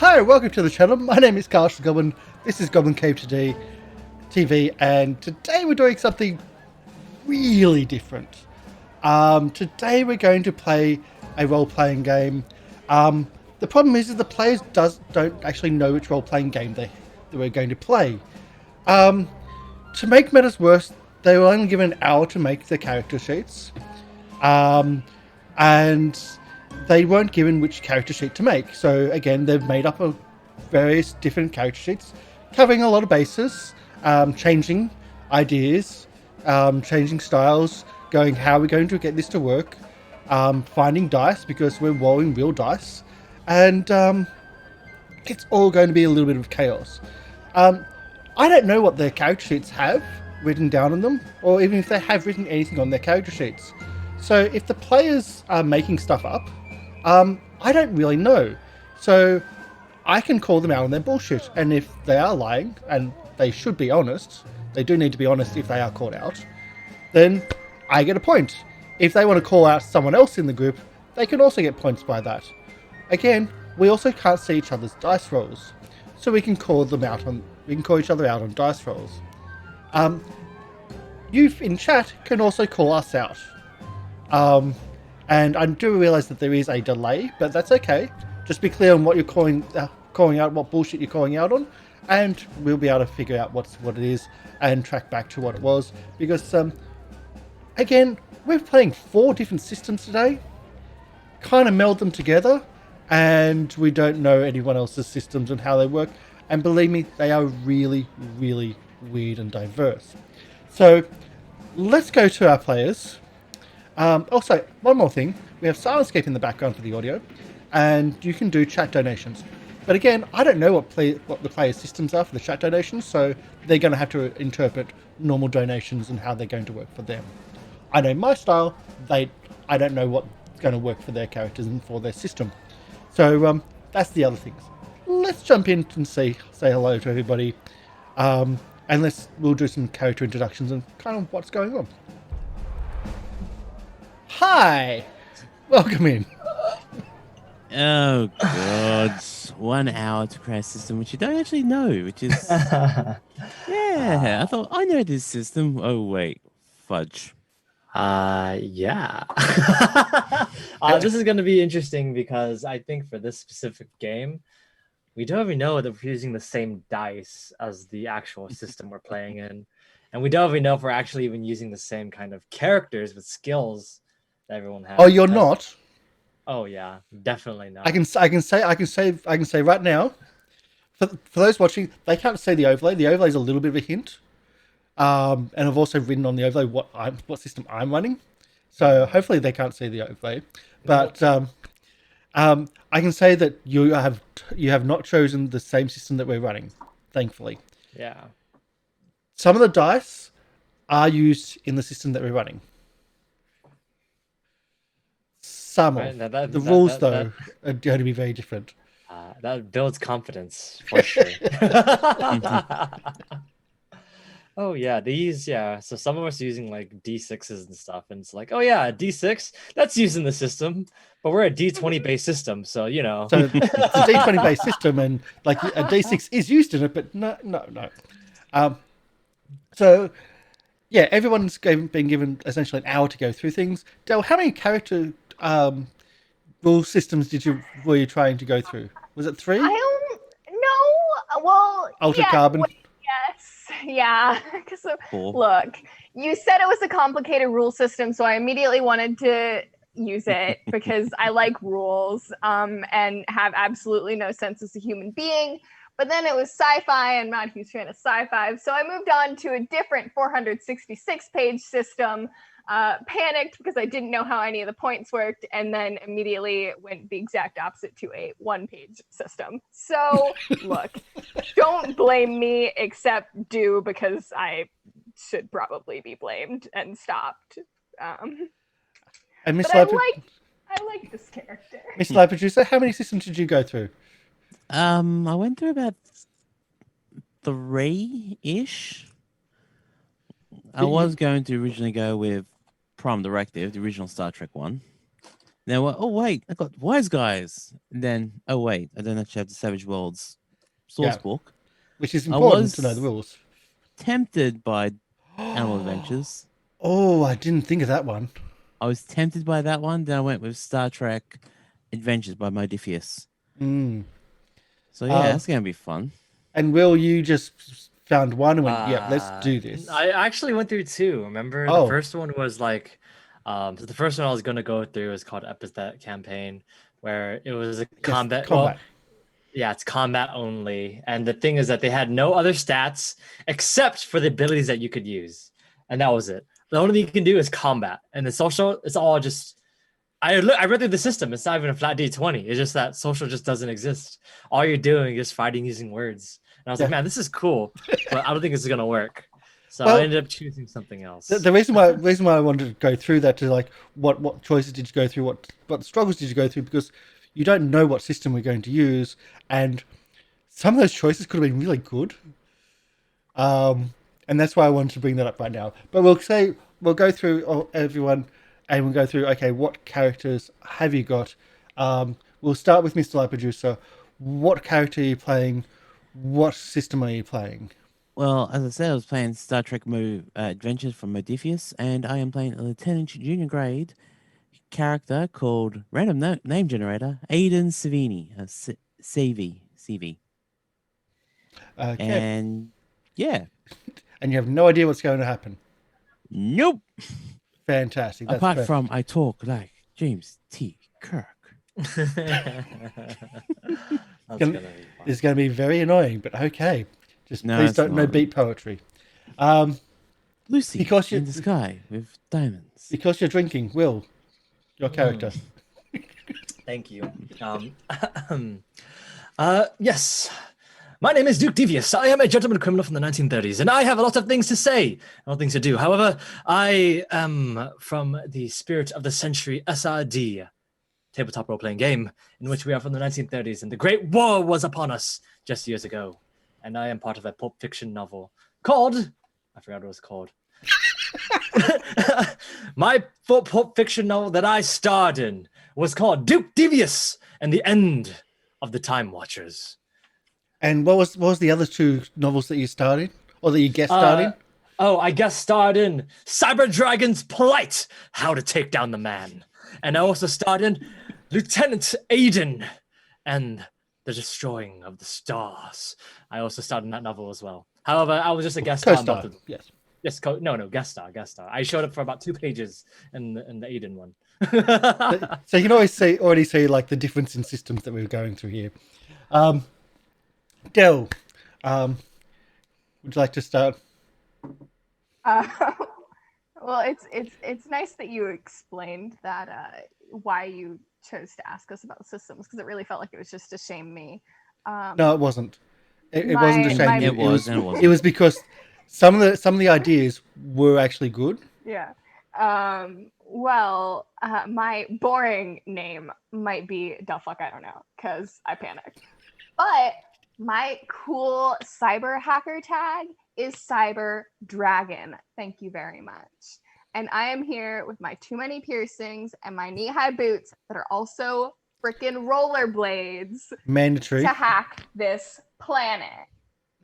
Hi, welcome to the channel. My name is Carl Goblin. This is Goblin Cave today, TV, and today we're doing something really different. Today we're going to play a role-playing game. The problem is that the players don't actually know which role-playing game that we're going to play. To make matters worse, they were only given an hour to make the character sheets, and they weren't given which character sheet to make. So again, they've made up of various different character sheets, covering a lot of bases, changing ideas, changing styles, going how we're going to get this to work, finding dice because we're rolling real dice, and it's all going to be a little bit of chaos. I don't know what their character sheets have written down on them, or even if they have written anything on their character sheets. So if the players are making stuff up, I don't really know. So I can call them out on their bullshit, and if they are lying, and they should be honest, they do need to be honest if they are called out, then I get a point. If they want to call out someone else in the group, they can also get points by that. Again, we also can't see each other's dice rolls, so we can call each other out on dice rolls. You in chat can also call us out. And I do realise that there is a delay, but that's okay. Just be clear on what you're calling out, what bullshit you're calling out on, and we'll be able to figure out what it is and track back to what it was. Because, again, we're playing 4 different systems today, kind of meld them together, and we don't know anyone else's systems and how they work. And believe me, they are really, really weird and diverse. So, let's go to our players. Also, one more thing, we have Syrinscape in the background for the audio, and you can do chat donations. But again, I don't know what the players' systems are for the chat donations, so they're going to have to interpret normal donations and how they're going to work for them. I know my style, I don't know what's going to work for their characters and for their system. So that's the other things. Let's jump in and say hello to everybody, and we'll do some character introductions and kind of what's going on. Hi! Welcome in. Oh, God. 1 hour to create a system which you don't actually know, which is... yeah, I thought, I know this system. Oh, wait. Fudge. Yeah. This is going to be interesting because I think for this specific game, we don't even know that we're using the same dice as the actual system we're playing in. And we don't even know if we're actually even using the same kind of characters with skills that everyone has. Oh, you're not? Oh yeah, definitely not. I can say right now, for those watching, they can't see the overlay. The overlay is a little bit of a hint. And I've also written on the overlay what system I'm running. So hopefully they can't see the overlay. But I can say that you have not chosen the same system that we're running, thankfully. Yeah. Some of the dice are used in the system that we're running. Some of the rules, though, are going to be very different. That builds confidence for sure. Oh yeah, so some of us are using like D6s and stuff, and it's like, oh yeah, D6, that's used in the system, but we're a D20 based system, so you know. So it's a D20 based system, and like a D6 is used in it, but no. So yeah, everyone's been given essentially an hour to go through things. Del, how many character rule systems were you trying to go through? Was it 3? I don't know. Well, Altered Carbon. Yes, yeah. Because look, you said it was a complicated rule system, so I immediately wanted to use it because I like rules and have absolutely no sense as a human being. But then it was sci-fi, and I'm not a huge fan of sci-fi, so I moved on to a different 466-page system. Panicked because I didn't know how any of the points worked, and then immediately went the exact opposite to a 1-page system. So look, don't blame me, except do, because I should probably be blamed and stopped. And Miss I like this character. MrLiveProducer, how many systems did you go through? I went through about 3-ish. I was going to originally go with Prime Directive, the original Star Trek one. Now, oh wait, I got Wise Guys. And then, oh wait, I don't actually have the Savage Worlds source book. Which is I important to know the was rules. tempted by Animal Adventures. Oh, I didn't think of that one. I was tempted by that one. Then I went with Star Trek Adventures by Modipious. Mm. So yeah, that's gonna be fun. And Will, you just found one and went, "Yeah, let's do this." I actually went through two. Remember, the first one was like, so the first one I was gonna go through was called Epithet Campaign, where it was a combat. Well, yeah, it's combat only, and the thing is that they had no other stats except for the abilities that you could use, and that was it. The only thing you can do is combat, and the social, it's all just. I read through the system. It's not even a flat D20. It's just that social just doesn't exist. All you're doing is fighting using words. And I was like, man, this is cool, but I don't think this is gonna work. So I ended up choosing something else. The reason why I wanted to go through that to like what choices did you go through, what struggles did you go through, because you don't know what system we're going to use, and some of those choices could have been really good. And that's why I wanted to bring that up right now. But we'll go through everyone, and we'll go through, okay, what characters have you got? We'll start with MrLiveProducer. What character are you playing? What system are you playing? Well, as I said, I was playing Star Trek Adventures from Modipious, and I am playing a Lieutenant Junior Grade character called Random Name Generator, Aiden Savini. CV. Okay. And yeah. And you have no idea what's going to happen? Nope. Fantastic. That's Apart from I talk like James T. Kirk. It's going to be very annoying, but okay. Just please don't know beat poetry. Lucy because in the sky with diamonds. Because you're drinking, Will, your character. Thank you. Yes. My name is Duke Devious. I am a gentleman criminal from the 1930s, and I have a lot of things to say, a lot of things to do. However, I am from the Spirit of the Century SRD, tabletop role-playing game, in which we are from the 1930s, and the Great War was upon us just years ago. And I am part of a Pulp Fiction novel called... I forgot what it was called. My Pulp Fiction novel that I starred in was called Duke Devious and the End of the Time Watchers. And what was the other two novels that you starred in? Or that you guest starred in? I guest starred in Cyber Dragon's Plight, How to Take Down the Man. And I also starred in Lieutenant Aiden and the Destroying of the Stars. I also starred in that novel as well. However, I was just a guest star. Co-star, yes. Yes, guest star. I showed up for about 2 pages in the Aiden one. So you can already see like the difference in systems that we were going through here. Del, would you like to start? Well, it's nice that you explained that why you chose to ask us about systems, because it really felt like it was just to shame me. No, it wasn't. It wasn't to shame you. It was because some of the ideas were actually good. Yeah. Well, my boring name might be I don't know, because I panicked. But my cool cyber hacker tag is Cyber Dragon. Thank you very much. And I am here with my too many piercings and my knee-high boots that are also freaking rollerblades. Mandatory. To hack this planet.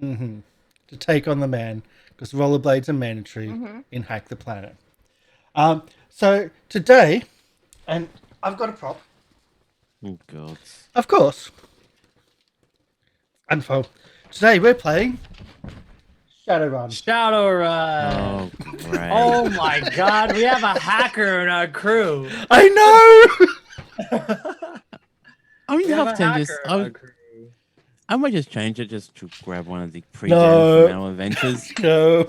Mm-hmm. To take on the man, because rollerblades are mandatory in Hack the Planet. So today, and I've got a prop. Oh, God. Of course. And so today we're playing ShadowRun. ShadowRun. Oh, right. Oh my God, we have a hacker in our crew. I know. I mean, I might just change it just to grab one of the pre-gens from Animal Adventures. No.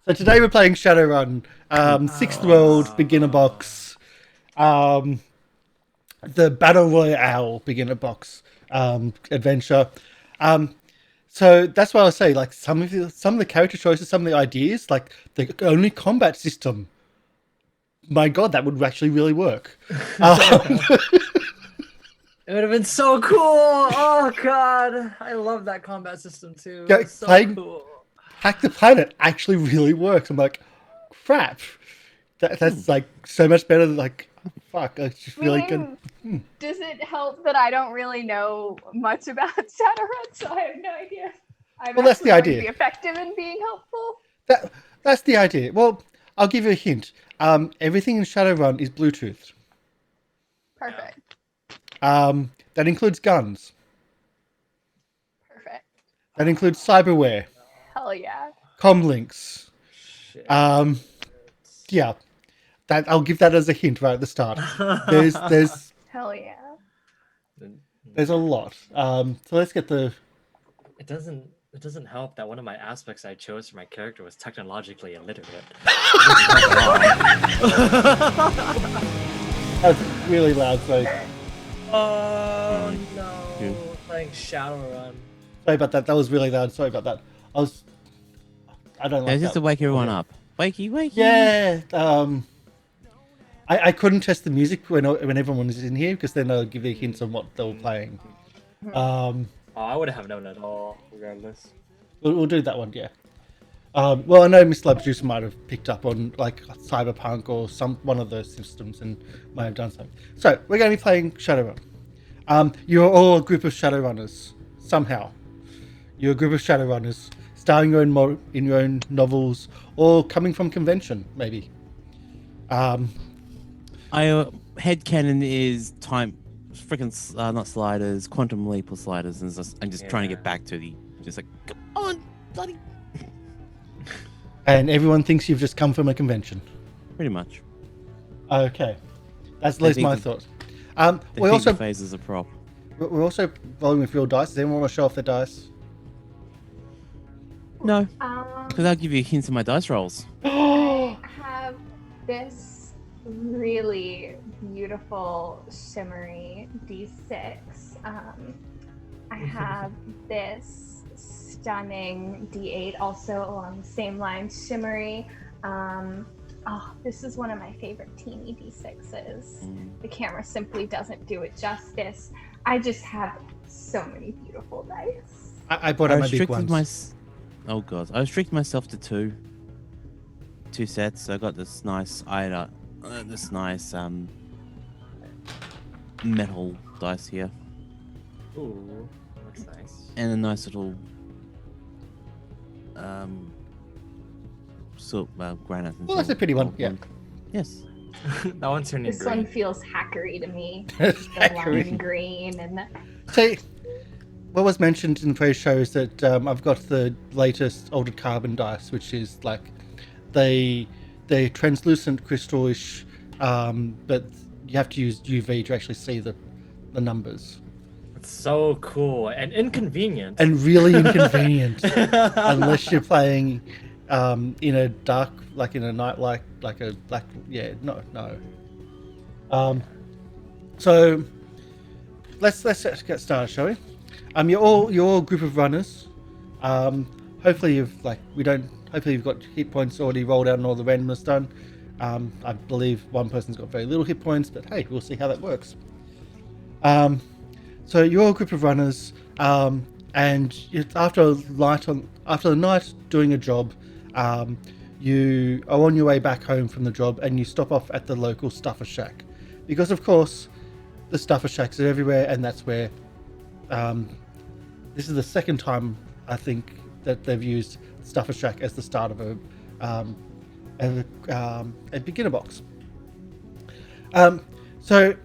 So today we're playing ShadowRun, 6th World beginner box, the Battle Royale beginner box adventure. So that's why I say, like, some of the character choices, some of the ideas, like the only combat system. My God, that would actually really work. It would have been so cool. Oh God, I love that combat system too. So cool. Hack the Planet actually really works. I'm like, crap. That's like so much better than like fuck, I just really good. Does it help that I don't really know much about ShadowRun, so I have no idea? Well, that's the idea. Be effective in being helpful. That's the idea. Well, I'll give you a hint. Everything in Shadowrun is Bluetooth. Perfect. That includes guns. Perfect. That includes cyberware. Hell yeah. Comlinks. Shit. Yeah. That I'll give that as a hint right at the start. There's Hell yeah. a lot. So let's get the. It doesn't help that one of my aspects I chose for my character was technologically illiterate. That's really loud. So Oh no! Playing Shadowrun. sorry about that. That was really loud. Sorry about that. I don't like just that. to wake everyone up. Wakey. Yeah. I couldn't test the music when everyone was in here because then I'll give you hints on what they were playing. Oh, I wouldn't have known at all, regardless. We'll do that one, yeah. Well, I know MrLiveProducer might have picked up on like Cyberpunk or one of those systems and might have done something. So we're going to be playing Shadowrun. You're all a group of Shadowrunners somehow. You're a group of Shadowrunners starring in your own novels or coming from convention, maybe. Headcanon is time, freaking not sliders, quantum leap or sliders, and I'm just trying to get back to the, just like, come on, bloody. And everyone thinks you've just come from a convention. Pretty much. Okay, that's at least my thoughts. We also phase as a prop. We're also rolling with real dice. Does anyone want to show off their dice? No, because I'll give you hints of my dice rolls. I have this really beautiful shimmery D6. I have this stunning D8 also along the same line, shimmery. This is one of my favorite teeny D6s. The camera simply doesn't do it justice. I just have so many beautiful dice. I bought out my big ones. Oh god, I restricted myself to two sets. So I got this nice metal dice here. Ooh, that's nice. And a nice little granite. Well, that's a pretty one. Yeah. Yes. That one's turning This green. one feels hackery to me. Hackery. The lime green and See, what was mentioned in the pre-show is that I've got the latest altered carbon dice, which is like they're translucent crystal-ish, but you have to use UV to actually see the numbers. It's so cool and inconvenient. And really inconvenient unless you're playing in a dark, like in a night, like a black. Yeah, no. So let's get started, shall we? You're all a group of runners. Hopefully you've got hit points already rolled out and all the randomness done. I believe one person's got very little hit points, but hey, we'll see how that works. So you're a group of runners, and after the night doing a job, you are on your way back home from the job, and you stop off at the local stuffer shack, because of course the stuffer shacks are everywhere, and that's where this is the second time I think that they've used stuffer shack as the start of a beginner box. So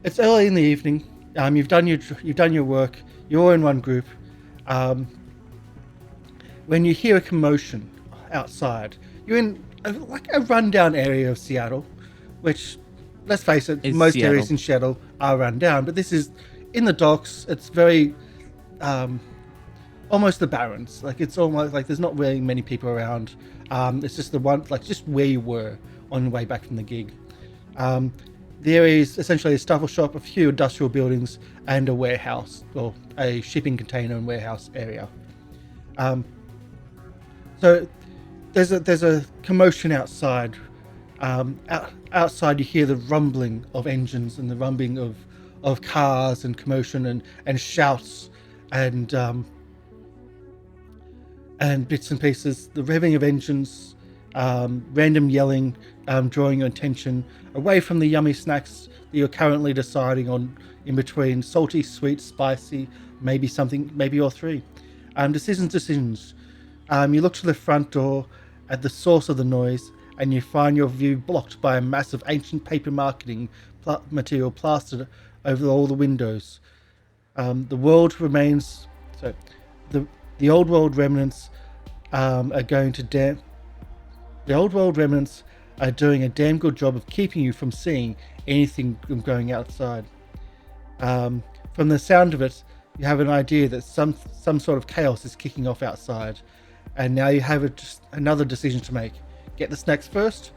it's early in the evening. You've done your work. You're in one group. When you hear a commotion outside, you're in a rundown area of Seattle, which, let's face it, most areas in Seattle are run down. But this is in the docks. It's very almost the Barrens. Like it's almost like there's not really many people around. It's just just where you were on your way back from the gig. There is essentially a stuffer shop, a few industrial buildings, and a warehouse, or a shipping container and warehouse area. So there's a commotion outside. Outside you hear the rumbling of engines and the rumbling of cars and commotion and shouts and bits and pieces. The revving of engines random yelling, drawing your attention away from the yummy snacks that you're currently deciding on in between salty, sweet, spicy, maybe all three. Decisions. You look to the front door at the source of the noise, and you find your view blocked by a massive ancient paper marketing material plastered over all the windows. The world remains. So, the old world remnants are going to The old world remnants are doing a damn good job of keeping you from seeing anything from going outside. From the sound of it, you have an idea that some sort of chaos is kicking off outside, and now you have another decision to make: get the snacks first,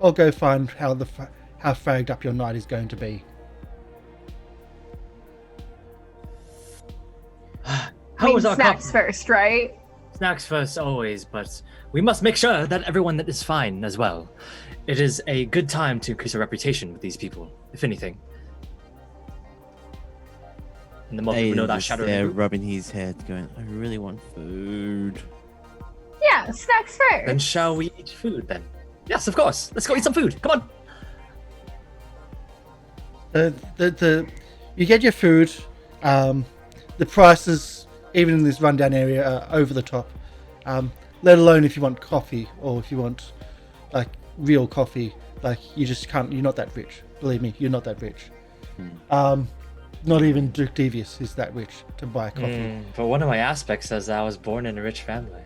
or go find how fragged up your night is going to be. How was our snacks first, right? Snacks first, always, but we must make sure that everyone is fine as well. It is a good time to increase our reputation with these people, if anything. And the more people know that ShadowRun. They're rubbing his head, going, "I really want food." Yeah, snacks first. Then shall we eat food then? Yes, of course. Let's go eat some food. Come on. You get your food. The prices, even in this rundown area, are over the top. Let alone if you want coffee, or if you want like real coffee. Like, you just can't. You're not that rich. Believe me, you're not that rich. Not even Duke Devious is that rich to buy coffee. But one of my aspects says I was born in a rich family.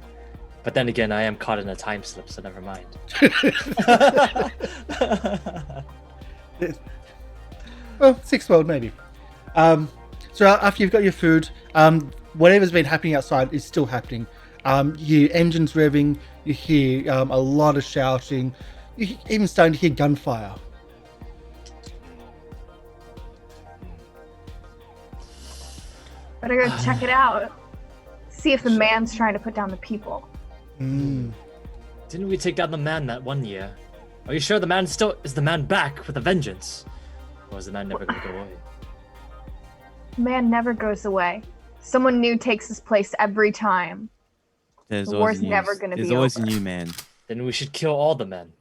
But then again, I am caught in a time slip, so never mind. Well, sixth world maybe. So after you've got your food, whatever's been happening outside is still happening. You hear engines revving, you hear a lot of shouting, you're even starting to hear gunfire. Better go check it out. See if the man's trying to put down the people. Didn't we take down the man that one year? Are you sure the man still is the man back with a vengeance? Or is the man never going to go away? Man never goes away. Someone new takes his place every time. The war's never going to be over. There's always a new man. Then we should kill all the men.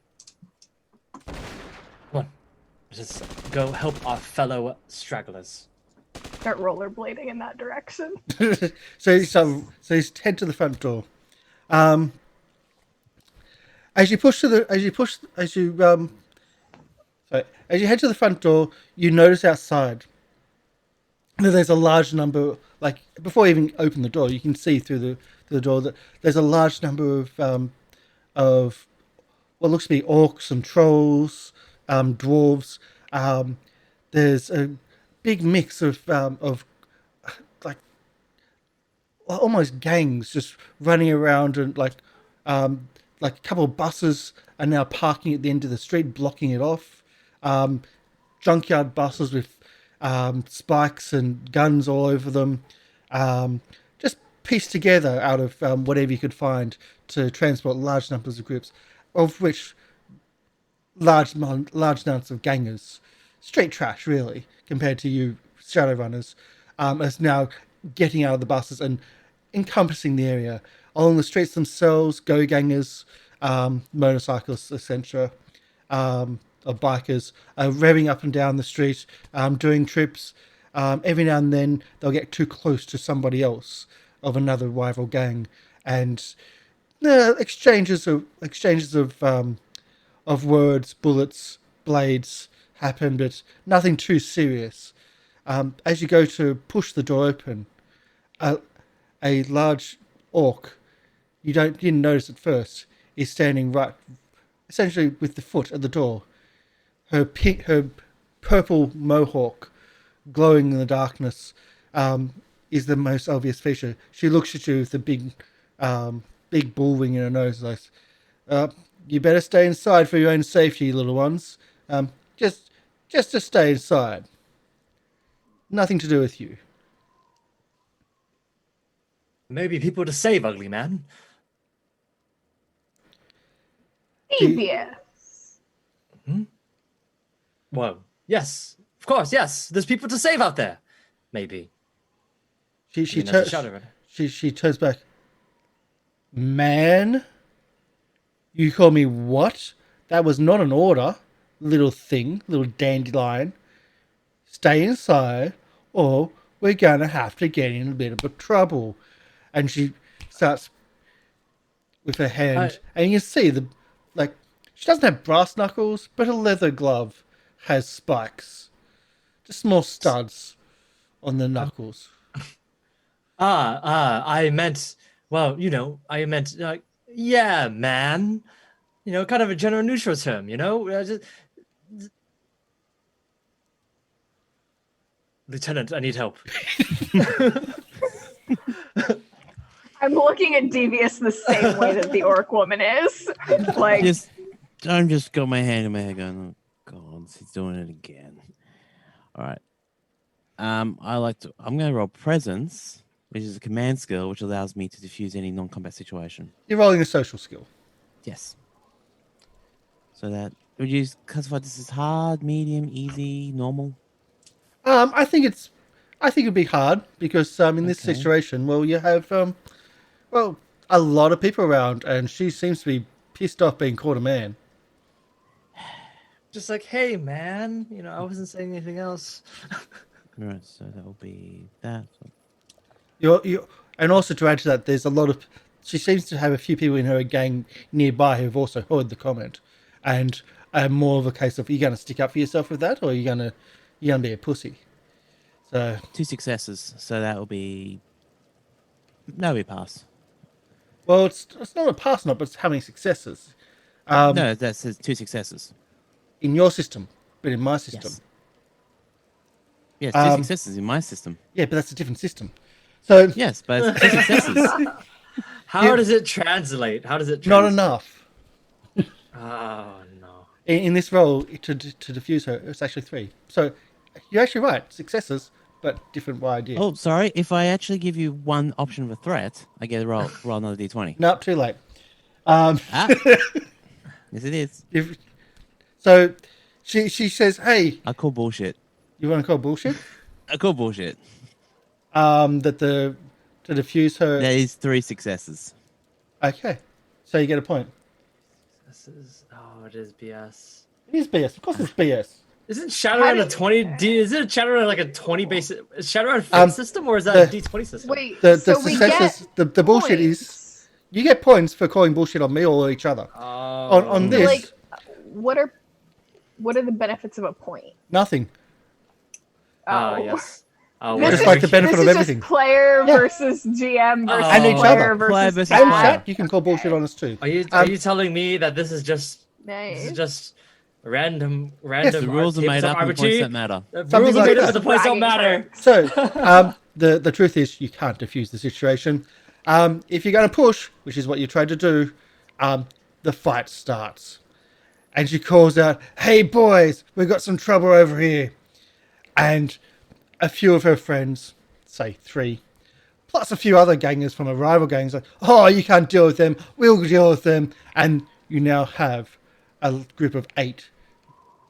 Come on. Let's go help our fellow stragglers. Start rollerblading in that direction. So you head to the front door. As you head to the front door, you notice outside that there's a large number. Like, before you even open the door, you can see through the door that there's a large number of what looks to be orcs and trolls, dwarves. There's a big mix of like almost gangs just running around, and like a couple of buses are now parking at the end of the street, blocking it off. Junkyard buses with spikes and guns all over them, just pieced together out of whatever you could find to transport large numbers of groups, of which large amounts of gangers, straight trash really, compared to you Shadowrunners, is now getting out of the buses and encompassing the area. Along the streets themselves, go-gangers, motorcyclists, etc., or bikers are revving up and down the street, doing trips. Every now and then they'll get too close to somebody else of another rival gang, and exchanges of words, bullets, blades happen, but nothing too serious. As you go to push the door open, a large orc, you didn't notice at first, is standing right, essentially with the foot at the door. Her purple mohawk, glowing in the darkness, is the most obvious feature. She looks at you with the big bull ring in her nose, like, "You better stay inside for your own safety, little ones. Just to stay inside. Nothing to do with you." Maybe people to save, ugly man. Devious. Whoa. Yes. Of course, yes. There's people to save out there. Maybe. She turns back. Man? You call me what? That was not an order, little thing, little dandelion. Stay inside, or we're gonna have to get in a bit of trouble. And she starts with her hand, and you can see she doesn't have brass knuckles, but a leather glove has spikes, just small studs on the knuckles. I meant, well, I meant, yeah, man. Kind of a gender neutral term, Lieutenant, I need help. I'm looking at Devious the same way that the orc woman is. Like, I'm just got my hand in my head going, oh God, he's doing it again. All right. I'm going to roll presence, which is a command skill, which allows me to diffuse any non-combat situation. You're rolling a social skill. Yes. So that, would you classify this as hard, medium, easy, normal? I think it'd be hard because in this situation, well, you have a lot of people around, and she seems to be pissed off being called a man. Just like, hey, man, I wasn't saying anything else. All right, so that will be that. And also to add to that, there's a lot of. She seems to have a few people in her gang nearby who've also heard the comment, and more of a case of, are you going to stick up for yourself with that, or are you going to be a pussy? So 2 successes, so that will be a pass. Well, it's not a pass, but it's how many successes. No, that says 2 successes. In your system, but in my system. Yes, 2 successes in my system. Yeah, but that's a different system. So yes, but it's 2 successes. How does it translate? Not enough. Oh no! In this role, to diffuse her, it's actually 3. So you're actually right, successes, but different idea. Oh, sorry. If I actually give you one option of a threat, I get to roll another d20. No, too late. Yes, it is. So she says, "Hey, I call bullshit." You want to call bullshit? I call bullshit. To diffuse her. That is 3 successes. Okay, so you get a point. It is BS. It is BS. Of course, it's BS. Isn't ShadowRun a 20? Is it ShadowRun like a 20 base? Is ShadowRun a fit system or is that a D20 system? Wait, the successes. The bullshit is you get points for calling bullshit on me or each other. On this, like, what are the benefits of a point? Nothing. Yes. Just like the benefit of everything. Just player versus GM versus and each player other. versus And chat, you can call bullshit on us too. Are you telling me that this is just random? Yes, the rules are made up and the points don't matter. The rules are made up and the points don't matter. So, the truth is, you can't defuse the situation. If you're going to push, which is what you tried to do, the fight starts. And she calls out, "Hey boys, we've got some trouble over here." And a few of her friends, say 3, plus a few other gangers from a rival gang, like, "Oh, you can't deal with them, we'll deal with them." And you now have a group of 8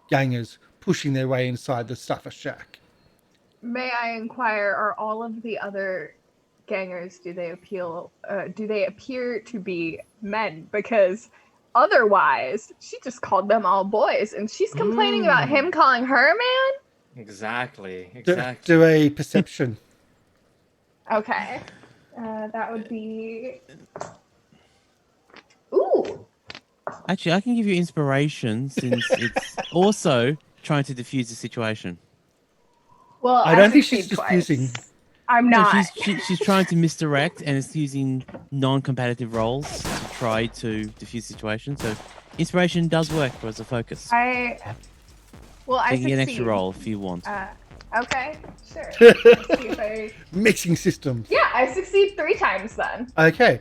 gangers pushing their way inside the stuffer shack. May I inquire, are all of the other gangers, do they appear to be men? Because otherwise, she just called them all boys, and she's complaining about him calling her a man? Exactly. Do a perception. Okay. That would be... Ooh! Actually, I can give you inspiration since it's also trying to diffuse the situation. Well, I don't think she's diffusing. I'm not. So she's trying to misdirect, and it's using non-competitive roles to try to diffuse the situation. So inspiration does work as a focus. I you can get an extra roll if you want. Okay, sure. Let's see if Mixing systems. Yeah, I succeed 3 times then. Okay.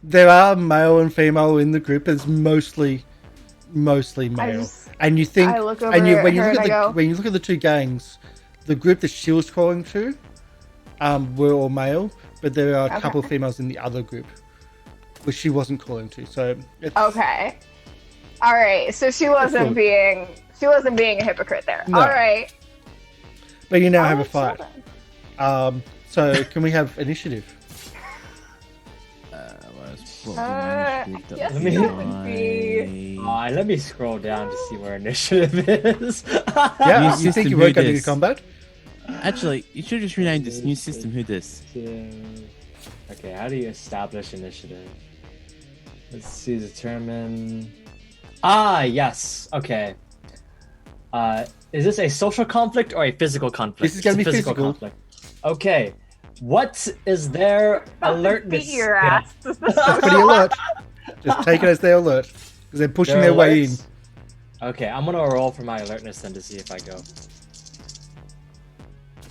There are male and female in the group. It's mostly male. And you think, I look over when at you her look and at when you look at the 2 gangs, the group that she was calling to, were all male, but there are a couple of females in the other group, which she wasn't calling to. So okay. All right. So she wasn't being a hypocrite there. No. All right. But you now have a fight. So can we have initiative? Initiative, that Yes, would me- that would be. Let me scroll down to see where initiative is. Yeah, New you think system, you who weren't going to dis? get combat? Actually, you should just rename this new system. Who dis? Okay, how do you establish initiative? Let's see, determine. Yes. Okay. Is this a social conflict or a physical conflict? This is gonna It's a be physical. conflict. Okay. What is their alertness? Beat your ass. It's pretty alert. Just take it as their alert because they're pushing their way in. alerts? Okay, I'm gonna roll for my alertness then to see if I go.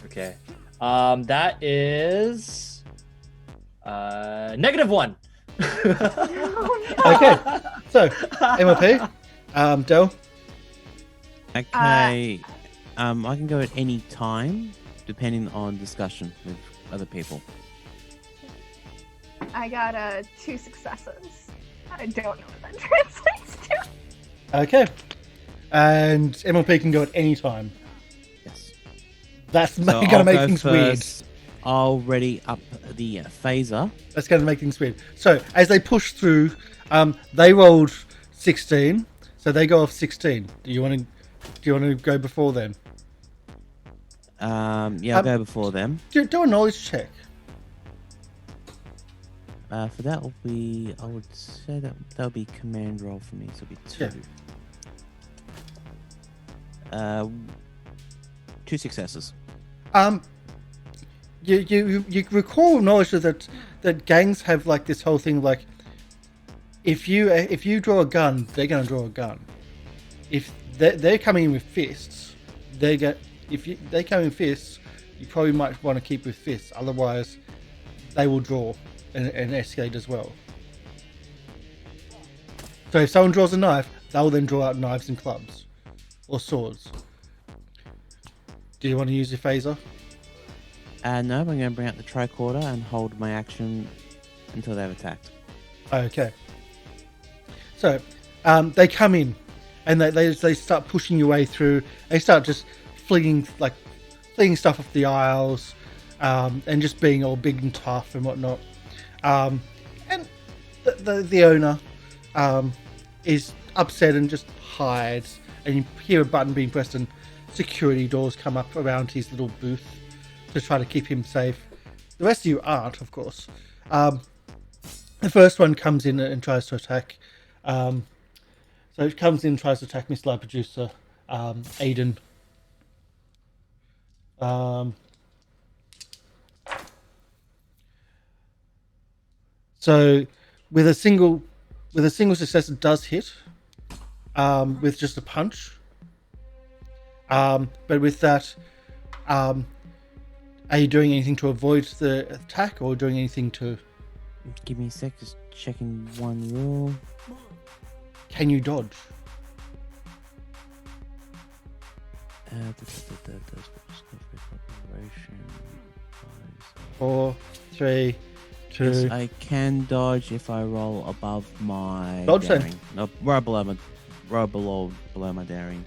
Okay. That is -1. Okay, so MLP, Del. Okay. I can go at any time, depending on discussion with other people. I got 2 successes. I don't know what that translates to. Okay, and MLP can go at any time. Yes. That's So going I'll to make go things weird. first. I'll ready up the phaser. That's going to make things weird. So as they push through, they rolled 16, so they go off 16. Do you want to go before them? Yeah, I'll go before them. Do a knowledge check. For that will be, I would say that'll be command roll for me, so it'll be 2. 2 successes. You recall knowledge that gangs have like this whole thing like if you draw a gun, they're gonna draw a gun. If they're coming in with fists, they come in fists, you probably might want to keep with fists. Otherwise, they will draw and escalate as well. So if someone draws a knife, they'll then draw out knives and clubs or swords. Do you want to use your phaser? No, I'm going to bring out the tricorder and hold my action until they've attacked. Okay. So, they come in, and they start pushing your way through. They start just flinging stuff off the aisles, and just being all big and tough and whatnot. And the owner is upset and just hides. And you hear a button being pressed, and security doors come up around his little booth to try to keep him safe. The rest of you aren't, of course. The first one comes in and tries to attack. So it comes in and tries to attack MrLiveProducer, Aiden. So with a single success, it does hit with just a punch. But with that, are you doing anything to avoid the attack, or doing anything to? Give me a sec, just checking one rule. Can you dodge? 4, 3, 2. Yes, I can dodge if I roll above my Dodge then. daring. No, roll below my daring.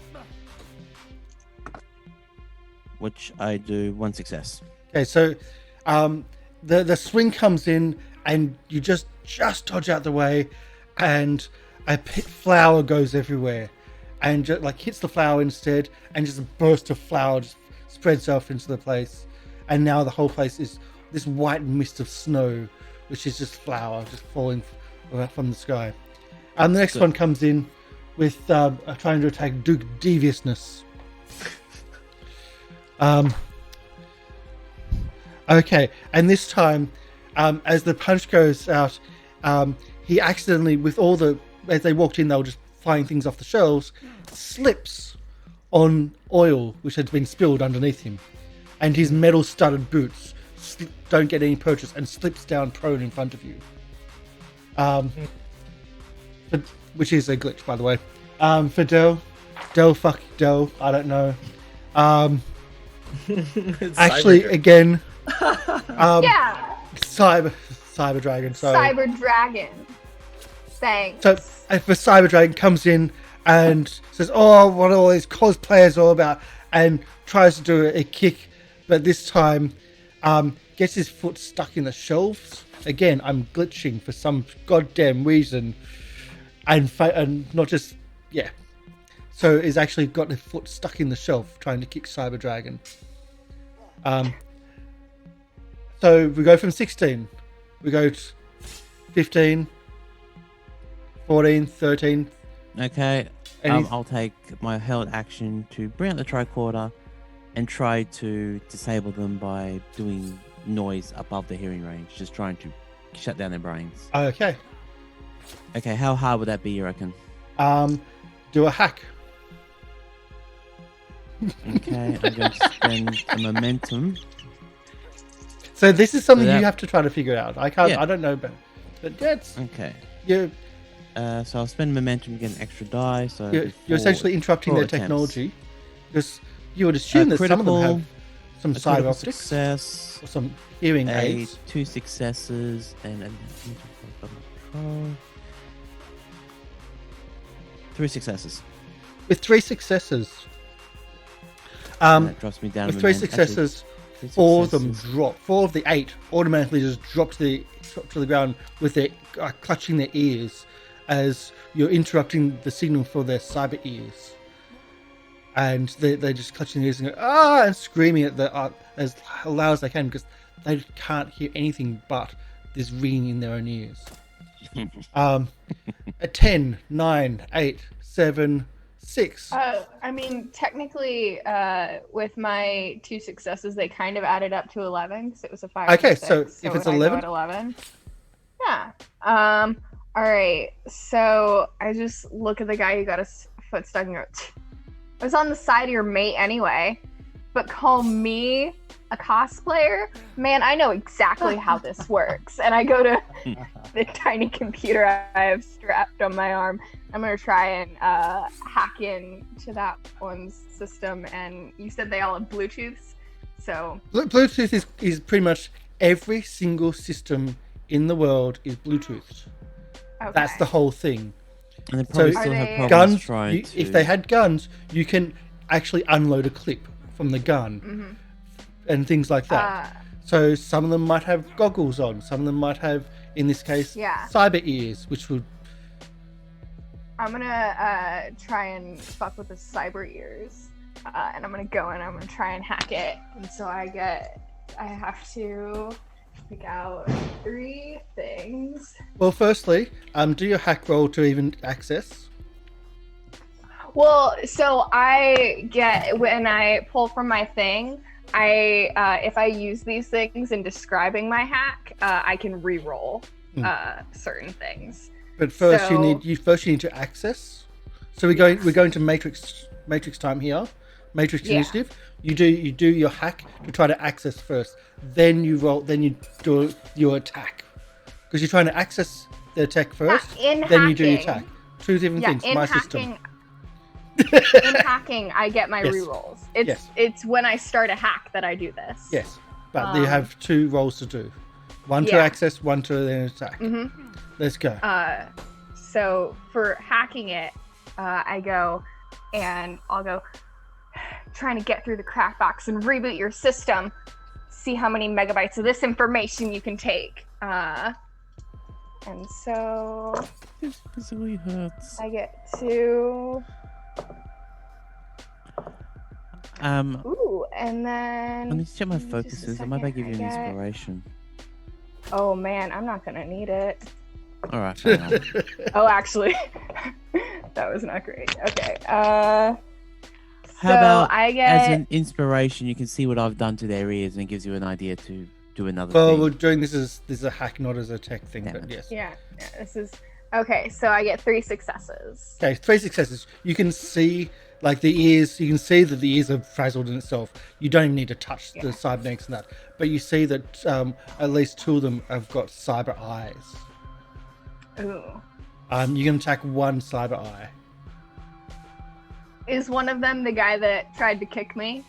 Which I do 1 success. Okay, so the swing comes in, and you just dodge out the way, and a flower goes everywhere, and just hits the flower instead, and just a burst of flower just spreads off into the place, and now the whole place is this white mist of snow, which is just flower just falling from the sky. And the next one comes in with trying to attack Duke Deviousness. Okay, and this time, as the punch goes out, he accidentally, as they walked in, they were just flying things off the shelves, slips on oil which had been spilled underneath him, and his metal-studded boots don't get any purchase and slips down prone in front of you. Which is a glitch, by the way. For Del, I don't know. Actually, again, Yeah. Cyber Dragon. Sorry. Cyber Dragon. Thanks. So for Cyber Dragon comes in and says, "Oh, what are all these cosplayers all about?" and tries to do a kick, but this time gets his foot stuck in the shelves again, I'm glitching for some goddamn reason, and not just So it's actually got a foot stuck in the shelf trying to kick Cyber Dragon. So we go from 16, we go to 15, 14, 13. Okay, I'll take my held action to bring out the tricorder and try to disable them by doing noise above the hearing range, just trying to shut down their brains. Okay. Okay, how hard would that be, you reckon? Do a hack. Okay, I'm going to spend a momentum. So this is something you have to try to figure out. I can't. Yeah. I don't know, but that's Okay. you. So I'll spend momentum to get an extra die. So You're essentially interrupting their technology, because you would assume that some of them have some cyber optics success, or some hearing aids. 2 successes, and 3 successes. With 3 successes, That drops me down. with 3 successes, 4 of them drop. 4 of the 8 automatically just drop to the ground with their clutching their ears, as you're interrupting the signal for their cyber ears, and they're just clutching their ears and go and screaming at as loud as they can, because they can't hear anything but this ringing in their own ears. A 10, 9, 8, 7, 6. I mean, technically, with my 2 successes, they kind of added up to 11 because it was a 5. Okay, and a 6, so if it's I go 11? at 11, yeah. All right. So I just look at the guy who got his foot stuck and go, I was on the side of your mate anyway, but call me a cosplayer? Man, I know exactly how this works. And I go to the tiny computer I have strapped on my arm. I'm going to try and hack into that one's system. And you said they all have Bluetooths, so... Bluetooth is pretty much every single system in the world is Bluetoothed. Okay. That's the whole thing. And they probably So still have problems guns, trying to... if they had guns, you can actually unload a clip from the gun and things like that. So some of them might have goggles on. Some of them might have, in this case, cyber ears, which would... I'm gonna try and fuck with the cyber ears, and I'm gonna go and I'm gonna try and hack it. And so I have to pick out 3 things. Well, firstly, do your hack roll to even access. Well, so I get, when I pull from my thing, if I use these things in describing my hack, I can re-roll certain things. But first, you need to access. So we're going to Matrix time here. Matrix initiative. You do your hack to try to access first. Then you roll. Then you do your attack, because you're trying to access the attack first. Then you do your attack. 2 different things. My system. In hacking, I get my rerolls. It's when I start a hack that I do this. Yes, but you have 2 rolls to do. 1 to access, 1 to then attack. Let's go. So for hacking it, I go and I'll go trying to get through the crack box and reboot your system. See how many megabytes of this information you can take. And so This really hurts. I get to and then Let me check my focuses. I might give you an inspiration. Oh man, I'm not gonna need it. All right. Fair enough. Oh, actually, that was not great. Okay. How about I get as an inspiration, you can see what I've done to their ears, and it gives you an idea to do another Well, thing. we're doing this is a hack, not as a tech thing, but yes. Yeah, this is okay. So I get 3 successes. Okay, 3 successes. You can see like the ears. You can see that the ears are frazzled in itself. You don't even need to touch the cybernetics and that, but you see that at least 2 of them have got cyber eyes. Ooh. You can attack 1 cyber eye. Is one of them the guy that tried to kick me?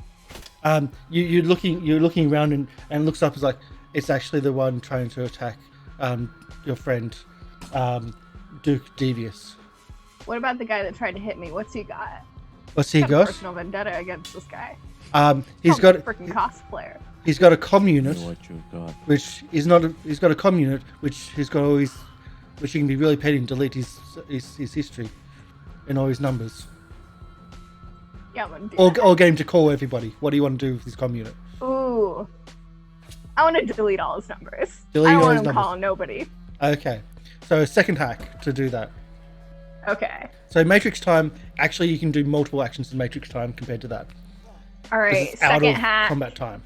You're looking around and it looks up as like it's actually the one trying to attack your friend Duke Devious. What about the guy that tried to hit me? What's he got? What's he I have a got? personal vendetta against this guy. He's got a freaking cosplayer. He's got a comm unit, What you've got. which is not. He's got a comm unit, which he's got always, which he can be really petty and delete his history, and all his numbers. Yeah, I'm gonna do Or that. get him to call everybody. What do you want to do with his comm unit? Ooh. I want to delete all his numbers. Delete I don't all want his him numbers. calling nobody. Okay, so a second hack to do that. Okay. So Matrix time, actually, you can do multiple actions in Matrix time compared to that. All 'Cause right. it's out Second of hack. combat time.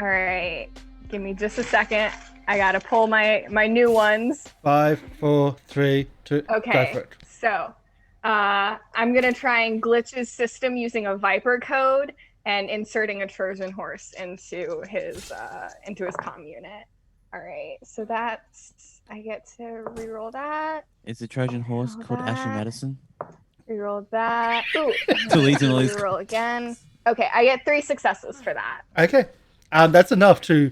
All right. Give me just a second. I gotta pull my new ones. 5, 4, 3, 2. Go Okay. for it. So, I'm gonna try and glitch his system using a Viper code and inserting a Trojan horse into his comm unit. All right. So that's I get to reroll that. Is the Trojan horse Roll called Ashley that. Madison? Reroll that. Ooh. Deleting all these- Reroll again. Okay, I get 3 successes for that. Okay. That's enough to.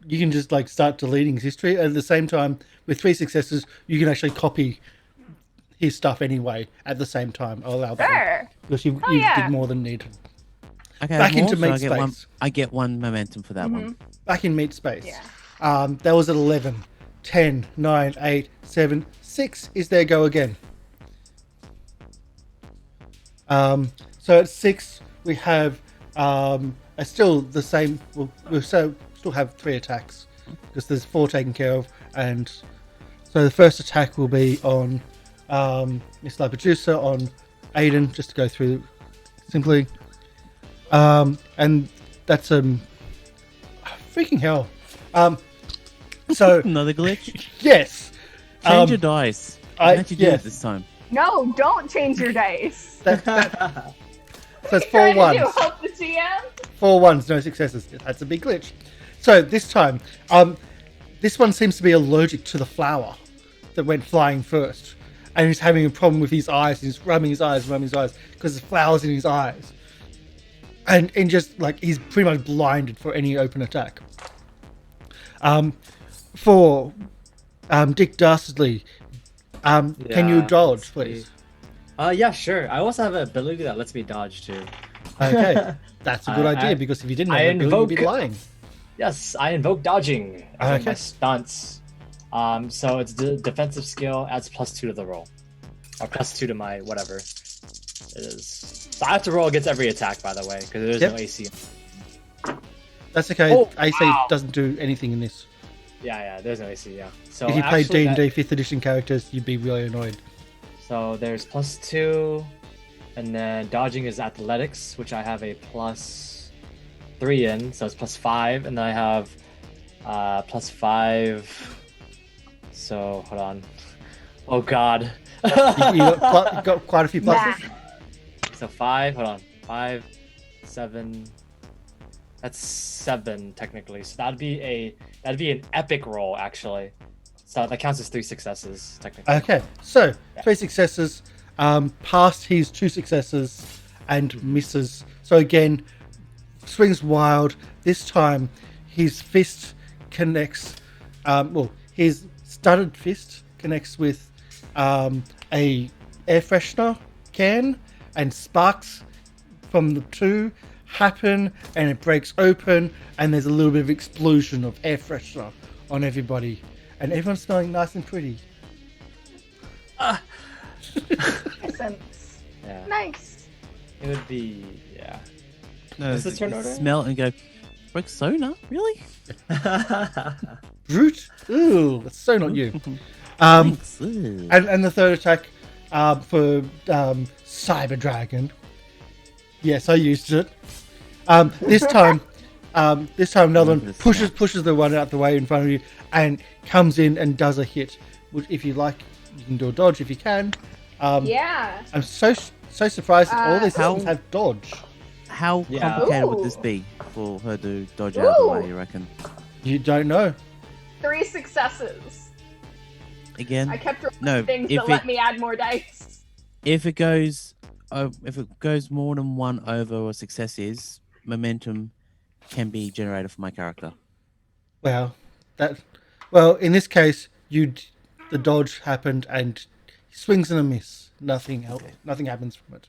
You can just like start deleting his history. At the same time, with 3 successes, you can actually copy his stuff anyway at the same time. I'll allow that. Sure. Because you yeah. did more than needed. Okay, Back more, into so meat I get one. space. I get one momentum for that one. Back in meat space. Yeah. That was at 11, 10, 9, 8, 7, 6 is their go again. So at 6, we have still the same. We'll still have 3 attacks because there's 4 taken care of, and so the first attack will be on MrLiveProducer on Aiden, just to go through simply, and that's freaking hell. So Another glitch. yes, Change your dice. I- How'd you do yes. it this time? No, don't change your dice. so it's What 4 are you trying to ones. do? Help the GM? 4 ones, no successes. That's a big glitch. So this time, this one seems to be allergic to the flower that went flying first, and he's having a problem with his eyes. He's rubbing his eyes because there's flowers in his eyes, and just like he's pretty much blinded for any open attack. For Dick Dastardly, can you Yeah, dodge, let's please? see. Yeah, sure. I also have an ability that lets me dodge too. Okay, that's a good idea I- because if you didn't have I that ability, you'd be invoke- lying. Yes, I invoke dodging as one of Okay. my stunts. So it's the defensive skill adds +2 to the roll, or +2 to my whatever it is. So I have to roll against every attack, by the way, because there's Yep. no AC. That's okay. Oh, AC wow. doesn't do anything in this. Yeah, there's no AC. Yeah. So If you played actually D&D 5th edition characters, you'd be really annoyed. So there's +2, and then dodging is athletics, which I have a +3 in, so it's +5, and then I have +5. So hold on. Oh God. You got quite a few pluses. Nah. So 5. Hold on. 5, 7. That's 7 technically. So that'd be an epic roll actually. So that counts as 3 successes technically. Okay, so 3 successes, past his 2 successes, and misses. So again, swings wild. This time, his fist connects. His studded fist connects with a air freshener can, and sparks from the 2 happen, and it breaks open, and there's a little bit of explosion of air freshener on everybody, and everyone's smelling nice and pretty. Essence. Yeah. Nice. It would be yeah. No, Is this turn order? smell and go. Rexona, really? Brute? Ooh, that's so not you. Thanks. Ugh. And the third attack for Cyber Dragon. Yes, I used it. This time another one pushes the one out the way in front of you and comes in and does a hit. Which, if you like, you can do a dodge if you can. Yeah. I'm so surprised that all these How- things have dodge. How Yeah. complicated would this Ooh. be for her to dodge out of the way, Ooh. you reckon? You don't know. 3 successes. Again? I kept rolling No, things if that let it- me add more dice. If it goes more than 1 over or success is, momentum can be generated for my character. Well, in this case, the dodge happened and swings and a miss. Nothing happens from it.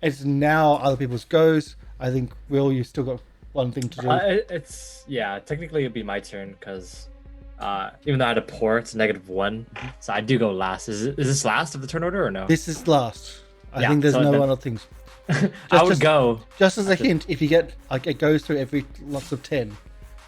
It's now other people's goes. I think, Will, you've still got one thing to do. It's technically it'd be my turn because even though I had a pour, it's -1, so I do go last. Is this last of the turn order or no? This is last. I Yeah, think there's so no then- other things. I would go. Just as a hint, if you get like it goes through every lots of 10.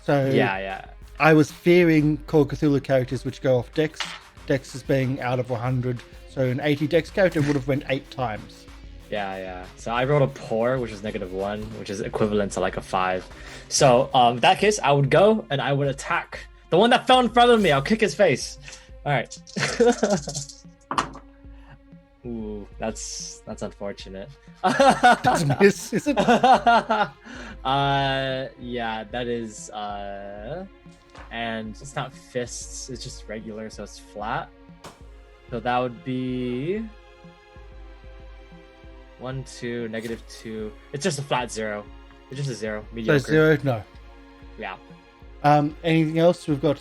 So Yeah. I was fearing Call of Cthulhu characters which go off Dex. Dex is being out of 100, so an 80 Dex character would have went 8 times. Yeah. So I rolled a pour, which is -1, which is equivalent to like a 5. So in that case, I would go and I would attack the one that fell in front of me. I'll kick his face. All right. Ooh, that's unfortunate. Doesn't miss, is it? Yeah, that is and it's not fists, it's just regular, so it's flat. So that would be 1, 2, -2. It's just a flat 0. It's just a 0. Mediocre. So 0, no. Yeah. Anything else? We've got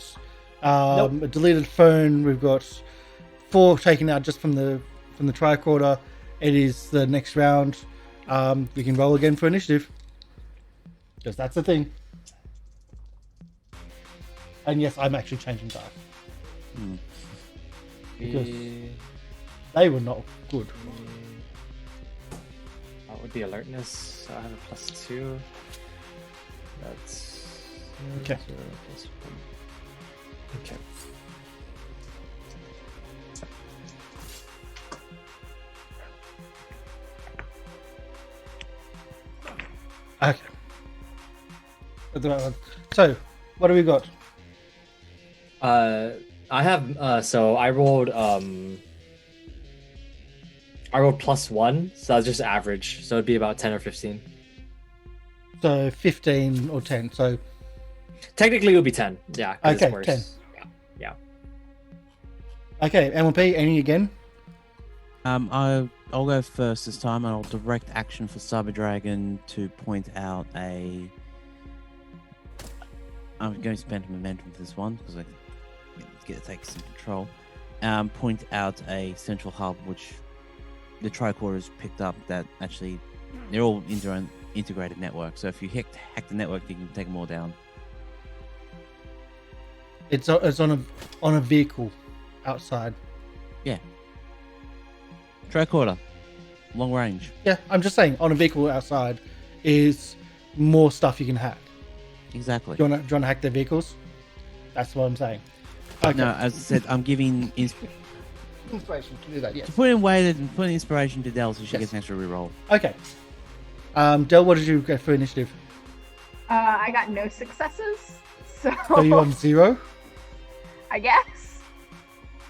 Nope. a deleted phone. We've got 4 taken out just from the tricorder. It is the next round. We can roll again for initiative, because that's the thing. And yes, I'm actually changing dice because they were not good. What would be alertness? So I have a +2. That's Okay. 0 +1. Okay. Okay. That's the right one. So, what do we got? I have so I rolled +1, so that's just average. So it'd be about 10 or 15. So 15 or 10. So Technically it would be 10. Yeah. 'Cause Okay, it's worse. 10. Yeah. okay, MLP, any again? I'll go first this time, and I'll direct action for Cyber Dragon to point out a. I'm going to spend momentum for this one because I get to take some control. Point out a central hub which the tricorders picked up. That actually they're all in their own integrated network. So if you hack the network, you can take them all down. It's on a vehicle outside. Yeah. Tricorder, long range. Yeah, I'm just saying, on a vehicle outside is more stuff you can hack. Exactly. Do you want to hack their vehicles? That's what I'm saying. Okay. No, as I said, I'm giving Inspiration to do that, yes. to put in weighted and put in inspiration to Dell so she Yes. gets an extra reroll. Okay. Del, what did you get for initiative? I got no successes, so Are you on 0? I guess.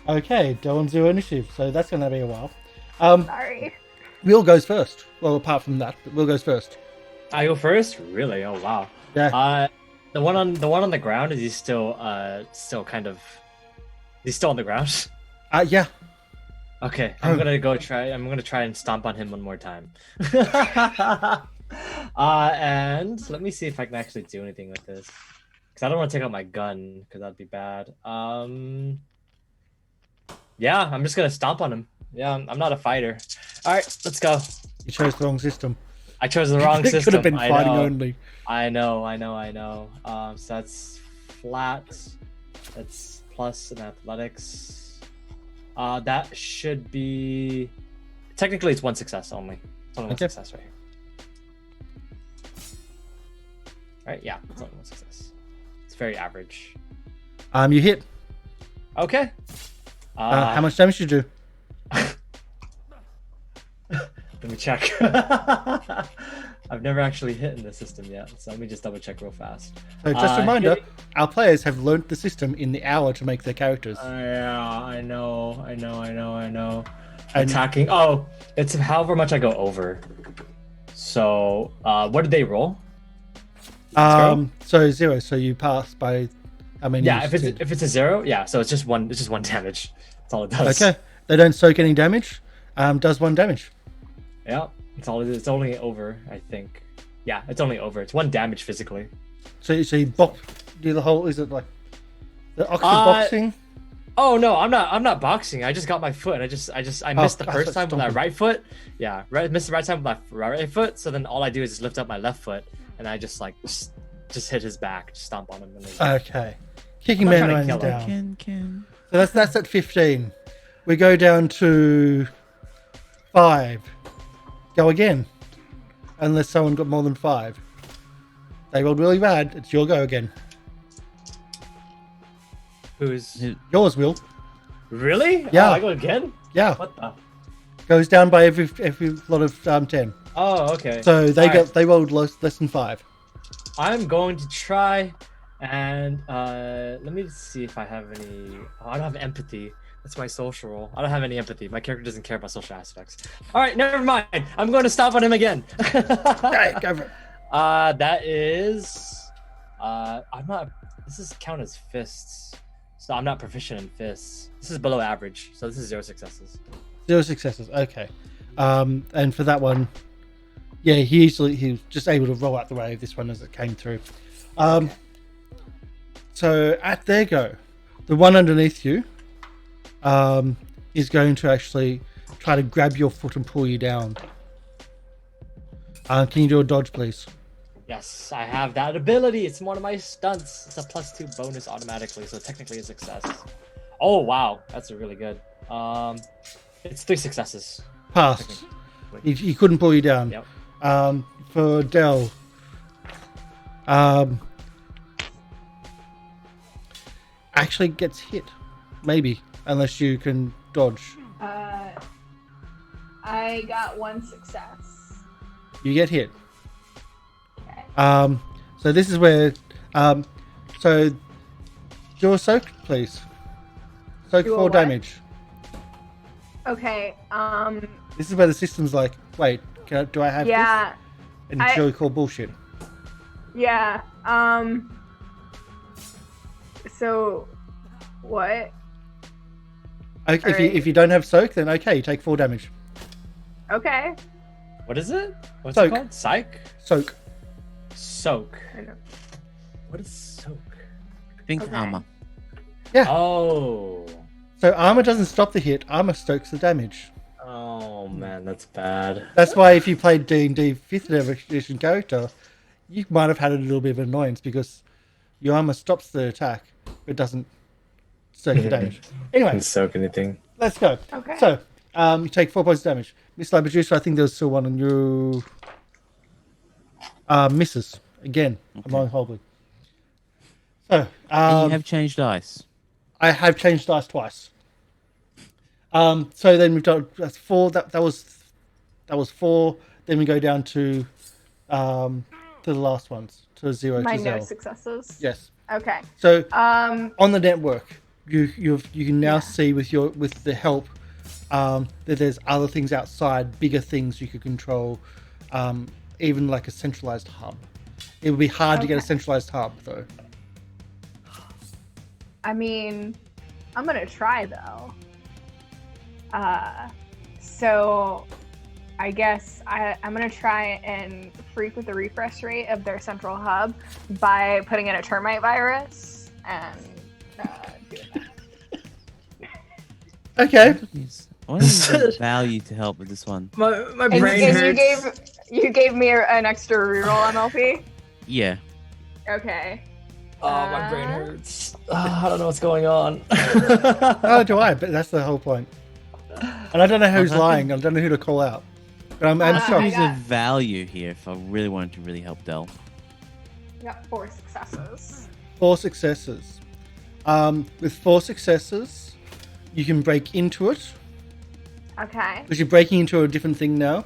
Okay, Del on 0 initiative, so that's going to be a while. Sorry. Will goes first. Well, apart from that, but Will goes first. I go first? Really? Oh wow. Yeah. The one on the ground, is he still kind of he's still on the ground? Yeah. Okay, Oh. I'm gonna try and stomp on him one more time. And let me see if I can actually do anything with this, because I don't want to take out my gun, because that'd be bad. Yeah, I'm just gonna stomp on him. Yeah, I'm not a fighter. All right, let's go. You chose the wrong system. I chose the wrong It system. could have been I fighting know. only. I know. So that's flat. That's plus in athletics. That should be. Technically, it's 1 success only. It's only 1 Okay. success right here. Right? Yeah, it's only 1 success. It's very average. You hit. Okay. How much damage did you do? Let me check. I've never actually hit in the system yet, so let me just double check real fast. So just a reminder, hitting- our players have learnt the system in the hour to make their characters. Yeah, I know. And- Attacking. Oh, it's however much I go over. So, what did they roll? So 0. So you pass by how many? Yeah, you did. if it's a 0, yeah. So it's just one. It's just 1 damage. That's all it does. Okay. They don't soak any damage. Does 1 damage. Yeah, it's all. It's only over, I think. Yeah, it's only over. It's 1 damage physically. So you do the whole. Is it like the Oxford boxing? Oh no, I'm not boxing. I just got my foot. I missed the I first thought time with my stomping. right foot. Yeah, missed the right time with my right foot. So then all I do is just lift up my left foot, and I just like just hit his back, just stomp on him. And then... Okay. Kicking I'm not man trying to runs kill him. down. So that's at 15. We go down to 5. Go again. Unless someone got more than 5. They rolled really bad. It's your go again. Who's Yours, Will. really? Yeah. Oh, I go again. Yeah. What the? Goes down by every lot of 10. Oh, okay. So they All right. they rolled less than 5. I'm going to try and let me see if I have any. Oh, I don't have empathy. That's my social role. I don't have any empathy. My character doesn't care about social aspects. All right, never mind. I'm going to stomp on him again. Okay, go for it. That is. I'm not. This is count as fists, so I'm not proficient in fists. This is below average, so this is 0 successes. 0 successes. Okay. And for that one, yeah, he was just able to roll out the way of this one as it came through. So at their go, the one underneath you is going to actually try to grab your foot and pull you down. Can you do a dodge, please? Yes, I have that ability. It's one of my stunts. It's a +2 bonus automatically, so technically a success. Oh wow, that's really good. It's 3 successes. Passed. He couldn't pull you down. Yep. For Dell, actually gets hit, maybe, unless you can dodge. I got 1 success. You get hit. Okay. So this is where, so do a soak, please. Soak Do a 4 what? damage. Okay. This is where the system's like, wait, do I have Yeah. this? And it's really called bullshit. Yeah. So, what? Okay, Alright. if you don't have soak, then okay, you take 4 damage. Okay. What is it? What's Soak. it called? Psych? Soak. Soak. I know. What is soak? Think Okay. armor. Oh. So armor doesn't stop the hit, armor stokes the damage. Oh man, that's bad. That's why if you played D&D 5th edition character, you might have had a little bit of annoyance because your armor stops the attack, but doesn't soak the damage. Anyway, Can soak anything. let's go. Okay. So, you take 4 points of damage. MrLiveProducer, I think there's still one on you. Misses. Again, I'm rolling horribly. So, And you have changed dice. I have changed dice twice. So then we've done that's 4. That was 4. Then we go down to the last ones to 0 My to no 0. successes. Yes. Okay. So Um. on the network, you can now see with the help that there's other things outside, bigger things you could control, even like a centralized hub. It would be hard to get a Okay. centralized hub though. I mean, I'm gonna try though. So I guess I'm gonna try and freak with the refresh rate of their central hub by putting in a termite virus and doing that. Okay. I want to use the value to help with this one. My And, brain and hurts. you gave me an extra reroll MLP. Yeah. Okay. Oh, my brain hurts. I don't know what's going on. Oh, do I? But that's the whole point. And I don't know who's Uh-huh. lying. I don't know who to call out. But I'm I shocked. use got- a value here if I really wanted to really help Del. I got 4 successes. 4 successes. With 4 successes, you can break into it Okay. because you're breaking into a different thing now,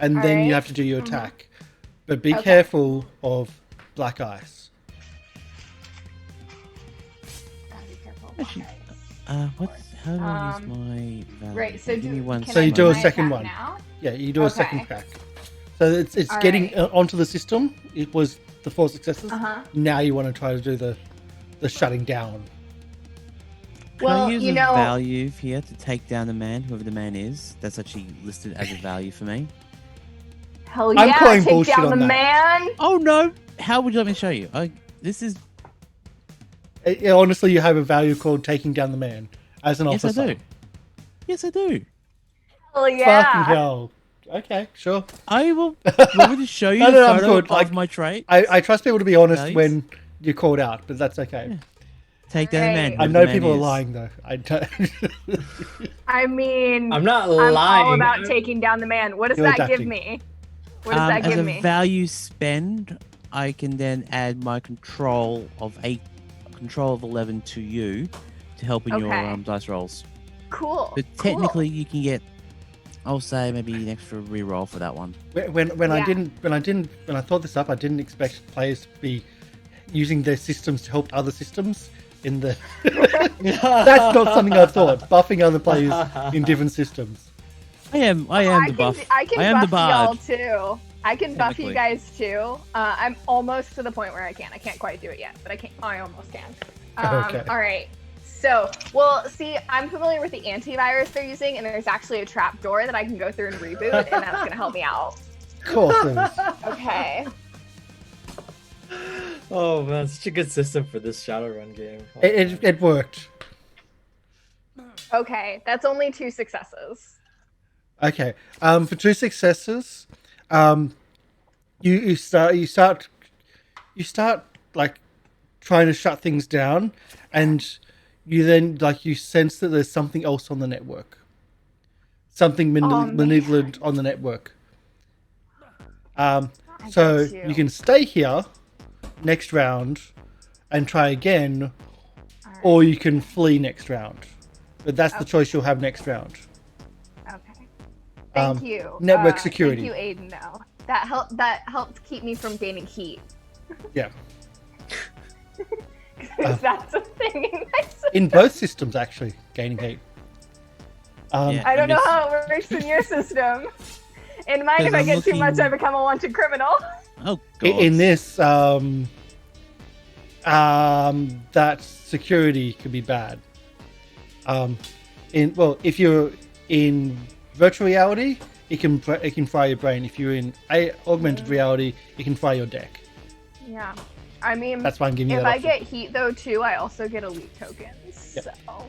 and then you Alright. have to do your attack. But be Okay. careful of black ice. Gotta be careful. Actually, Okay. What? How do I Um, use my value? Right. So Give me one can So I you second. do a my second attack one. now? Yeah, you do a second Okay. crack. So it's All getting right. onto the system. It was the 4 successes. Uh-huh. Now you want to try to do the shutting down. Can Well, I use you a know- value here to take down the man, whoever the man is? That's actually listed as a value for me. Hell I'm yeah! calling Take bullshit down on the that. man. Oh no! How would you let me show you? This is Honestly, you have a value called taking down the man as an yes, officer. I do. Yes, I do. Hell yeah! Fucking hell. Okay, sure. I will. Want me to show you No, the I'm photo good. of Like, my trait? I trust people to be honest Nice. when you're called out, but that's okay. Yeah. Take down the man. Alright. I whoever know the man people are is. lying though. I don't. I mean, I'm not I'm lying. all about taking down the man. What does You're that give adapting. me? What does that As give a me? value spend, I can then add my control of 11 to you to help in your Okay. dice rolls. Cool. But cool. technically, you can get, I'll say maybe an extra reroll for that one. When Yeah. I thought this up, I didn't expect players to be using their systems to help other systems in the. That's not something I thought. Buffing other players in different systems. I am the buff. I can am the buff y'all bard. too. I can buff you Technically. guys too. I'm almost to the point where I can. I can't quite do it yet, but I can. I almost can. Okay. All right. So, well, see, I'm familiar with the antivirus they're using, and there's actually a trap door that I can go through and reboot, and that's gonna help me out. Of course, it is. Okay. Oh man, such a good system for this Shadowrun game. Oh, It worked. Okay. That's only 2 successes. Okay. For 2 successes, you start like trying to shut things down, and you then you sense that there's something else on the network, something malevolent on the network. So get you. you can stay here next round and try again, Alright. or you can flee next round. But that's the Okay. choice you'll have next round. Okay. Thank Um, you. network security. Thank you, Aiden. Though that helped keep me from gaining heat. Yeah. 'Cause that's a thing in my system. In both systems, actually, gaining heat. Yeah. I don't know miss- how it works in your system. In mine, if Because I I'm get too much, looking- I become a wanted criminal. Oh, God. In this, that security could be bad. If you're in virtual reality, it can fry your brain. If you're in augmented reality, it can fry your deck. Yeah. I mean, That's why I'm giving you if that I option. get heat though too, I also get elite tokens. Yep. So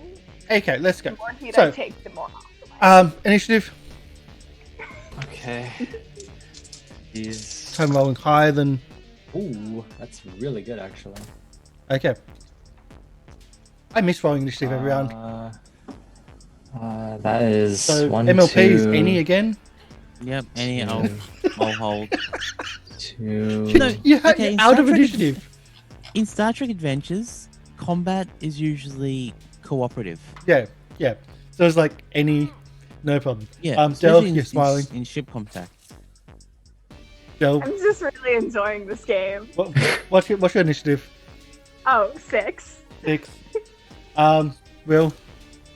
Okay, let's the go. more heat So- I take, the more optimized. Initiative. Okay. These. Time rolling higher than. Ooh, that's really good actually. Okay. I miss rolling initiative every round. That is So 1, MLPs, 2, any again? Yep, any I'll hold. 2. No, You're okay, in out Star of Trek- initiative. In Star Trek Adventures, combat is usually cooperative. Yeah. So it's like any, no problem. Yeah. Del, especially you're smiling. in ship contact. Del, I'm just really enjoying this game. what's your initiative? Oh, 6. 6. Will.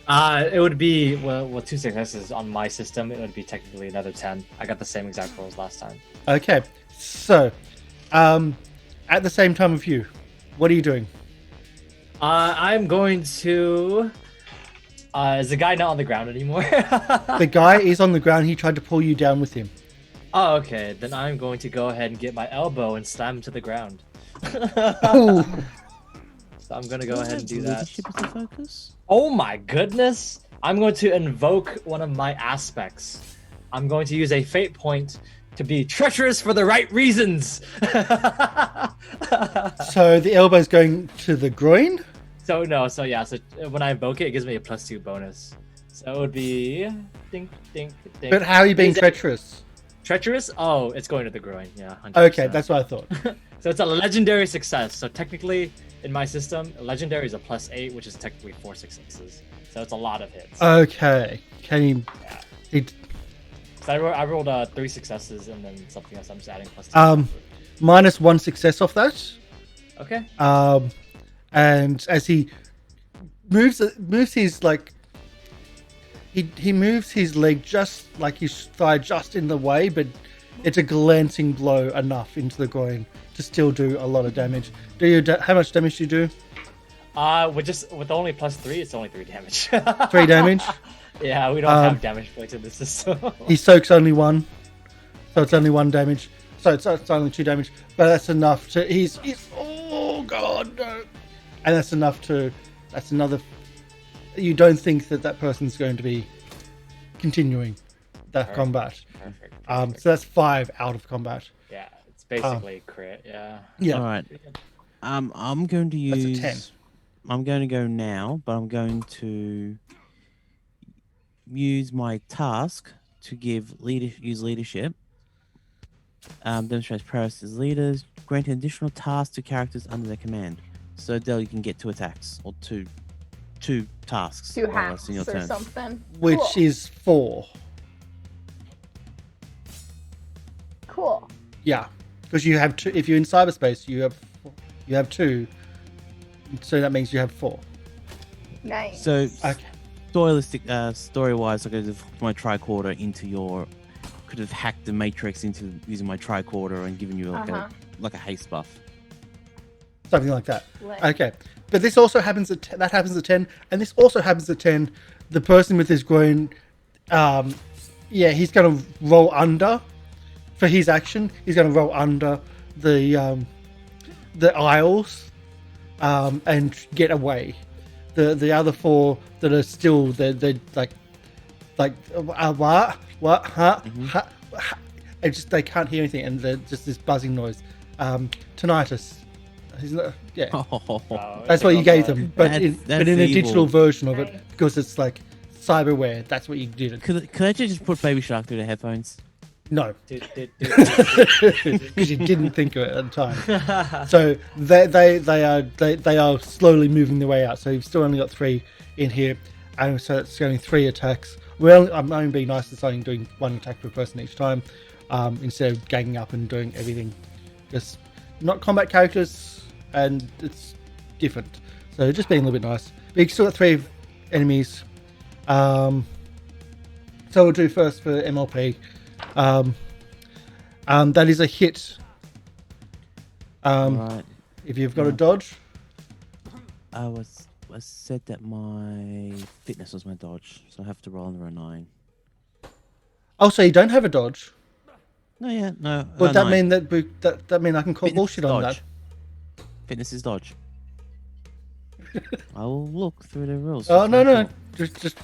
It would be well 2 successes on my system. It would be technically another 10. I got the same exact rolls last time. Okay. So, at the same time of you, what are you doing? I'm going to. Is the guy not on the ground anymore? The guy is on the ground. He tried to pull you down with him. Oh, okay. Then I'm going to go ahead and get my elbow and slam him to the ground. Ooh. So I'm gonna go ahead and do that. Leadership is the focus. Oh my goodness! I'm going to invoke one of my aspects. I'm going to use a fate point to be treacherous for the right reasons. So the elbow's going to the groin. So when I invoke it, it gives me a +2 bonus. So it would be dink, dink, dink. But how are you being Is it treacherous? treacherous? Oh, it's going to the groin. Yeah. 100%. Okay, that's what I thought. So it's a legendary success. So technically, in my system, a legendary is a +8, which is technically 4 successes. So it's a lot of hits. Okay. Can you? So I rolled 3 successes and then something else. I'm just adding +2. -1 success off that. Okay. And as he moves his like, he moves his leg just like his thigh just in the way, but it's a glancing blow enough into the groin to still do a lot of damage. How much damage do you do? With only +3, it's only 3 damage. 3 damage. Yeah, we don't have damage points in the system. He soaks only 1, so it's only 1 damage. So it's only 2 damage, but that's enough to. He's oh god no, and that's enough to. That's another. You don't think that person's going to be continuing. that combat. Perfect. So that's 5 out of combat. Yeah, it's basically a crit. Yeah. Yeah. All right. I'm going to That's a use. 10. I'm going to go now, but I'm going to use my task to use leadership. Demonstrates prowess as leaders. Grant an additional task to characters under their command. So Del, you can get 2 attacks or two tasks. 2 while hacks it's in your or turn. something. Which Cool. is 4. Cool. Yeah. Because you have 2. If you're in cyberspace, you have 2. So that means you have 4. Nice. So Okay. story-wise, I could have hooked my tricorder into your. Could have hacked the matrix into using my tricorder and given you like a haste buff. Something like that. Lit. Okay. But this also happens at that happens at 10, and this also happens at 10. The person with his groin, he's going to roll under for his action. He's going to roll under the aisles and get away. The other 4 that are still they're like what huh. They can't hear anything, and they're just this buzzing noise. Tinnitus. Yeah. That's what you gave them, but in a digital version of it, because it's like cyberware. That's what you did. Could I just put Baby Shark through the headphones? No, because you didn't think of it at the time. So they are slowly moving their way out. So you've still only got 3 in here, and so it's going 3 attacks. Well, I'm only being nice, deciding doing 1 attack per person each time, instead of ganging up and doing everything. Just not combat characters, and it's different. So just being a little bit nice. But you still got 3 enemies. So we'll do first for MLP. That is a hit. Right. If you've got a dodge. I said that my fitness was my dodge, so I have to roll under a 9. Oh, so you don't have a dodge? No. Would that mean that mean I can call Fitness bullshit on that? Fitness is dodge. I will look through the rules. Oh no, just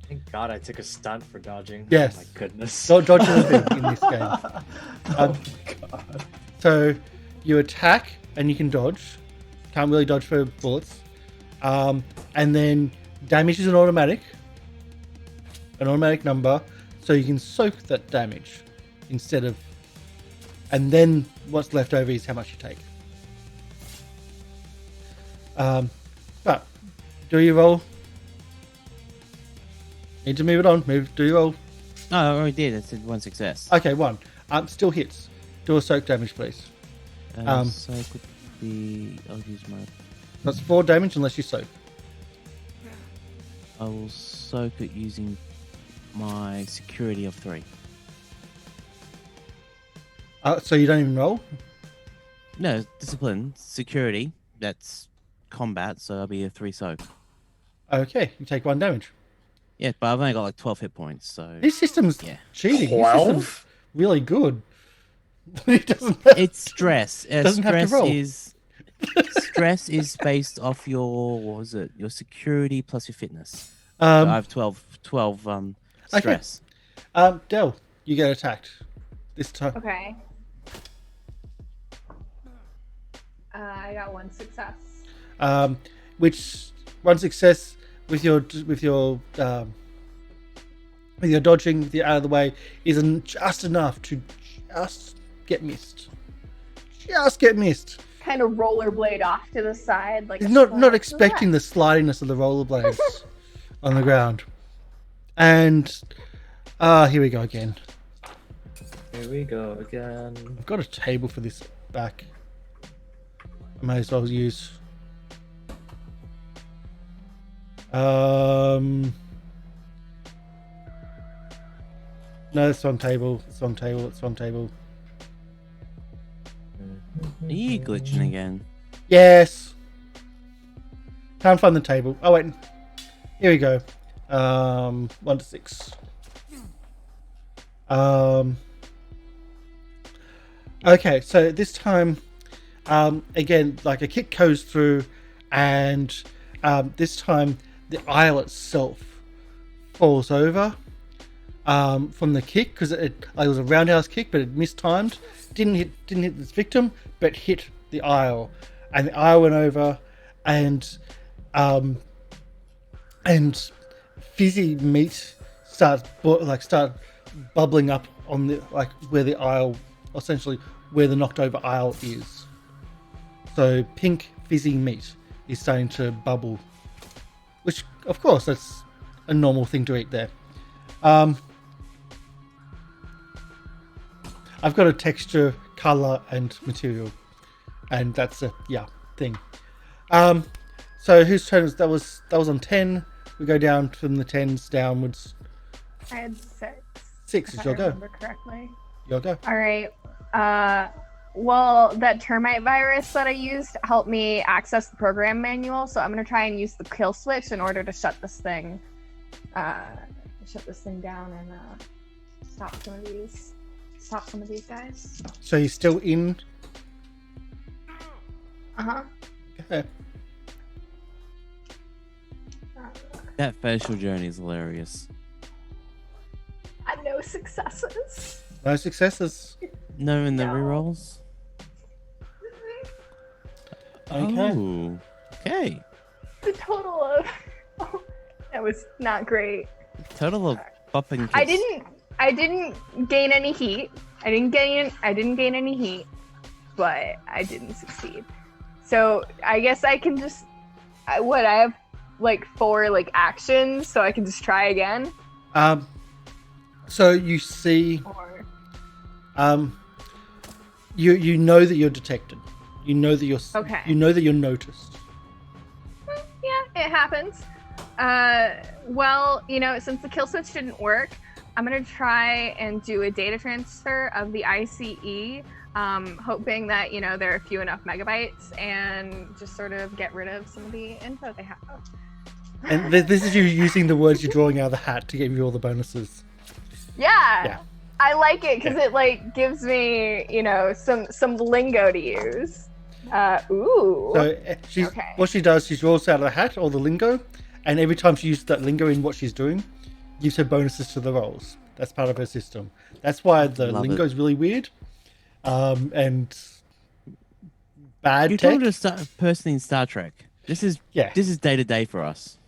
Thank God I took a stunt for dodging. Yes. Oh my goodness. don't dodge anything in this game. God. So you attack and you can dodge. Can't really dodge for bullets. And then damage is an automatic number, so you can soak that damage instead of, and then what's left over is how much you take. But do you roll? Need to move it on. Do you roll? No, I already did. I said 1 success. Okay, 1. Still hits. Do a soak damage, please. So it could be. I'll use my. That's 4 damage unless you soak. I will soak it using my security of 3. So you don't even roll? No, discipline, security. That's combat, so I'll be a 3 soak. Okay, you take 1 damage. Yeah, but I've only got like 12 hit points, so. This system's cheating. 12? This system's really good. It doesn't. It's stress. Doesn't have to roll. Stress is based off your, what was it? Your security plus your fitness. So I have 12 stress. Okay. Del, you get attacked this time. Okay. I got 1 success. Which 1 success with your dodging, with your out of the way, isn't just enough to just get missed. Just get missed. Kind of rollerblade off to the side, like Not expecting the slidiness of the rollerblades on the ground. And here we go again. Here we go again. I've got a table for this back. I may as well use. No, it's on table. It's on table. It's on table. Are you glitching again? Yes. Can't find the table. Oh wait. Here we go. 1 to 6. Okay, so this time, again, like a kick goes through, and this time the aisle itself falls over. from the kick because it was a roundhouse kick, but it mistimed. Didn't hit its victim, but hit the aisle, and the aisle went over, and fizzy meat start bubbling up on the where the aisle, essentially where the knocked over aisle is. So pink fizzy meat is starting to bubble, which of course that's a normal thing to eat there. I've got a texture, color, and material, and that's a thing. So whose turn is that? Was on 10? We go down from the 10s downwards. I had 6. 6 is your go. Remember correctly. Your go. All right. Well, that termite virus that I used helped me access the program manual, so I'm gonna try and use the kill switch in order to shut this thing down and stop some of these guys. So you're still in. Okay. That facial journey is hilarious. No successes. No successes. No in the No. rerolls? Okay. Oh, okay. The total of that was not great. Total of bopping I kills. didn't gain any heat. I didn't gain any heat, but I didn't succeed. So I guess I can just I have like 4 like actions, so I can just try again. So you see, Or you know that you're detected. You know that you're Okay. You know that you're noticed. yeah, it happens. Well, since the kill switch didn't work, I'm gonna try and do a data transfer of the ICE, hoping that there are few enough megabytes and just sort of get rid of some of the info they have. And this is you using the words you're drawing out of the hat to give you all the bonuses. Yeah. I like it because it like gives me, some lingo to use. Ooh. So what she does, she draws out of the hat all the lingo, and every time she uses that lingo in what she's doing, gives her bonuses to the rolls. That's part of her system. That's why the lingo is really weird, and bad. You're tech. talking to a person in Star Trek. This is day to day for us.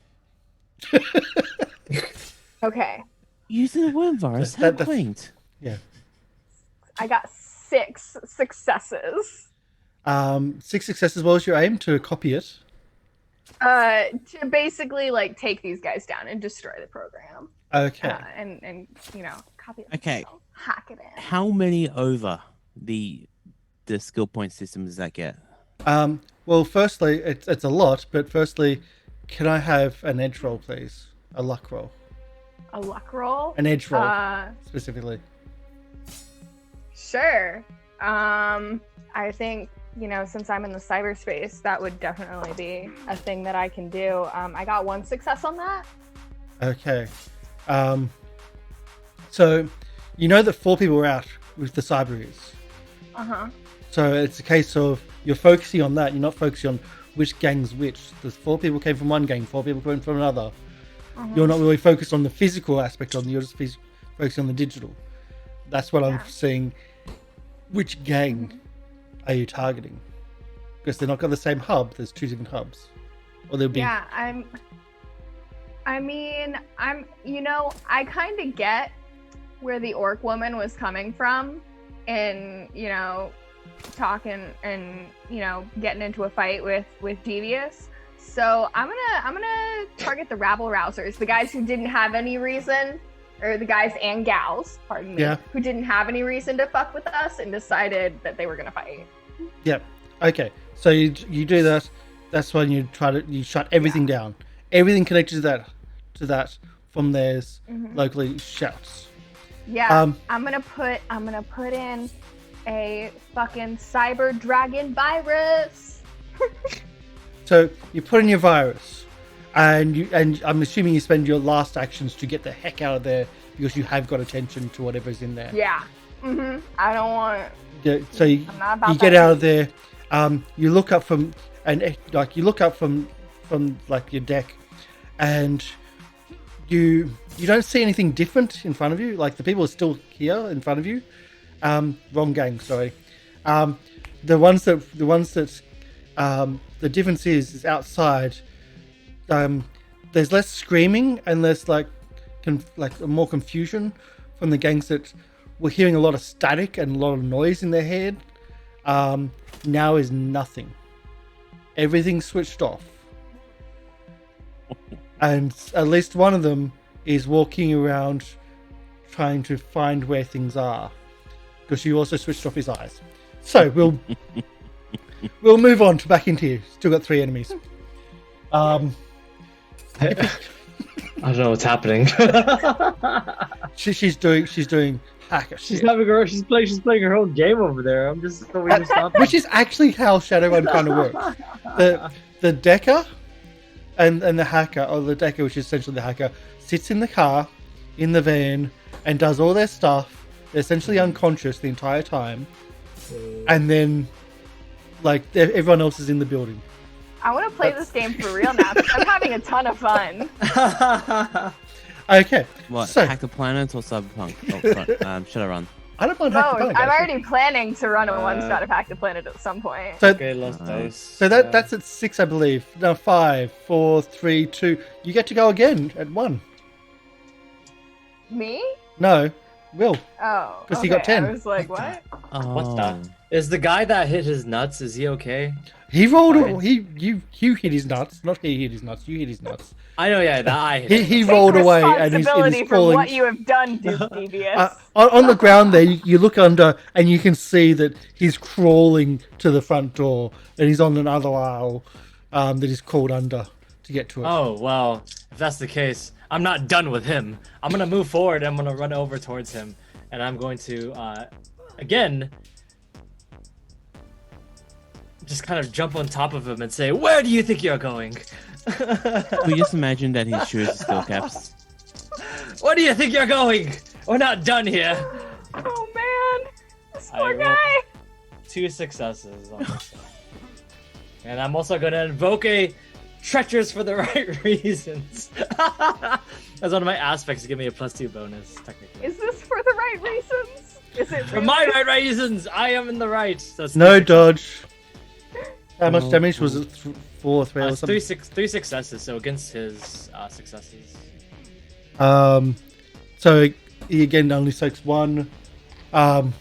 Okay. Using the worm virus, how quaint. Yeah. I got 6 successes. 6 successes. What was your aim? To copy it? To basically like take these guys down and destroy the program. Okay. And copy it. Okay. myself, hack it in. How many over the skill point system does that get? Well, firstly, it's a lot, but firstly, can I have an edge roll, please? A luck roll. A luck roll? An edge roll, specifically. Sure. I think, since I'm in the cyberspace, that would definitely be a thing that I can do. I got 1 success on that. Okay. So, you know that 4 people were out with the cyber ears. Uh-huh. So it's a case of you're focusing on that. You're not focusing on which gang's which. There's 4 people came from one gang, 4 people came from another. Uh-huh. You're not really focused on the physical aspect of it. You're just focusing on the digital. That's what I'm seeing. Which gang are you targeting? Because they're not got the same hub. There's 2 different hubs. Or they'll be... Yeah, I kind of get where the orc woman was coming from and, talking and, getting into a fight with Devious. So I'm gonna target the rabble rousers, the guys who didn't have any reason, or the guys and gals, pardon me, who didn't have any reason to fuck with us and decided that they were gonna fight. Yep. Okay. So you do that. That's when you shut everything down. Everything connected to that from theirs locally shuts. Yeah. I'm gonna put in a fucking cyber dragon virus. So you put in your virus, and I'm assuming you spend your last actions to get the heck out of there because you have got attention to whatever's in there. Yeah. I don't want. So you get out of there. You look up from your deck, and you you don't see anything different in front of you. Like the people are still here in front of you. Wrong gang, sorry. The difference is outside. There's less screaming and less like more confusion from the gangs that were hearing a lot of static and a lot of noise in their head. Now is nothing. Everything's switched off. And at least one of them is walking around trying to find where things are. Because you also switched off his eyes. So we'll move on to back into you. Still got 3 enemies. I don't know what's happening. She's doing hacker shit. She's playing her own game over there. I'm just stopping. Which is actually how Shadowrun kind of works. The decker and the hacker, or the decker, which is essentially the hacker, sits in the car, in the van, and does all their stuff. They're essentially unconscious the entire time. And then, like, everyone else is in the building. I want to play this game for real now because I'm having a ton of fun. Okay. What? So, Hack the Planet or Cyberpunk? Oh, sorry. Shadowrun. I don't mind Hack the Planet. I'm already planning to run a one-shot of Hack the Planet at some point. So, Okay, lost dice. So that's at 6, I believe. No, 5, 4, 3, 2. You get to go again at 1. Me? No, Will. Oh. 'Cause he got 10. I was like, what? Oh. What's that? Is the guy that hit his nuts? Is he okay? He rolled. Fine. You hit his nuts. Not he hit his nuts. You hit his nuts. I know, yeah, that I hit. He Take rolled away and he's responsibility for falling. what you have done, Devious. On the ground there, you look under and you can see that he's crawling to the front door and he's on another aisle that is crawled under to get to it. Oh, well, if that's the case, I'm not done with him. I'm going to move forward. I'm going to run over towards him. And I'm going to, again, just kind of jump on top of him and say, "Where do you think you're going?" We just imagine that his shoes are still caps. Where do you think you're going? We're not done here. Oh man, this poor I guy. 2 successes on this one. And I'm also going to invoke a treacherous for the right reasons. That's one of my aspects to give me a +2 bonus, technically. Is this for the right reasons? Is it For my right reasons, I am in the right. So it's No 3 dodge. How much damage was it? 4, 3 or something? 3 successes, so against his successes. So he again only soaks 1, and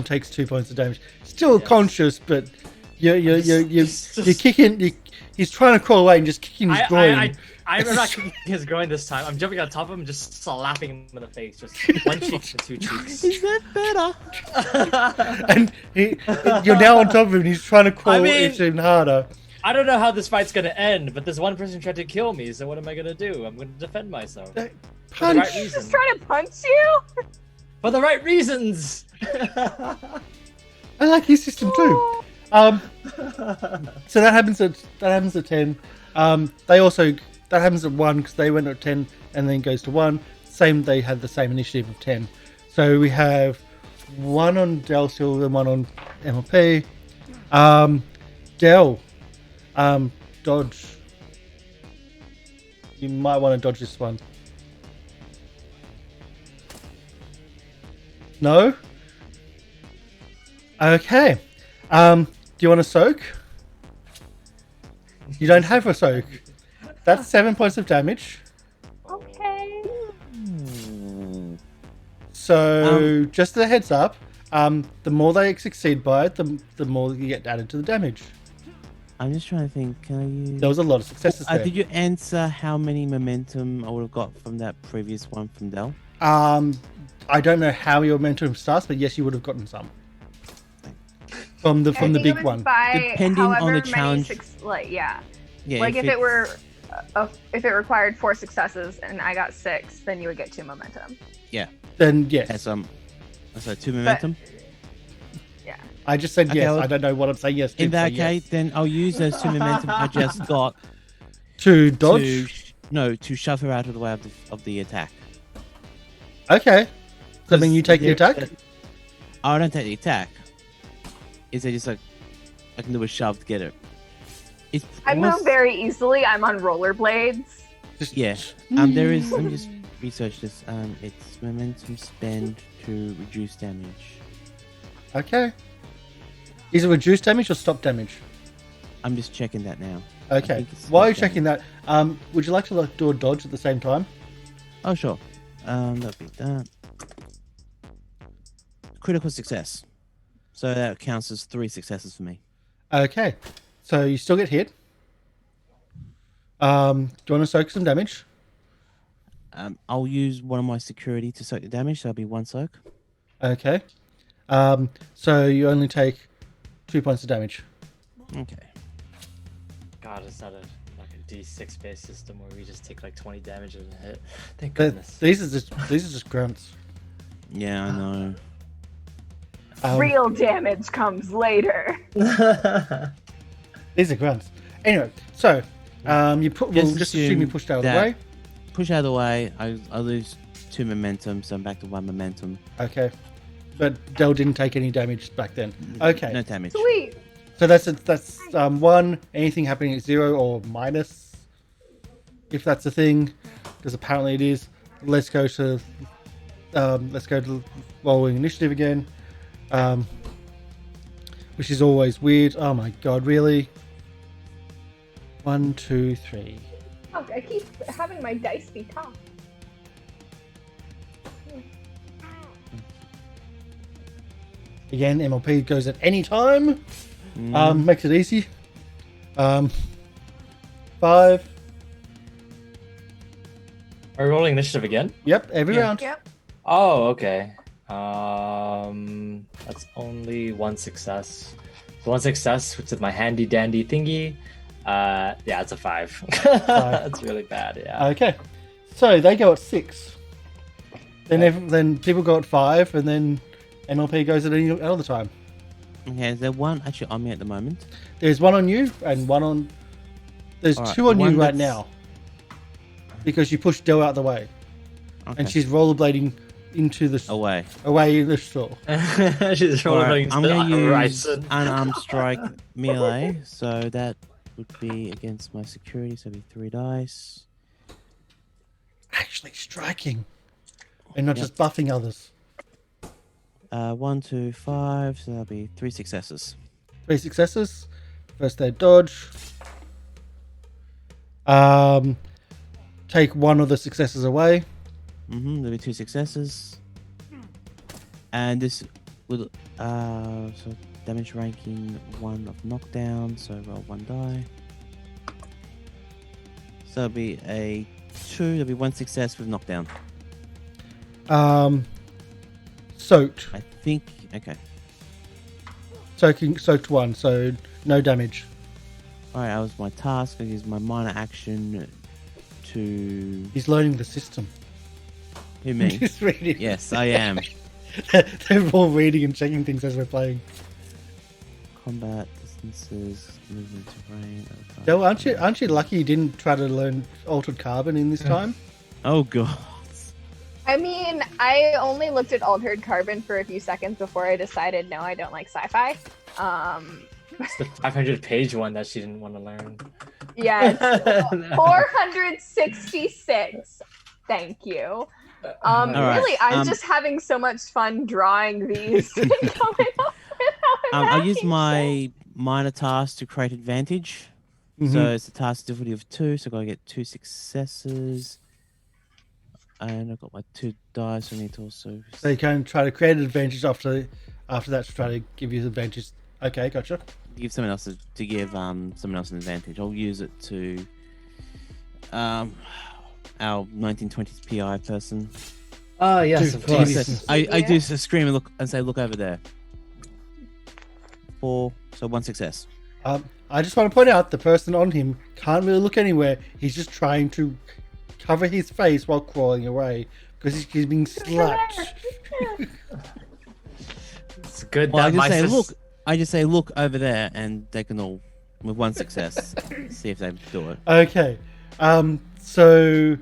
takes 2 points of damage. Still conscious, but you're kicking. He's trying to crawl away and just kicking his groin. I'm not kicking his groin this time. I'm jumping on top of him, just slapping him in the face, just 1 cheek to 2 cheeks. Is that better? And you're now on top of him. And he's trying to crawl even harder. I don't know how this fight's gonna end, but this one person tried to kill me, so what am I gonna do? I'm gonna defend myself. For the Punch. right reasons. just trying to punch you? For the right reasons! I like his system too. So that happens at 10. That happens at 1 because they went at 10 and then goes to 1. They had the same initiative of 10. So we have 1 on Delsil and 1 on MLP. Del, dodge. You might want to dodge this one. No? Okay. Do you want to soak? You don't have a soak. That's 7 points of damage. Okay. So, just as a heads up, the more they succeed by it, the more you get added to the damage. I'm just trying to think. Can I use? There was a lot of successes there. Did you answer how many momentum I would have got from that previous one from Dell? I don't know how your momentum starts, but yes, you would have gotten some. From the big one. Depending on the challenge. Yeah, Yeah. like if it required 4 successes and I got 6, then you would get 2 momentum. Yeah. Then yes. That's so 2 momentum. Yeah. I just said Okay, yes. well, I don't know what I'm saying. Yes. In that say case, yes. then I'll use those 2 momentum I just got To dodge. to shove her out of the way of the attack. Okay. Does that mean you take the attack? I don't take the attack. Is it just like I can do a shove to get her? I move very easily. I'm on rollerblades. Yeah. There is. Let me just research this. It's momentum spend to reduce damage. Okay. Is it reduce damage or stop damage? I'm just checking that now. Okay. While you're checking that, would you like to do a dodge at the same time? Oh sure. That'll be that. Critical success. So that counts as 3 successes for me. Okay. So you still get hit. Do you want to soak some damage? I'll use one of my security to soak the damage, so it'll be 1 soak. Okay. So you only take 2 points of damage. Okay. God, is that like a D6 based system where we just take like 20 damage in a hit? Thank goodness. These are just grunts. Yeah, I know. Real damage comes later. These are grunts. Anyway, so we'll just assume you pushed out of the way. Push out of the way. I lose 2 momentum, so I'm back to 1 momentum. Okay, but Dell didn't take any damage back then. Okay, No damage. Sweet. so that's 1. Anything happening at 0 or minus, if that's a thing, because apparently it is. Let's go to rolling initiative again, which is always weird. Oh my god, really? 1, 2, 3. Oh, I keep having my dice be top. Again, MLP goes at any time. Makes it easy. 5. Are we rolling initiative again? Yep, every round. Yep. Oh, okay. That's only 1 success. So 1 success with my handy dandy thingy. Yeah, it's a 5. That's really bad. Yeah. Okay, so they go at 6. Then people go at 5, and then MLP goes at any other time. Okay, is there one actually on me at the moment? There's 1 on you and 1 on. There's Alright, 2 on one you right that's- now because you pushed Dell out the way, Okay. and she's rollerblading into the away. away in the store. She's rolling. Alright, I'm going to use Horizon. unarmed strike melee, so that would be against my security, so it'd be 3 dice. Actually striking, and not Yep. just buffing others. 1, 2, 5, so that'll be 3 successes. 3 successes. First their dodge. Take 1 of the successes away. There'll be 2 successes. And this will so damage ranking 1 of knockdown, so roll 1 die. So it'll be a 2, there'll be 1 success with knockdown. Soaked. I think okay. Soaked 1, so no damage. Alright, that was my task. I use my minor action to He's learning the system. who me? He's reading. Yes, I am. They're all reading and checking things as we're playing. Combat distances, movement terrain. Del, aren't you lucky you didn't try to learn altered carbon in this time? Oh god. I mean, I only looked at Altered Carbon for a few seconds before I decided, no, I don't like sci-fi. It's the 500-page one that she didn't want to learn. Yeah, it's 466. Thank you. Really, I'm just having so much fun drawing these. and coming up with how I'm I use acting. my minor task to create advantage. So it's a task difficulty of 2, so I gotta get 2 successes. And I've got my 2 dice. I need to also. So you can try to create an advantage after that to try to give you advantage. Okay, gotcha. Give someone else to give someone else an advantage. I'll use it to our 1920s PI person. Oh yes, Dude, of please. course. I do scream and look and say, "Look over there." 4, so 1 success. I just want to point out the person on him can't really look anywhere. He's just trying to cover his face while crawling away because he's being slapped. It's good Well, that my I just say, "Look over there," and they can all, with 1 success, see if they do it. Okay, so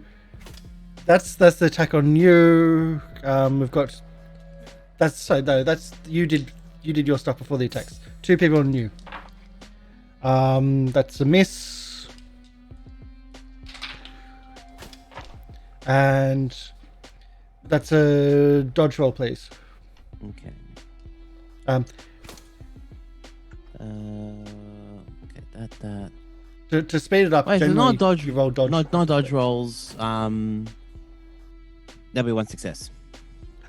that's the attack on you. We've got that's you did your stuff before the attacks. 2 people on you. That's a miss. And that's a dodge roll, please. Okay. Um, Okay, that. to speed it up, Wait, so generally, not dodge. you roll dodge. Not dodge rolls. That'll be one success.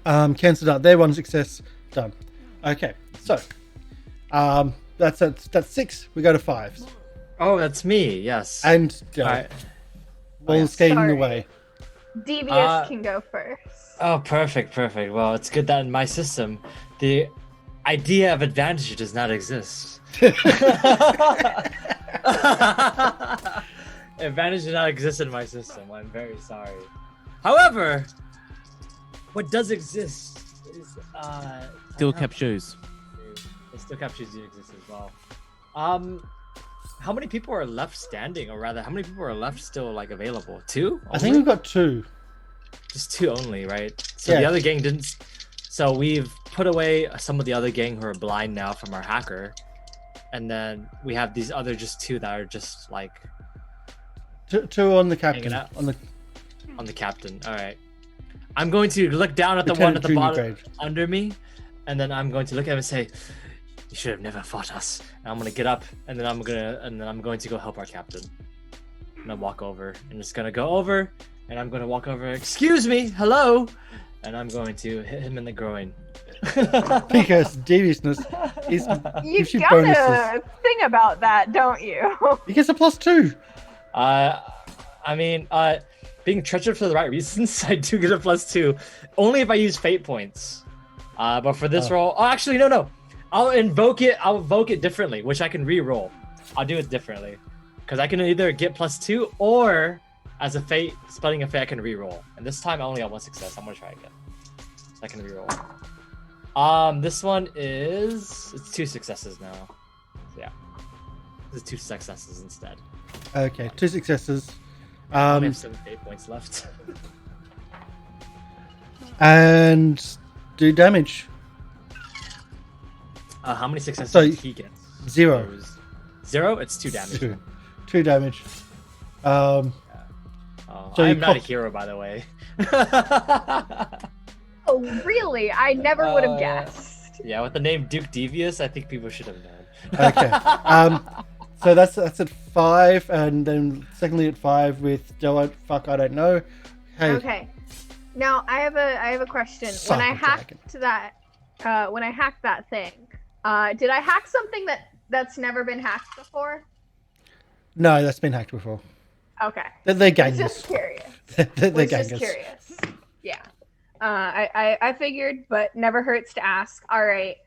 Cancelled out. There, one success. Done. Okay, so that's 6. We go to 5s. Oh, that's me. Yes. And Alright. Wall's skating Sorry. away. Devious can go first. Oh, perfect. Well, it's good that in my system, the idea of advantage does not exist. Advantage does not exist in my system. I'm very sorry. However, what does exist is Steel cap shoes. The steel cap shoes do exist as well. How many people are left standing, or rather, how many people are left still like available? 2? I think we've got 2. Just 2 only, right? So Yeah. the other gang didn't. So we've put away some of the other gang who are blind now from our hacker, and then we have these other just 2 that are just like 2 on the captain. Hanging out. On the captain. All right. I'm going to look down at the one Lieutenant at the junior bottom grade. under me, and then I'm going to look at him and say, "You should have never fought us." And I'm gonna get up, and then I'm going to go help our captain. And I walk over, and it's gonna go over, and I'm gonna walk over. Excuse me, hello, and I'm going to hit him in the groin. Because deviousness is You gives you got bonuses. a thing about that, don't you? He gets a +2. I mean, being treacherous for the right reasons, I do get a +2, only if I use fate points. But for this roll, actually, no. I'll invoke it differently, which I can re-roll. I'll do it differently, because I can either get +2 or as a fate, spelling a fate, I can re-roll. And this time I only have 1 success. I'm gonna try again, so I can re-roll. This one it's 2 successes now. So yeah, this is 2 successes instead. Okay, 2 successes. I only have 7 fate points left. And do damage. How many successes So, did he get? 0. 0? It's 2 damage. 2 damage. So I you am not a pop- hero, by the way. Oh, really? I never would have guessed. Yeah, with the name Duke Devious, I think people should have known. Okay. So that's at 5, and then secondly at 5 with I don't know. Hey, Okay. Now I have a question. Son When I of a hacked that thing, did I hack something that's never been hacked before? no, that's been hacked before. Okay. They're I was gangers. just curious. They're Was just gangers. curious. Yeah. I figured, but never hurts to ask. All right.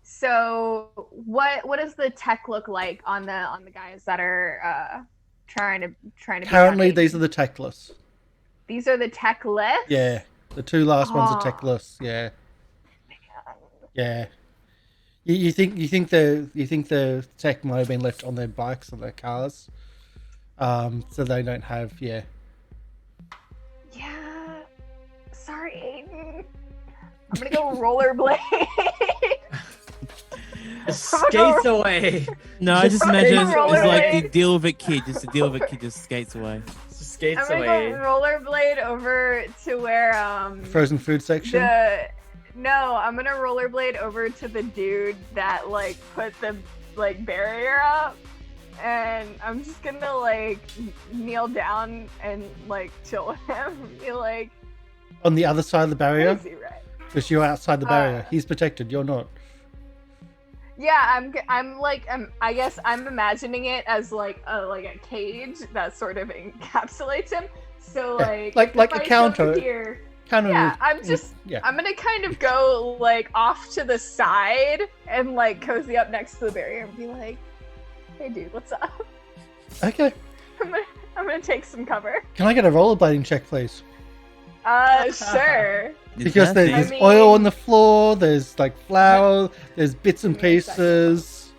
So what does the tech look like on the guys that are trying to beat Currently, on these are Aiden? the techless. These are the tech lists? Yeah, the 2 last ones are Aw. techless. Yeah, yeah. You think the tech might have been left on their bikes or their cars, so they don't have Yeah. Sorry, Aiden. I'm gonna go rollerblade. Skates away. No, I just Just imagine it's rollerblade. like the deal with a kid. Just the deal with a kid just skates away. Skates I'm gonna away. go rollerblade over to where frozen food section. No, I'm gonna rollerblade over to the dude that like put the like barrier up, and I'm just gonna like kneel down and like chill with him and be like, On the other side of the barrier, crazy, right? because you're outside the barrier. He's protected. You're not. Yeah, I guess I'm imagining it as like a cage that sort of encapsulates him. So Yeah, like like if a I counter. jump here, Kind of. yeah, I'm gonna kind of go like off to the side and like cozy up next to the barrier and be like, "Hey, dude, what's up?" Okay. I'm gonna take some cover. Can I get a rollerblading check, please? Sure. Because there's I mean- oil on the floor. There's like flour. There's bits and Give me a second. pieces.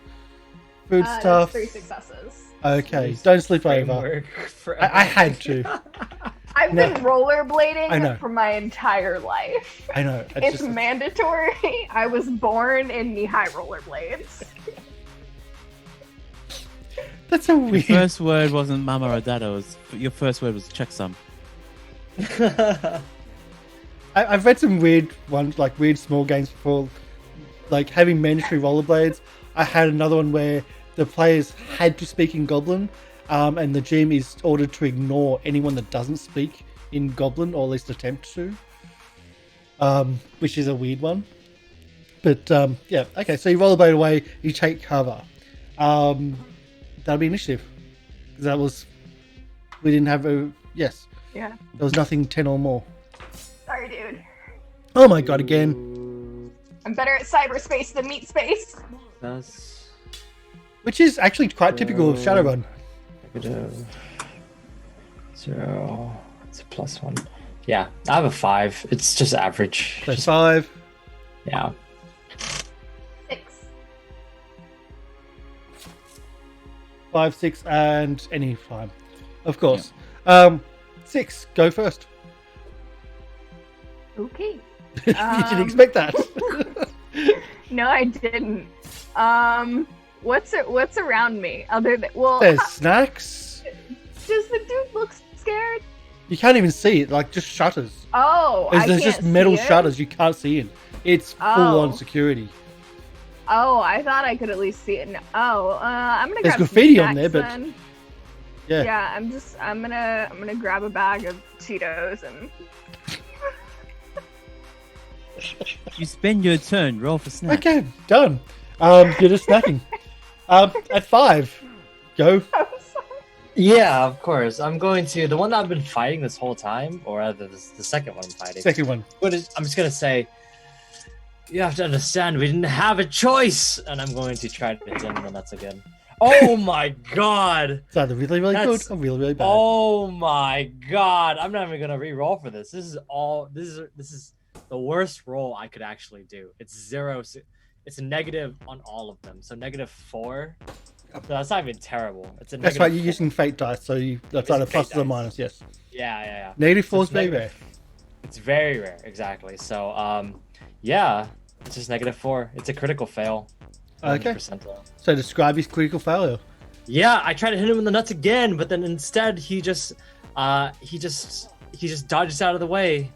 Food That's stuff. 3 successes. Okay, don't sleep over. Framework for I had to. I've No. been I know. rollerblading for my entire life. I know. It's mandatory. I was born in knee-high rollerblades. That's a Your weird. first word wasn't mama or dada. Your first word was checksum. I've read some weird ones, like weird small games before, like having mandatory rollerblades. I had another one where the players had to speak in Goblin, and the GM is ordered to ignore anyone that doesn't speak in Goblin, or at least attempt to, which is a weird one. But yeah, okay, so you rollerblade away, you take cover. That'll be initiative. That was, we didn't have a, yes. Yeah. There was nothing 10 or more. Sorry, dude. Oh my god, again. I'm better at cyberspace than meat space. That's Which is actually quite typical of Shadowrun. negative 0. It's a +1. Yeah, I have a 5. It's just average. So 5. Yeah. 6. 5, 6, and any time. Of course. 6, go first. Okay. You didn't expect that. No, I didn't. What's around me? Other than There's snacks. does the dude look scared? You can't even see it, like just shutters. Oh, There's just metal see it? shutters you can't see in. It's full on security. Oh, I thought I could at least see it. No. Oh, I'm gonna There's grab some graffiti on there, snacks but then. yeah. Yeah, I'm gonna grab a bag of Cheetos and You spend your turn. Roll for snack. Okay, done. You're just snacking. At 5, go. Yeah, of course. I'm going to the one that I've been fighting this whole time, or rather, the second one I'm fighting. Second one. I'm just gonna say, you have to understand, we didn't have a choice, and I'm going to try to hit him in the nuts again. Oh my god! It's either really, really good or really, really bad. Oh my god! I'm not even gonna re-roll for this. This is the worst roll I could actually do. It's 0. It's a negative on all of them. So -4. So that's not even terrible. It's a That's right, you're -4. using fate dice, so that's either pluses or minus, yes. Yeah. -4 is It's very negative. rare. It's very rare, exactly. So, yeah, it's just -4. It's a critical fail. Okay. 100%. So describe his critical failure. Yeah, I tried to hit him in the nuts again, but then instead he just dodges out of the way.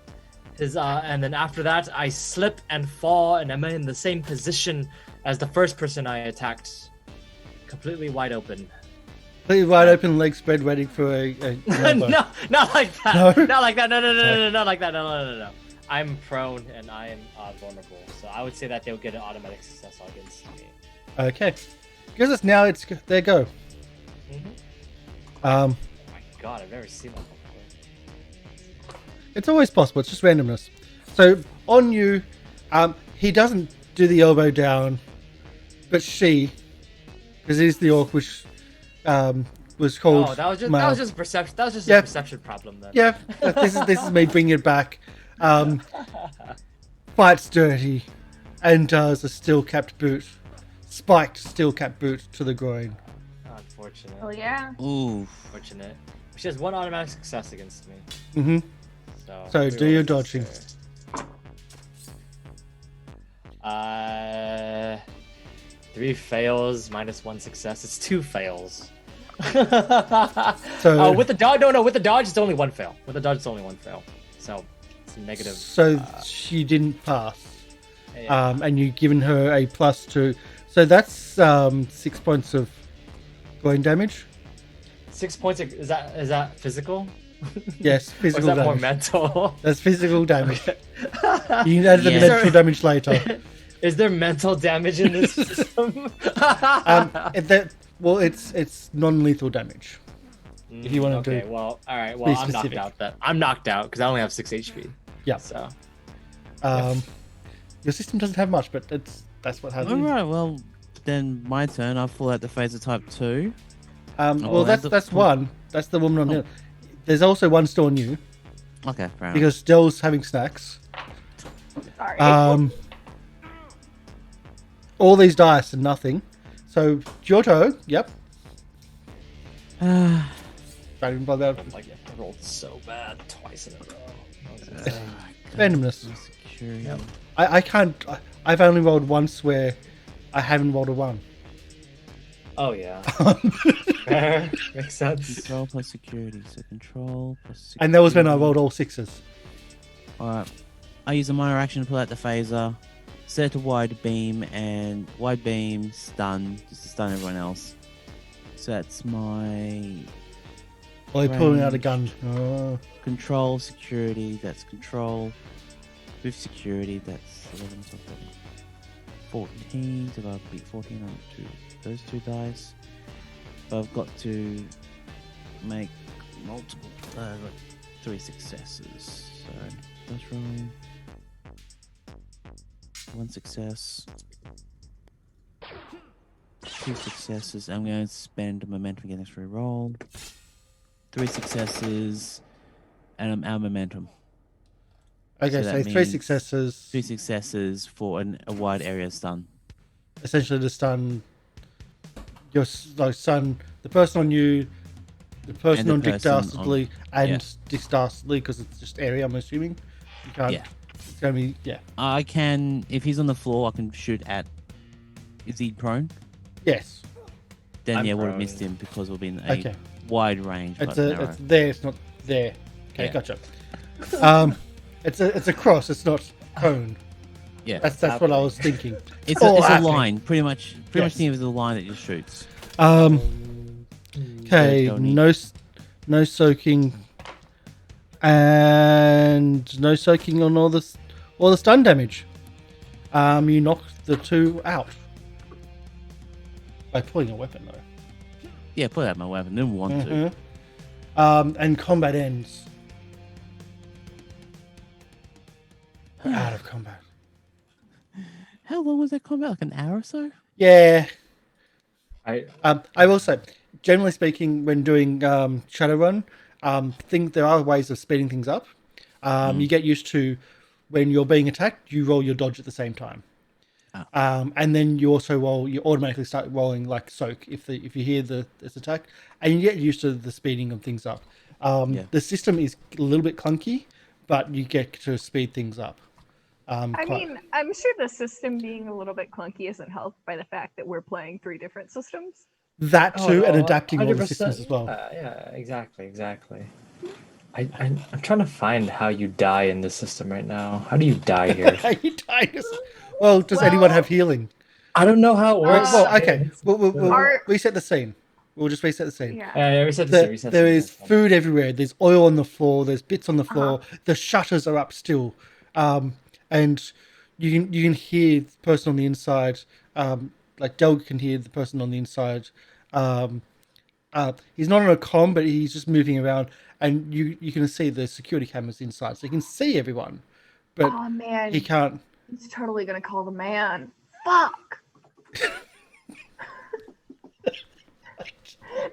And then after that, I slip and fall, and I'm in the same position as the first person I attacked, completely wide open. Completely wide open, legs spread, ready for a No, not like that. No? Not like that. No, not like that. No. I'm prone and I am vulnerable, so I would say that they'll get an automatic success against me. Okay. Because it's now, it's their go. Oh my god, I've never seen that before. It's always possible. It's just randomness. So on you, he doesn't do the elbow down, but she, because it is the orc which was called. Oh, that was just perception. That was just Yeah. a perception problem then. Yeah, this is me bringing it back. Fights dirty, and does a steel-capped boot, spiked steel-capped boot to the groin. Unfortunate. Oh yeah. Ooh. Unfortunate. She has 1 automatic success against me. Mm-hmm. So do your dodging. 3 fails minus 1 success. It's 2 fails. So with the dodge, no, with the dodge, it's only 1 fail. With the dodge, it's only 1 fail. So it's a negative. So she didn't pass. Yeah. And you've given her a +2. So that's 6 points of groin damage. 6 points. Is that physical? Yes, Or is physical that damage. more mental? That's physical damage. Okay. You can add the Yeah. mental damage later. Is there mental damage in this system? It's non-lethal damage. If you want to Okay, do. well, all right. Well, be I'm knocked specific. out. I'm knocked out because I only have 6 HP. Yeah. So Your system doesn't have much, but that's what happens. Alright, well, then my turn. I'll fall out the phase of type 2. Well, that's one. That's the woman on Oh. there. There's also one still on you Okay, fair enough. because Dell's having snacks. Sorry. All these dice and nothing. So Giotto, yep. Right in by that. oh my god, I rolled so bad twice in a row. Randomness. Security. Yep. I can't. I've only rolled once where I haven't rolled a 1. Oh yeah. Fair. Makes sense. Control plus security. So control plus security. And that was when I rolled all 6s. Alright. I use a minor action to pull out the phaser. Set to wide beam and wide beam stun, just to stun everyone else. So that's my While you're pulling out a range. gun. Oh. Control security, that's control. With security, that's 11, 12, 14. So I'll beat 14 on those 2 dice. But I've got to make multiple, like 3 successes. So that's rolling. 1 success. 2 successes. I'm going to spend momentum again next roll. 3 successes, and I'm out of momentum. Okay, So so that 3 means successes. 3 successes for a wide area stun. Essentially to stun your stun the person on you, the person the on Dick person Dastardly, and yeah. Dick Dastardly, because it's just area, I'm assuming. You can't. Yeah. It's going to be, yeah. I can, if he's on the floor, I can shoot at. Is he prone? Yes. Then I'm yeah, would have prone. missed him because we'll be in a Okay. wide range. It's but narrow. it's there, it's not there. Okay, Yeah. gotcha. It's a cross, it's not cone. Yeah, That's what I was thinking. it's all a happening. line. Pretty much Yes. think of it as a line that just shoots. Okay, Don't need- no soaking, and no soaking on all the stun damage. You knock the 2 out by pulling a weapon though. Yeah, put out my weapon. Didn't want to. And combat ends. Out of combat. How long was that combat? Like an hour or so? Yeah. I I will say, generally speaking, when doing Shadowrun, think there are ways of speeding things up. You get used to when you're being attacked, you roll your dodge at the same time. And then you also roll. You automatically start rolling like soak if you hear this attack, and you get used to the speeding of things up. The system is a little bit clunky, but you get to speed things up. I mean, I'm sure the system being a little bit clunky isn't helped by the fact that we're playing 3 different systems. that Oh, too, no, and adapting all the 100%. systems as well. Yeah, exactly. I'm trying to find how you die in this system right now. How do you die here? You die. Well, does anyone have healing? I don't know how it works. Well, okay. We'll Our- reset the scene. We'll just reset the scene. Yeah. Yeah, reset the scene, reset the There scene, is that's fine. food everywhere. There's oil on the floor. There's bits on the floor. The shutters are up still, and you can hear the person on the inside. Like Delg can hear the person on the inside. He's not on a comm, but he's just moving around, and you can see the security cameras inside, so you can see everyone, but Oh man, he can't. he's totally gonna call the man. Fuck.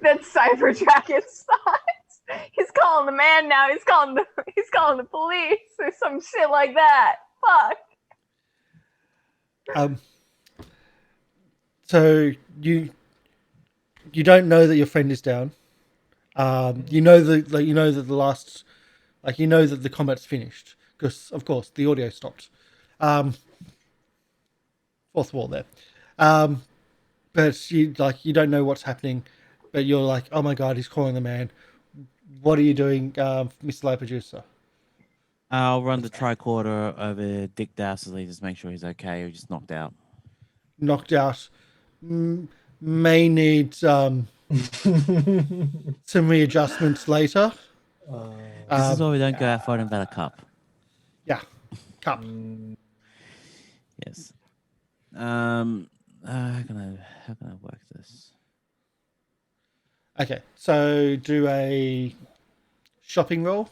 That's Cyber Dragon's thoughts. He's calling the man now. He's calling the police or some shit like that. Fuck. So you don't know that your friend is down. You know that the last, you know that the combat's finished because of course the audio stopped. Fourth wall there. But you don't know what's happening, but you're like, oh my god, he's calling the man. What are you doing, MrLiveProducer? I'll run the tricorder over Dick Dastardly, just make sure he's okay or just knocked out. Knocked out. May need some readjustments later. This is why we don't go out fighting about a cup. Yeah, cup. Yes. How can I work this? Okay, so do a shopping roll.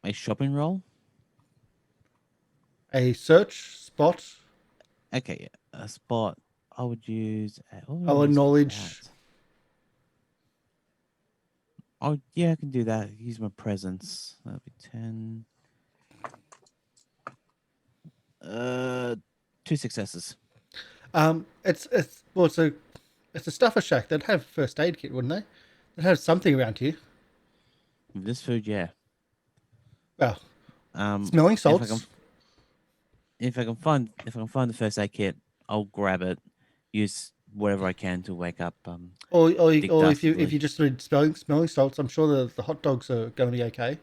A shopping roll? A search spot. Okay, yeah. A spot. I would use. Oh, a knowledge. Oh, yeah, I can do that. Use my presence. That'll be 10. 2 successes. It's a stuffer shack. They'd have first aid kit, wouldn't they? They'd have something around here. With this food, yeah. Well, smelling salts. If I can find the first aid kit, I'll grab it use whatever I can to wake up. Or Dick if you dastardly. just need smelling salts, I'm sure the hot dogs are going to be okay.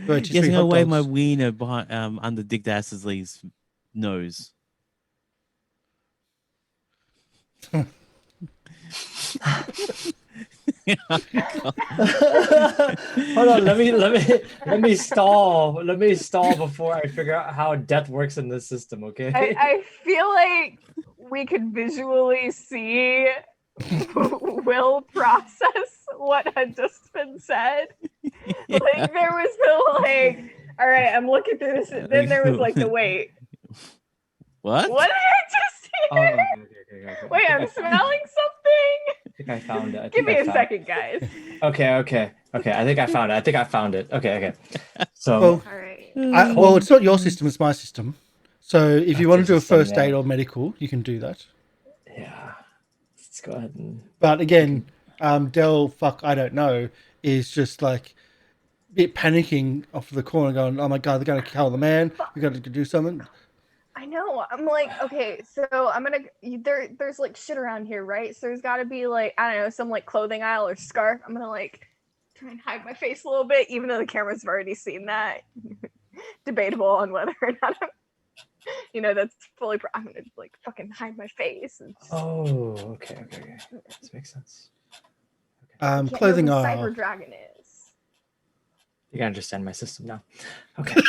Yes, I'm gonna wave my wiener behind under Dick Dastardly's nose. Hold on, let me stall. Let me stall before I figure out how death works in this system, okay? I feel like we could visually see Will process what had just been said. Like there was the like, all right, I'm looking through this. Then there was like the wait. What? What did I just hear? Oh, okay. Wait, I'm smelling something. I think I found it. Give me a second, guys. Okay. I think I found it. Okay. So, Well, All right. well, it's not your system; it's my system. So if you want to do a system, first aid yeah. or medical, you can do that. yeah. Let's go ahead and. But again, Dell, I don't know, is just like a bit panicking off the corner, going, "Oh my god, they're going to kill the man. We got to do something." I know. I'm like, okay, so I'm gonna there's like shit around here, right? So there's got to be like, I don't know, some like clothing aisle or scarf. I'm gonna like try and hide my face a little bit, even though the cameras have already seen that. Debatable on whether or not that's fully. I'm gonna like fucking hide my face. And just, Oh, okay. This makes sense. can't know Clothing who aisle. Cyber Dragon is. You can understand my system now. Okay.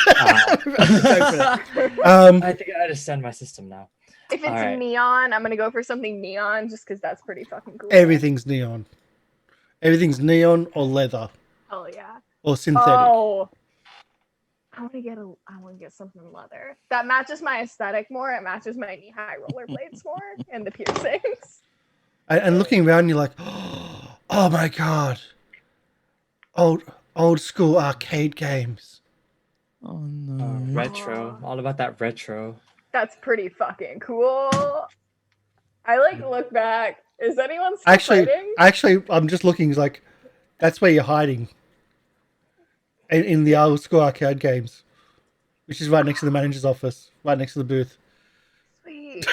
Um, I think I understand my system now. If it's Alright. neon, I'm gonna go for something neon just because that's pretty fucking cool. Everything's neon. Everything's neon or leather Oh yeah. or synthetic. Oh. I want to get something leather that matches my aesthetic more. It matches my knee-high rollerblades more and the piercings. And looking around, you're like, oh my god, old school arcade games. Oh no. Retro. All about that retro. That's pretty fucking cool. I like look back. Is anyone still fighting? Actually, I'm just looking. Like, that's where you're hiding. In the old school arcade games, which is right next to the manager's office, right next to the booth. Sweet.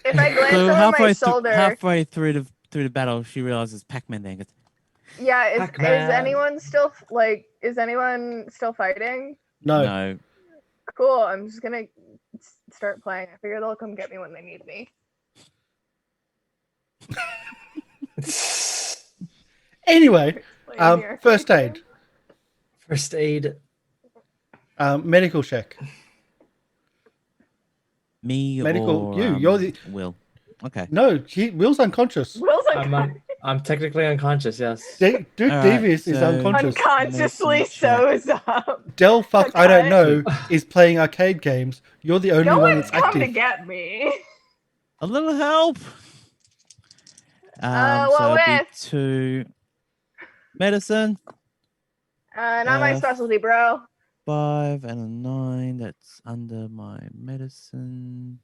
If I glance So over my shoulder, halfway through the battle, she realizes Pac-Man there. Goes, yeah, is Pac-Man. anyone still is anyone still fighting? no. Cool. I'm just gonna start playing. I figure they'll come get me when they need me. Anyway, Playing the first arcade aid, game. First aid. medical check. Me Medical- or you're the- Will. Okay. No, Will's unconscious. Will's like I'm technically unconscious. Yes. Duke Alright, Devious is so- unconscious. unconsciously Medicine check. sews up. Del I don't Okay. know, is playing arcade games. You're the only No one one's that's come to active. get me. A little help. what so it'd be with? 2 medicine, Not my specialty, bro. 5 and a 9. That's under my medicine.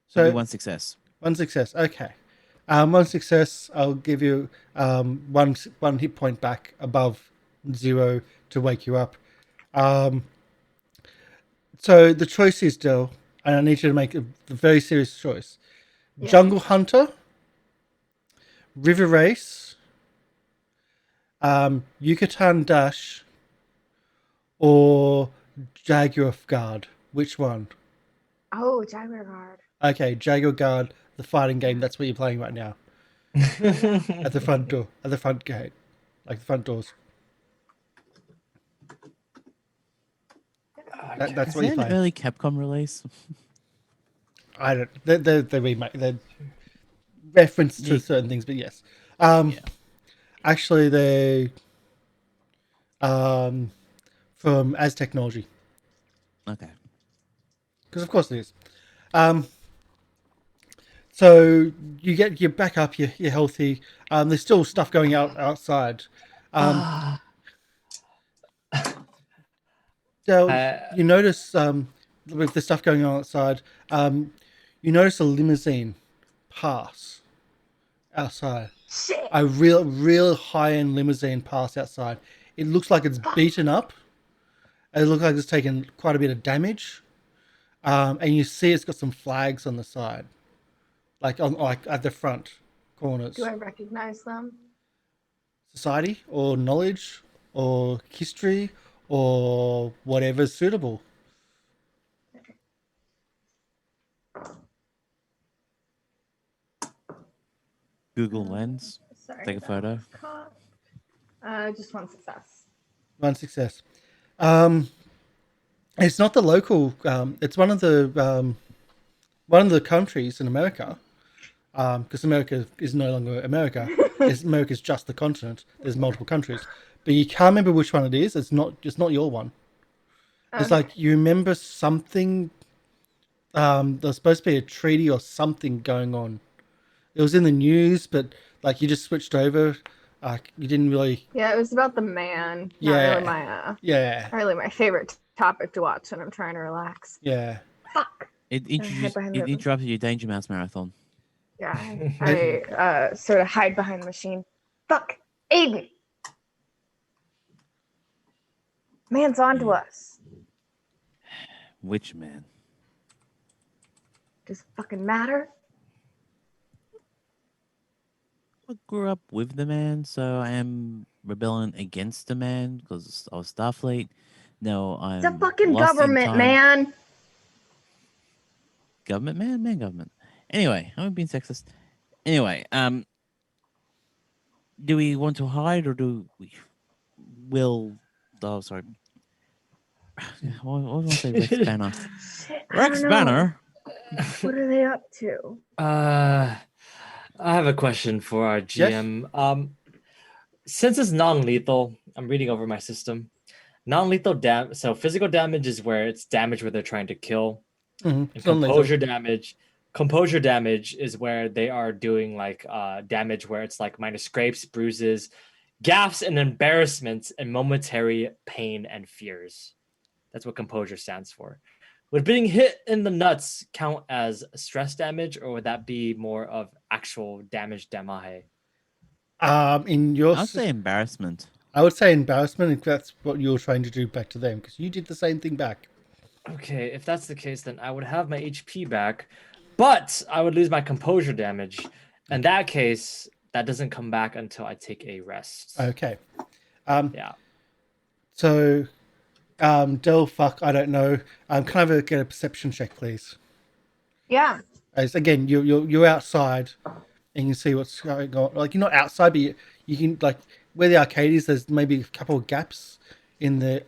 So 1 success. one success. Okay. One success. I'll give you one hit point back above 0 to wake you up. So the choice is, Del, and I need you to make a very serious choice. Yeah. Jungle Hunter, River Race, Yucatan Dash, or Jaguar Guard. Which one? Oh, Jaguar Guard. Okay, Jaguar Guard, the fighting game. That's what you're playing right now. At the front door, at the front gate, like the front doors. That's Is what that you're an playing. early Capcom release? I don't. They remake. They reference to certain things, but yes. Actually, they from As Technology, Okay. because of course it is. So you're back up. You're healthy. There's still stuff going outside. So you notice with the stuff going on outside, you notice a limousine pass outside. Shit. A real high-end limousine pass outside. It looks like it's beaten up. It looks like it's taken quite a bit of damage. And you see it's got some flags on the side. like on like at the front corners. Do I recognize them? Society or knowledge or history or whatever's suitable. Google Lens. Sorry, Take a that photo. was caught. Just one success. One success. It's not the local. It's one of the countries in America. Because America is no longer America. America's just the continent. There's multiple countries, but you can't remember which one it is. It's not your one. It's like you remember something. There's supposed to be a treaty or something going on. It was in the news, but like you just switched over. You didn't really. Yeah, it was about the man. Yeah. Not really my favorite topic to watch when I'm trying to relax. Yeah. Fuck. It interrupted your Danger Mouse marathon. Yeah, I sort of hide behind the machine. Fuck, Aiden. Man's onto us. Which man? Does it fucking matter? I grew up with the man, so I am rebelling against the man because I was Starfleet. No, I'm It's a fucking lost in government, time. man. Government man, man government. Anyway, I'm being sexist. Anyway, do we want to hide or do we oh sorry. What was I say? Rex Banner. Shit, I Rex don't know. Banner. What are they up to? I have a question for our GM. Since it's non-lethal, I'm reading over my system. Non-lethal damage. So physical damage is where it's damage where they're trying to kill. Mm-hmm. And composure damage is where they are doing like damage where it's like minor scrapes, bruises, gaffes, and embarrassments, and momentary pain and fears. That's what composure stands for. Would being hit in the nuts count as stress damage, or would that be more of actual damage? In your, I'll say embarrassment. I would say embarrassment if that's what you're trying to do back to them, because you did the same thing back. Okay, if that's the case, then I would have my HP back, but I would lose my composure damage. In that case, that doesn't come back until I take a rest. Okay. Yeah. So, Del, fuck, I don't know. Can I get a perception check, please? Yeah. As again, you're outside, and you can see what's going on. Like you're not outside, but you can like where the arcade is. There's maybe a couple of gaps in the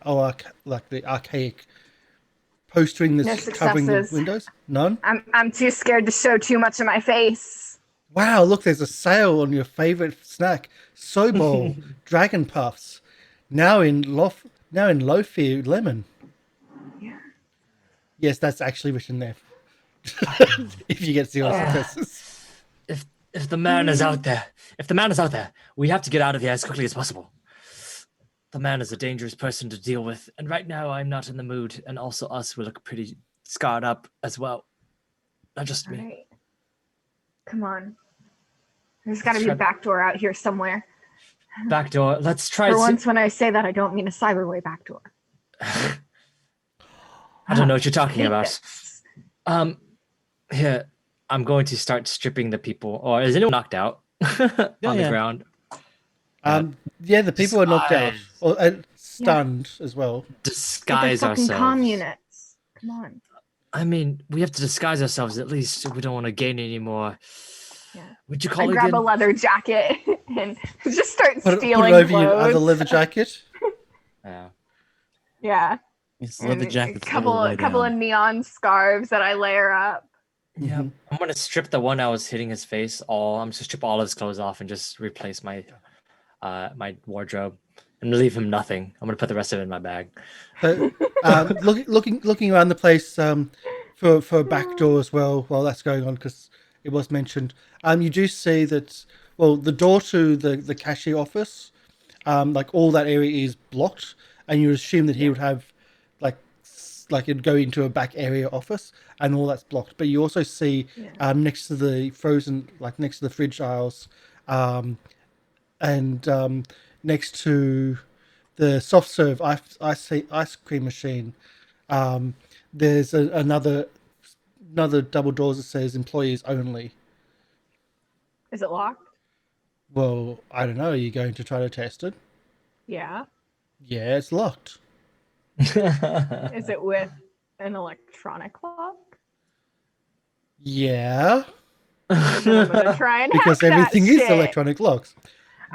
the archaic postering that's covering the windows. None. I'm too scared to show too much of my face. Wow! Look, there's a sale on your favorite snack, soy ball, dragon puffs, now in low fear lemon. Yeah. Yes, that's actually written there. If you get 0 successes. If the man is out there, we have to get out of here as quickly as possible. The man is a dangerous person to deal with, and right now I'm not in the mood, and also we look pretty scarred up as well. Not just me. Right. Come on. There's got to be a back door out here somewhere. Back door. Let's try. For once, when I say that, I don't mean a cyberway back door. I don't know what you're talking about. Here, I'm going to start stripping the people. Or is anyone knocked out on the ground? Yeah, the people are knocked out or stunned as well. Disguise fucking ourselves. Communists. Come on. I mean, we have to disguise ourselves at least if we don't want to gain any more. Yeah. Would you call I it grab again? a leather jacket and just start Put stealing it over clothes. your other leather jacket. Yeah. Yeah. It's leather And jackets. a couple of neon scarves that I layer up. Yeah. I'm gonna strip the one I was hitting his face. I'm just strip all his clothes off and just replace my my wardrobe and leave him nothing. I'm gonna put the rest of it in my bag. Looking around the place for a back door as well while that's going on, because it was mentioned. You do see that the door to the cashier office, like all that area is blocked, and you assume that he would have like it'd go into a back area office, and all that's blocked. But you also see next to the frozen, like next to the fridge aisles, and next to the soft serve ice cream machine, there's another double doors that says employees only. Is it locked? Well, I don't know. Are you going to try to test it? Yeah. Yeah, it's locked. Is it with an electronic lock? Yeah, Then I'm gonna try and because hack that everything is shit. electronic locks.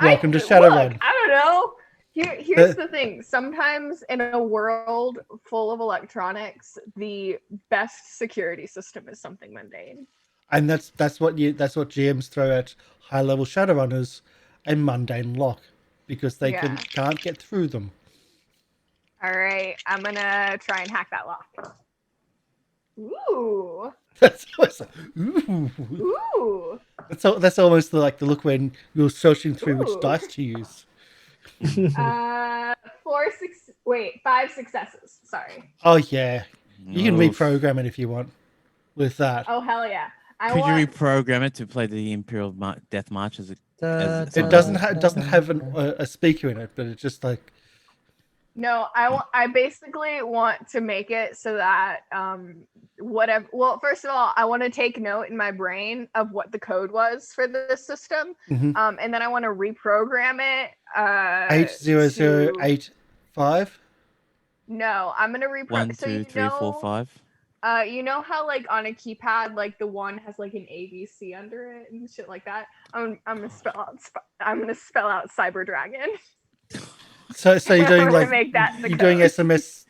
Welcome to Shadowrun. Look, I don't know. Here's the thing. Sometimes in a world full of electronics, the best security system is something mundane. And that's what GMs throw at high level Shadowrunners, a mundane lock, because they can't get through them. All right, I'm gonna try and hack that lock. Ooh. That's awesome. Ooh. That's almost like the look when you're searching through which dice to use. 5 successes. Sorry. Oh yeah, you can reprogram it if you want with that. Oh hell yeah! Could you reprogram it to play the Imperial Death March as a? It doesn't have a speaker in it, but it's just like. No, I basically want to make it so that whatever. Well, first of all, I want to take note in my brain of what the code was for this system, and then I want to reprogram it. 80085. No, I'm gonna reprogram. 1, 2, 3, 4, 5. You know how like on a keypad, like the one has like an ABC under it and shit like that. I'm gonna spell out Cyber Dragon. So you're doing like you're doing SMS.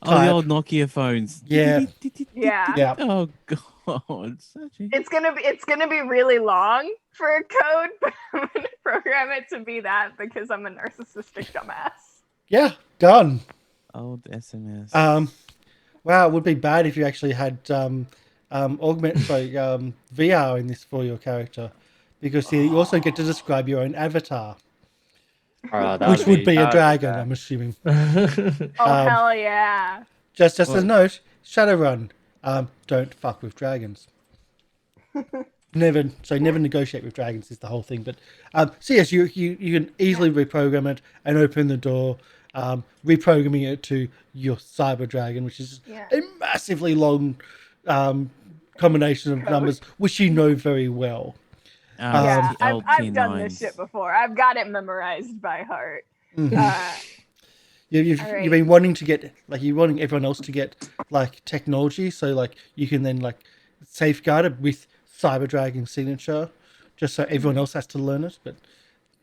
Oh, the old Nokia phones. Yeah. Yeah. Oh god. It's gonna be really long for a code, but I'm gonna program it to be that because I'm a narcissistic dumbass. Yeah, done. Old SMS. Wow, it would be bad if you actually had VR in this for your character, because you also get to describe your own avatar. Which would be a dragon, I'm assuming. Hell yeah. Just a note, Shadowrun, don't fuck with dragons. Never negotiate with dragons is the whole thing. But so yes, you can easily reprogram it and open the door, reprogramming it to your cyber dragon, which is a massively long combination of numbers, which you know very well. I've done this shit before. I've got it memorized by heart. You've been wanting to get you're wanting everyone else to get technology, so you can then safeguard it with Cyber Dragon signature, just so everyone else has to learn it. But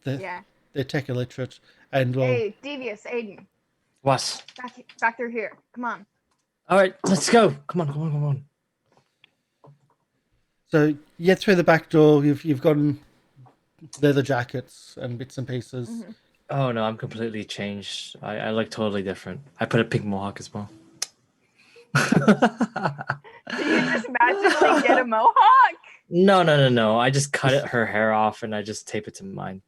they're tech illiterate and hey, Devious Aiden. What? Back through here. Come on. All right, let's go. Come on. So you get through the back door. You've gotten leather jackets and bits and pieces. Mm-hmm. Oh no, I'm completely changed. I look totally different. I put a pink mohawk as well. Do you just magically get a mohawk? No. I just cut her hair off and I just tape it to mine.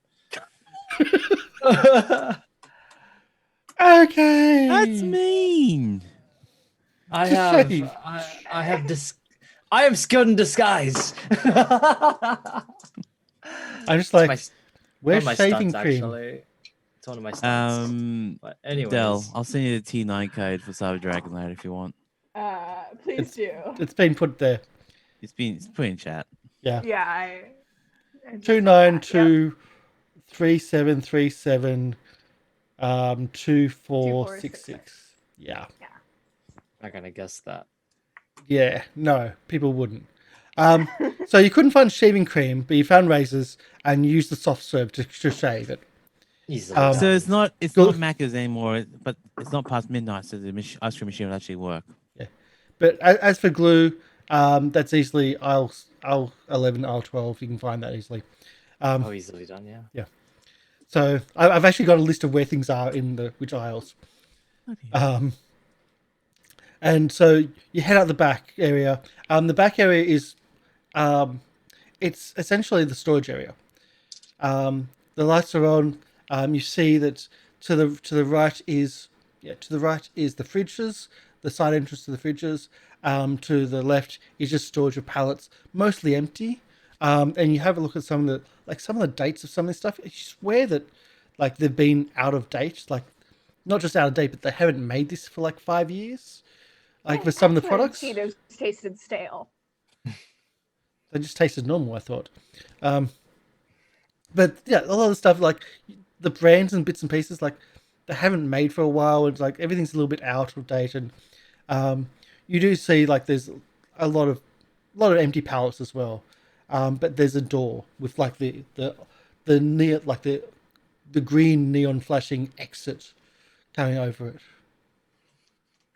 Okay. That's mean. I am skilled in disguise. I'm just where's shaving cream? Actually. It's one of my stunts. But anyways. Del, I'll send you the T9 code for Cyber Dragon later if you want. Please do. It's been put there. It's put in chat. Yeah. Yeah. 2923737 2466. Yeah. Not gonna guess that. Yeah, no, people wouldn't. So you couldn't find shaving cream, but you found razors and you used the soft serve to shave it. So it's not Macca's anymore, but it's not past midnight, so the ice cream machine will actually work. Yeah, but as for glue, that's easily aisle 11, aisle 12. You can find that easily. Easily done, yeah. Yeah. So I've actually got a list of where things are in which aisles. Okay. And so you head out the back area. The back area is, it's essentially the storage area. The lights are on. You see that to the right is the fridges, the side entrance to the fridges. To the left is just storage of pallets, mostly empty. And you have a look at some of the dates of some of this stuff. You swear that they've been out of date, not just out of date, but they haven't made this for 5 years. For some of the products, Cheetos tasted stale. They just tasted normal, I thought. but yeah, a lot of the stuff like the brands and bits and pieces like they haven't made for a while. It's like everything's a little bit out of date, and you do see like there's a lot of empty pallets as well. But there's a door with like the neon like the green neon flashing exit coming over it.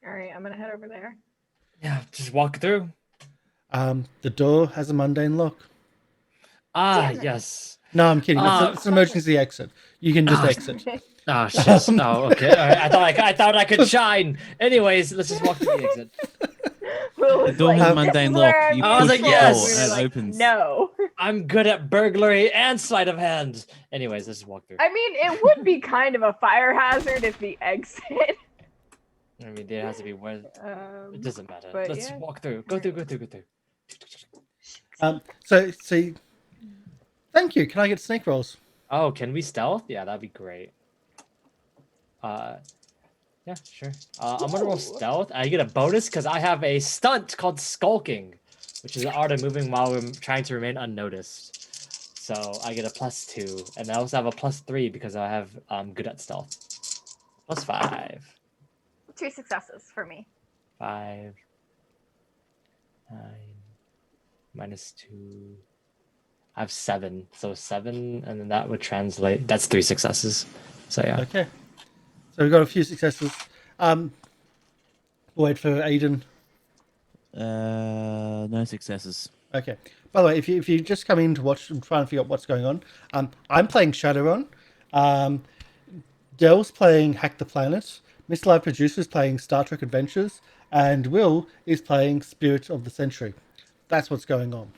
All right, I'm gonna head over there. Yeah, just walk through. The door has a mundane lock. Ah, Damn it. yes. No, I'm kidding. It's an emergency exit. You can just exit. Oh shit. Oh, okay. All right. I thought I could shine. Anyways, let's just walk through the exit. The door has a mundane lock. You I was push like, the yes. door and it opens. No. I'm good at burglary and sleight of hand. Anyways, let's just walk through. I mean, it would be kind of a fire hazard if the exit. I mean, there has to be one. It doesn't matter. but Let's yeah. walk through. Go through. So thank you. Can I get snake rolls? Oh, can we stealth? Yeah, that'd be great. Yeah, sure. I'm gonna roll Ooh. stealth. I get a bonus because I have a stunt called skulking, which is the art of moving while we're trying to remain unnoticed. So I get a +2, and I also have a +3 because I have good at stealth. +5. 2 successes for me. 5. 9. -2. I have 7. So 7, and then that would translate. That's 3 successes. So yeah. Okay. So we've got a few successes. Wait for Aiden. No successes. Okay. By the way, if you just come in to watch and try and figure out what's going on, I'm playing ShadowRun. Dell's playing Hack the Planet. MrLiveProducer is playing Star Trek Adventures, and Will is playing Spirit of the Century. That's what's going on.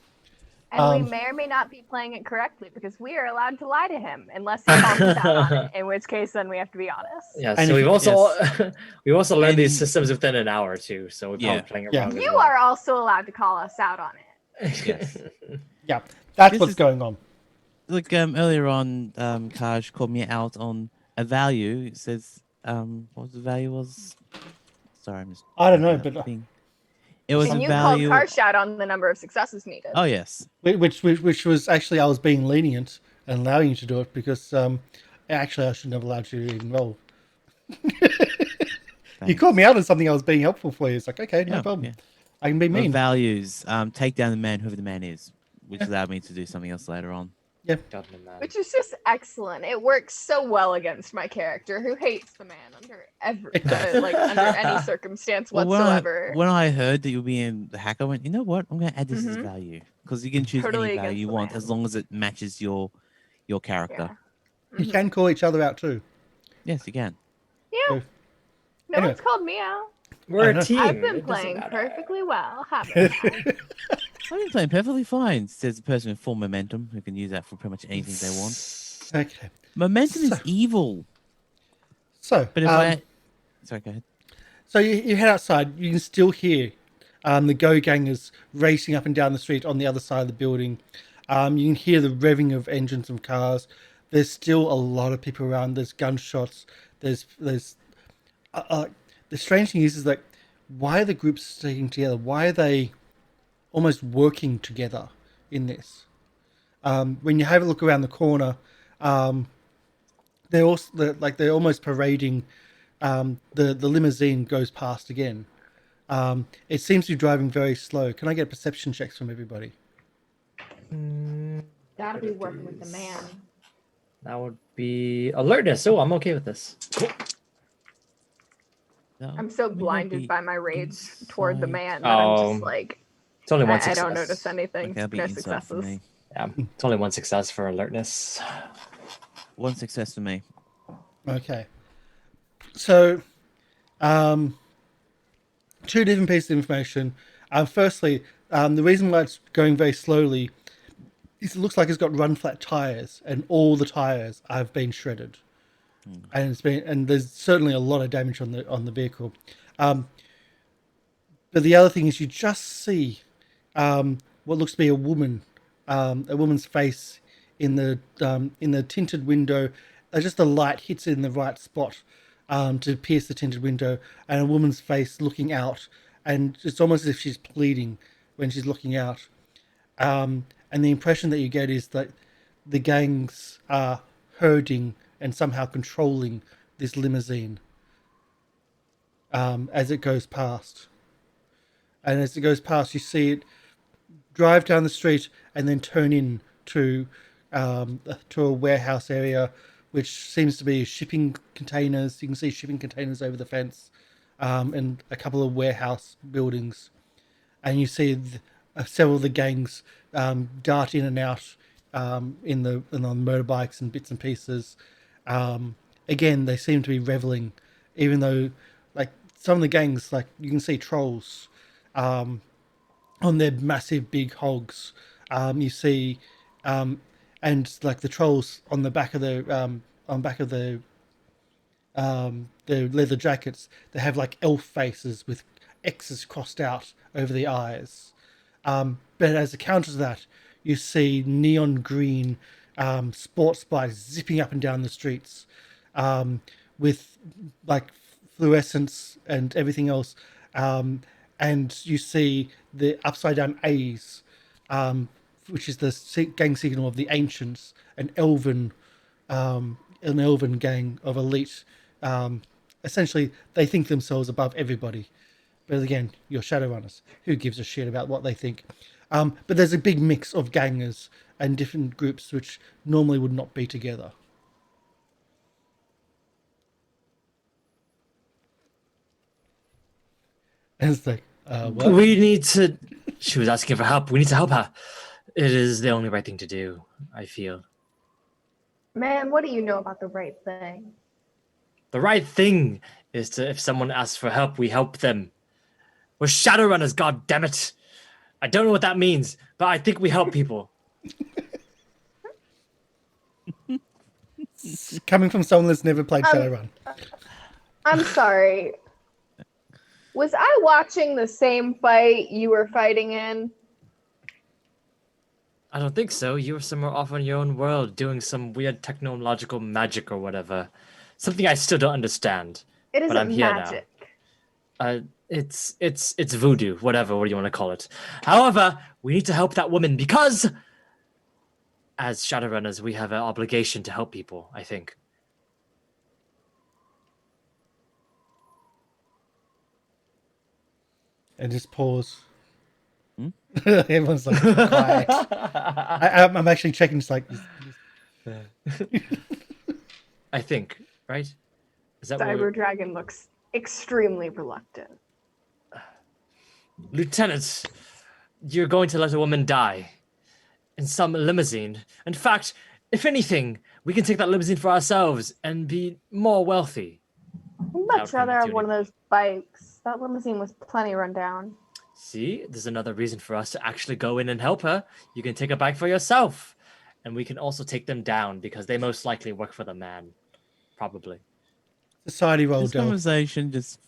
And we may or may not be playing it correctly because we are allowed to lie to him unless he calls us out on it. In which case, then we have to be honest. Yeah, And so if- we've also learned these And- systems within an hour too. So we're probably Yeah. playing it Yeah. wrong. as You well. are also allowed to call us out on it. Yes. Yeah, that's This what's is- going on. Look, earlier on, Kaj called me out on a value. It says, what was the value was? Sorry, I'm just. I don't know, looking up but- the thing. It was And a you called value. Karsh out on the number of successes needed. Oh yes. Which was actually I was being lenient and allowing you to do it because actually I shouldn't have allowed you to even roll. You called me out on something I was being helpful for you. It's like, okay, no Yeah, problem. yeah. I can be Well, mean. values. Take down the man, whoever the man is, which allowed me to do something else later on. Judgment man. Which is just excellent. It works so well against my character who hates the man under under any circumstance Well, whatsoever. when I heard that you'll be in the hack, I went, you know what? I'm going to add this as Mhm. value because you can choose Totally any value against you the want man. as long as it matches your character. Yeah. You can call each other out too. Yes, you can. Yeah. So- No Anyway. one's called me out. We're I a know. team. I've it been doesn't playing matter. perfectly well, haven't I? I've been playing perfectly fine. Says the person with full momentum who can use that for pretty much anything they want. Okay. Momentum is So- evil. So, But if sorry, go ahead. so you head outside. You can still hear the Go Gangers racing up and down the street on the other side of the building. You can hear the revving of engines and cars. There's still a lot of people around. There's gunshots. There's the strange thing is that why are the groups sticking together? Why are they almost working together in this? When you have a look around the corner, they're almost parading. The limousine goes past again. It seems to be driving very slow. Can I get perception checks from everybody? Gotta be working with the man. That would be alertness. Oh, I'm okay with this. Cool. No, I'm so may not blinded be by my rage toward the inside. man that I'm just like, It's only one I success. don't notice anything. Okay, that'll be No inside for successes. me. Yeah, it's only one success for alertness. One success for me. Okay. So, two different pieces of information. Firstly, the reason why it's going very slowly is it looks like it's got run flat tires, and all the tires have been shredded, and there's certainly a lot of damage on the vehicle. But the other thing is you just see what looks to be a woman's face in the tinted window. Just the light hits in the right spot to pierce the tinted window, and a woman's face looking out, and it's almost as if she's pleading when she's looking out. And the impression that you get is that the gangs are herding and somehow controlling this limousine as it goes past. And as it goes past, you see it drive down the street and then turn in to a warehouse area, which seems to be shipping containers. You can see shipping containers over the fence, and a couple of warehouse buildings. And you see several of the gangs dart in and out on motorbikes and bits and pieces. Again, they seem to be reveling, even though, like, some of the gangs, like, you can see trolls on their massive big hogs. You see, and like the trolls on the back of the leather jackets, they have like elf faces with X's crossed out over the eyes. But as a counter to that, you see neon green sports bikes zipping up and down the streets with like fluorescence and everything else. And you see the upside down A's, which is the gang signal of the ancients, an elven gang of elite. Essentially, they think themselves above everybody. But again, you're Shadowrunners. Who gives a shit about what they think? But there's a big mix of gangers and different groups which normally would not be together. And it's like, what? We need to. She was asking for help. We need to help her. It is the only right thing to do, I feel. Man, what do you know about the right thing? The right thing is to, if someone asks for help, we help them. We're Shadowrunners, goddammit. I don't know what that means, but I think we help people. Coming from someone that's never played Shadowrun. I'm sorry. Was I watching the same fight you were fighting in? I don't think so. You were somewhere off on your own world doing some weird technological magic or whatever. Something I still don't understand. It but I'm isn't here magic. now. It's voodoo, whatever, what do you want to call it. However, we need to help that woman because as Shadowrunners, we have an obligation to help people, I think. And just pause. Everyone's like quiet. I'm actually checking. Just like, I think, right? Is that Cyber Dragon looks extremely reluctant. Lieutenant, you're going to let a woman die in some limousine. In fact, if anything, we can take that limousine for ourselves and be more wealthy. I'd much rather have one of those bikes. That limousine was plenty run down. See, there's another reason for us to actually go in and help her. You can take a bike for yourself. And we can also take them down because they most likely work for the man. Probably. Society roll, This conversation just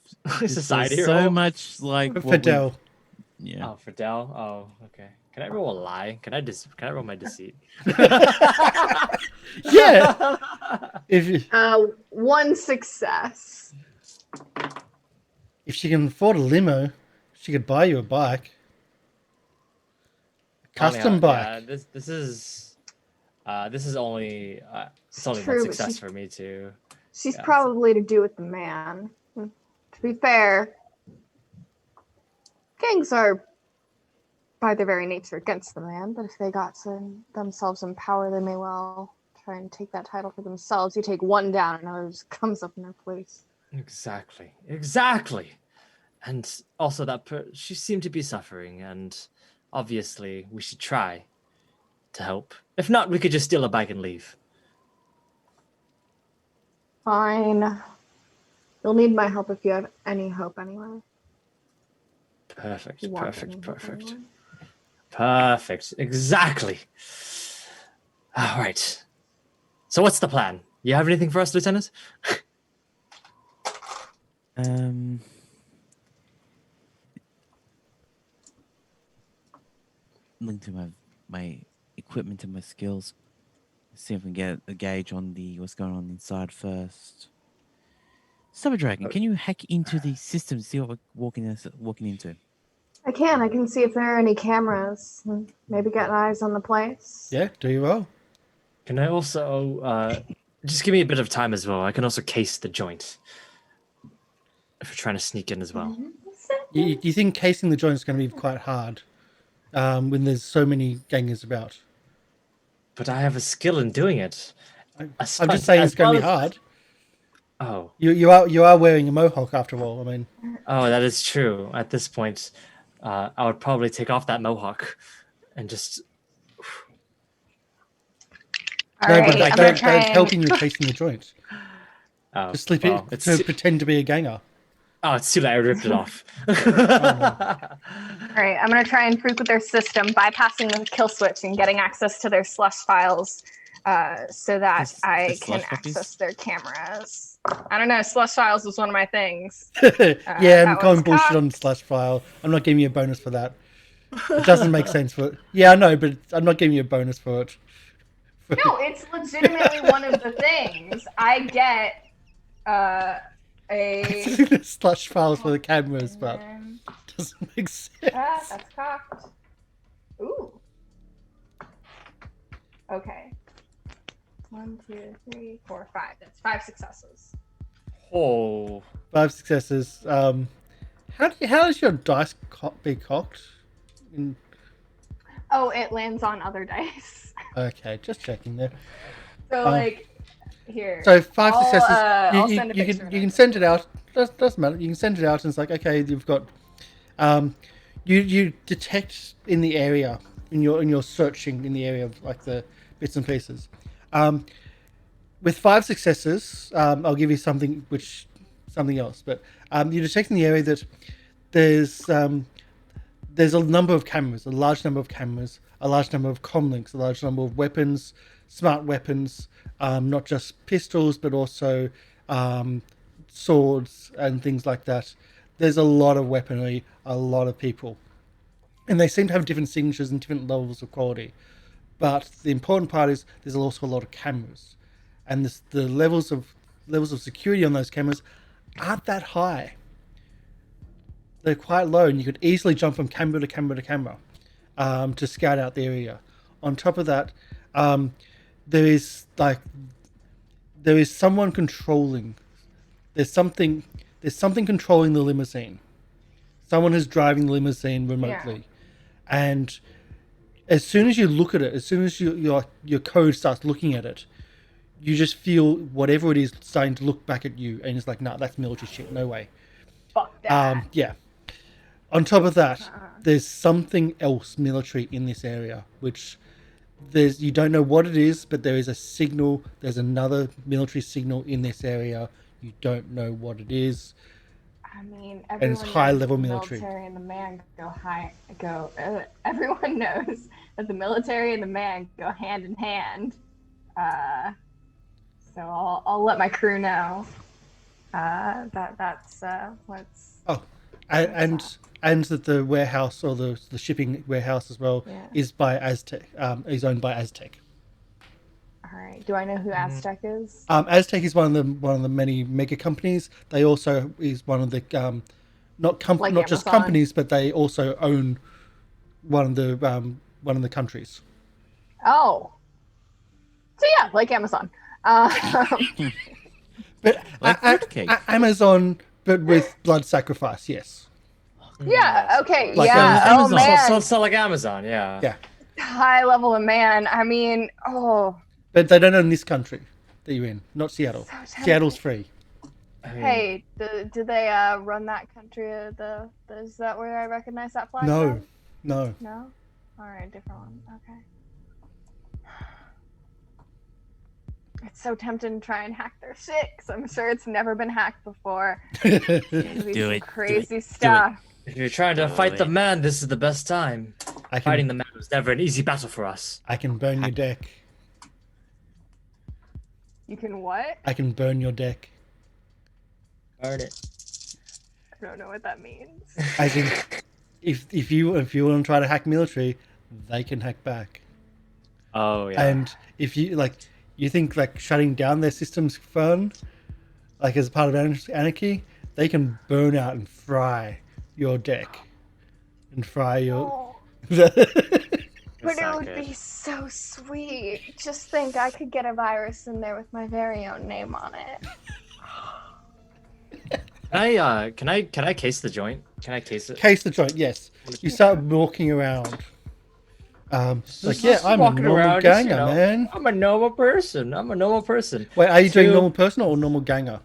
society feels roll? so much like Fidel. Yeah. Oh, Fidel. Oh, okay. Can I roll a lie? Can I roll my deceit? Yeah. If you, One success. if she can afford a limo, she could buy you a bike. A custom bike. Yeah, this is only it's only True, one but success for me too. She's Yeah. probably to do with the man. To be fair, gangs are by their very nature against the man, but if they got themselves some power, they may well try and take that title for themselves. You take one down, another just comes up in their place. Exactly. And also she seemed to be suffering, and obviously we should try to help. If not, we could just steal a bike and leave. Fine. You'll need my help if you have any hope anyway. Perfect. You want any hope anyway. Perfect. Exactly. All right. So what's the plan? You have anything for us, Lieutenant? Link to my equipment and my skills. See if we can get a gauge on what's going on inside first. Cyber Dragon, can you hack into the system to see what we're walking into? I can see if there are any cameras. Maybe get eyes on the place. Yeah, do you roll? Can I also just give me a bit of time as well? I can also case the joint if you're trying to sneak in as well. You think casing the joint is going to be quite hard when there's so many gangers about? But I have a skill in doing it. I'm just saying it's going to be hard. Oh. You are wearing a mohawk after all. I mean. Oh, that is true. At this point, I would probably take off that mohawk and just. All No, right, but I'm don't gonna helping you casing the joint. Oh, Just sleep well, it to pretend to be a ganger. Oh, it's too late. I ripped it off. All right, I'm gonna try and freak with their system, bypassing the kill switch and getting access to their slush files, so that I can access their cameras. I don't know. Slush files was one of my things. Yeah, I'm going bullshit on slash file. I'm not giving you a bonus for that. It doesn't make sense for it. Yeah, I know, but I'm not giving you a bonus for it. No, it's legitimately one of the things. I get a slash files for the cameras, but it doesn't make sense. That's cocked. Ooh. Okay. 1, 2, 3, 4, 5. That's 5 successes. Oh. 5 successes. How does your dice be cocked? Oh, it lands on other dice. Okay, just checking there. So like here. So 5 I'll, successes. You can send it out. Doesn't matter. You can send it out, and it's like, okay, you've got. You detect in the area in your searching in the area of like the bits and pieces. With 5 successes, I'll give you something else. But you detect in the area that there's a number of cameras, a large number of cameras, a large number of comlinks, a large number of weapons, smart weapons, not just pistols, but also swords and things like that. There's a lot of weaponry, a lot of people. And they seem to have different signatures and different levels of quality. But the important part is there's also a lot of cameras. And the levels of security on those cameras aren't that high. They're quite low, and you could easily jump from camera to camera to camera to scout out the area. On top of that, there is someone controlling. There's something controlling the limousine. Someone is driving the limousine remotely, and as soon as you look at it, as soon as your code starts looking at it, you just feel whatever it is starting to look back at you, and it's like, nah, that's military shit. No way. Fuck that. Yeah. On top of that, there's something else military in this area, which you don't know what it is, but there is a signal. There's another military signal in this area. You don't know what it is. I mean, and it's high-level military. Military and the man everyone knows that the military and the man go hand in hand. So I'll let my crew know that's what's. Oh, and that the warehouse or the shipping warehouse as well is by Aztec. Is owned by Aztec. All right. Do I know who Aztec is? Aztec is one of the many mega companies. They also is one of the not just companies, but they also own one of the countries. Oh. So yeah, like Amazon. But Amazon, but with blood sacrifice, yes. Yeah. Okay. Like yeah. Amazon. Oh man. So like Amazon. Yeah. Yeah. High level of man. I mean, But they don't own this country that you're in, not Seattle. So Seattle's free. Hey, do they run that country? Is that where I recognize that flag? No, from? no. No. All right, different one. Okay. It's so tempting to try and hack their shit, because I'm sure it's never been hacked before. Do it. Crazy stuff. If you're trying to fight the man, this is the best time. Fighting the man was never an easy battle for us. I can burn your deck. You can what? I can burn your deck. Burn it. I don't know what that means. I think if you want to try to hack military, they can hack back. Oh yeah. And if you think like shutting down their systems fun, like as part of anarchy, they can burn out and fry your deck, and fry your. But it would be so sweet. Just think, I could get a virus in there with my very own name on it. Can I case the joint? Can I case it? Case the joint, yes. You start walking around. Like, yeah, I'm a normal around, ganger, man. I'm a normal person. Wait, are you doing normal person or normal ganger?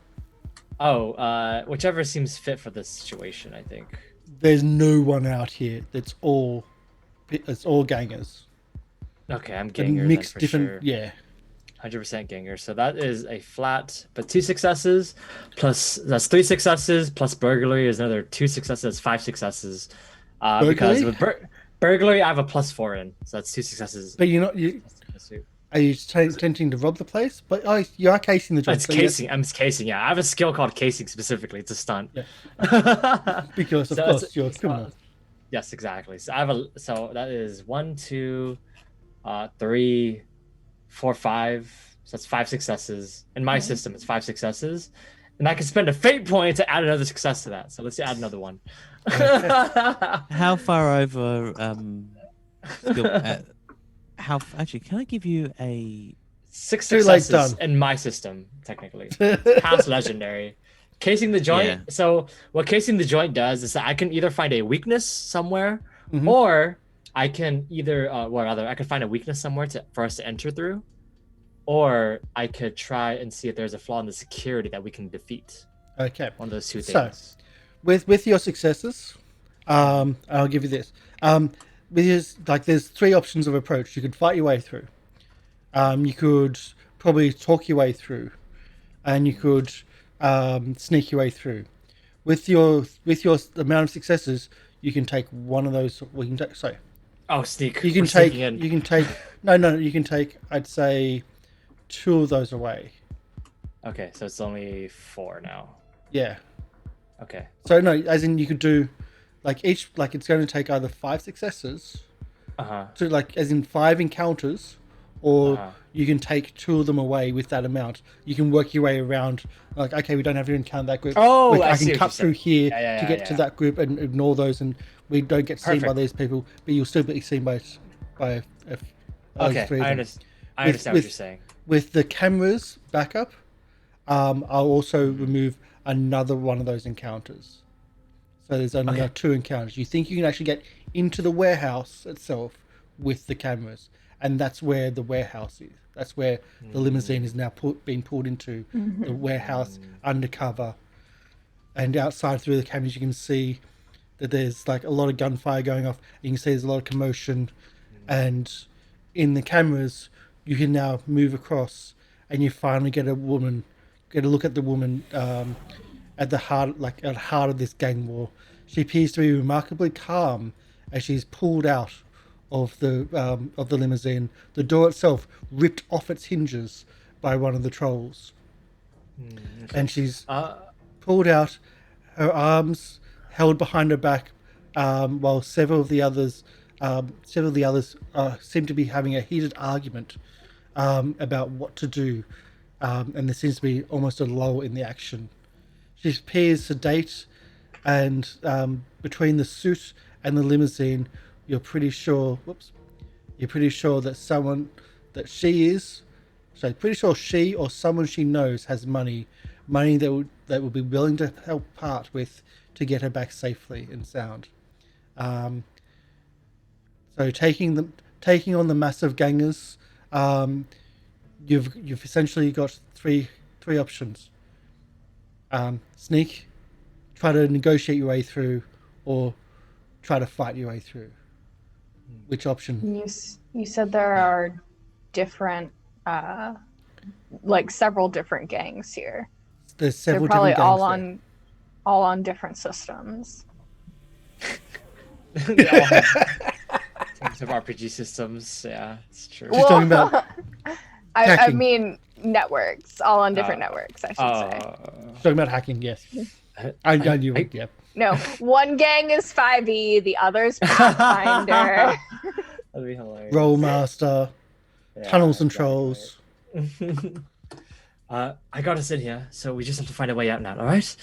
Oh, whichever seems fit for this situation, I think. There's no one out here. It's all gangers. Okay, I'm ganger mixed then for different, sure. yeah. 100% ganger. So that is a flat, but 2 successes plus that's 3 successes plus burglary is another 2 successes, 5 succesessus. Because with burglary, I have a +4 in, so that's 2 successes. But you're not Are you attempting to rob the place? But you are casing the joint. It's casing. I'm casing. Yeah, I have a skill called casing specifically. It's a stunt. Yeah. Because of course you're a criminal. Yes, exactly. So I have so that is 1, 2, 3, 4, 5. So that's 5 successes. In my system, it's 5 successes, and I can spend a fate point to add another success to that. So let's add another one. How far over? Actually, can I give you a 6 successes in my system? Technically, past legendary. Casing the joint. Yeah. So what casing the joint does is that I can either find a weakness somewhere, or I can I could find a weakness somewhere for us to enter through, or I could try and see if there's a flaw in the security that we can defeat. Okay. One of those 2 things. So, with your successes, I'll give you this. There's 3 options of approach. You could fight your way through. You could probably talk your way through, and you could sneak your way through. With your amount of successes, you can take one of those. Sneak. You can take. No. You can take. I'd say 2 of those away. Okay, so it's only 4 now. Yeah. Okay. So no, as in you could do, it's going to take either 5 successes. So as in 5 encounters, or you can take 2 of them away with that amount. You can work your way around. Okay, we don't have to encounter that group. Oh, I can cut through here to get to that group and ignore those, and we don't get seen by these people, but you'll still be seen by okay, I understand what you're saying. With the camera's backup, I'll also remove another one of those encounters. So there's only 2 encounters. You think you can actually get into the warehouse itself with the cameras, and that's where the warehouse is. That's where the limousine is now being pulled into, the warehouse undercover. And outside through the cameras, you can see that there's a lot of gunfire going off. You can see there's a lot of commotion, and in the cameras, you can now move across, and you finally get a look at the woman at the heart of this gang war. She appears to be remarkably calm as she's pulled out of the limousine. The door itself ripped off its hinges by one of the trolls, and she's pulled out, her arms held behind her back, while several of the others seem to be having a heated argument about what to do, and there seems to be almost a lull in the action. She appears sedate, and between the suit and the limousine, you're pretty sure that she or someone she knows has money that will be willing to help part with to get her back safely and sound. So taking on the massive gangers, you've essentially got three options. Sneak, try to negotiate your way through, or try to fight your way through. Which option? You said there are different, several different gangs here. There's several. They're probably different all on different systems. They all have types of RPG systems. Yeah, it's true. She's talking about. I mean networks, all on different networks. I should say. Talking about hacking, yes. I knew it. Yeah. No, one gang is 5e, the other's Pathfinder. That'd be hilarious. Rollmaster, tunnels and trolls. I got us in here, so we just have to find a way out now. All right.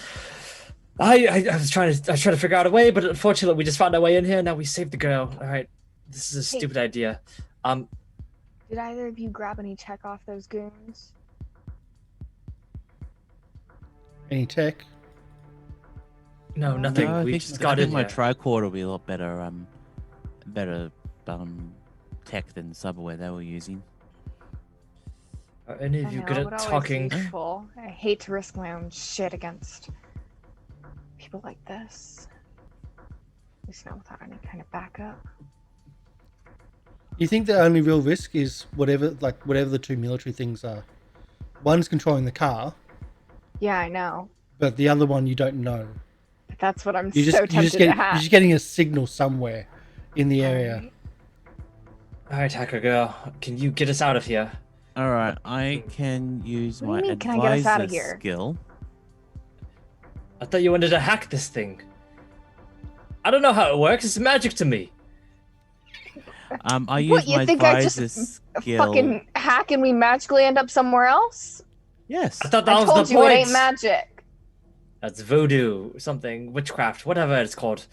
I was trying to figure out a way, but unfortunately, we just found our way in here. Now we saved the girl. All right. This is a stupid idea. Did either of you grab any tech off those goons? Any tech? No, nothing. No, We just got I in think my here. tricorder will be a lot better, better tech than the cyberware they were using. Are any of you good at talking? Useful. I hate to risk my own shit against people like this. At least not without any kind of backup. You think the only real risk is whatever the two military things are. One's controlling the car, Yeah, I know. but the other one you don't know. That's what I'm You're so tempted to You're have. just getting a signal somewhere in the area. All right, hacker girl, can you get us out of here? All right, I can use What do my you mean, can I get us out of advisor here? skill. I thought you wanted to hack this thing. I don't know how it works. It's magic to me. I use What, my you think I advisor just skill. fucking hack and we magically end up somewhere else? Yes. I thought that I was told the you point. it ain't magic. That's voodoo, something, witchcraft, whatever it's called.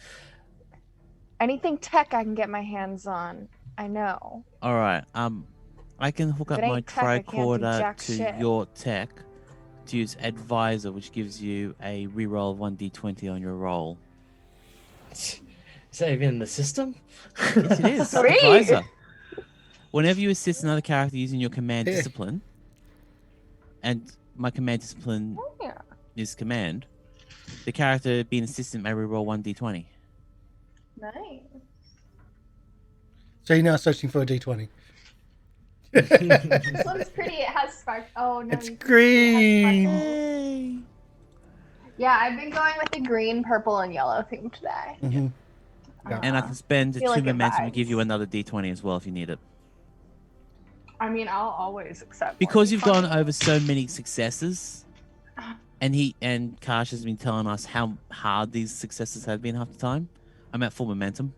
Anything tech I can get my hands on, I know. All right. I can hook If up it my ain't tech, I can't do tricorder jack to shit. your tech to use advisor, which gives you a reroll of 1d20 on your roll. Is that even in the system? Yes, it is. Sweet. Advisor. Whenever you assist another character using your command Yeah. discipline, and my command discipline Yeah. is command, the character being assistant may reroll 1d20. Nice. So you're now searching for a D20. This one's pretty. It has spark. Oh no. It's you can see it has green. sparkles. Yay! Yeah, I've been going with the green, purple, and yellow theme today. Mm-hmm. Yeah. And I can spend 2 feel like it momentum to give you vibes. another d20 as well if you need it. I mean, I'll always accept. Because you've gone over. over so many successes, and Karsh has been telling us how hard these successes have been half the time, I'm at full momentum.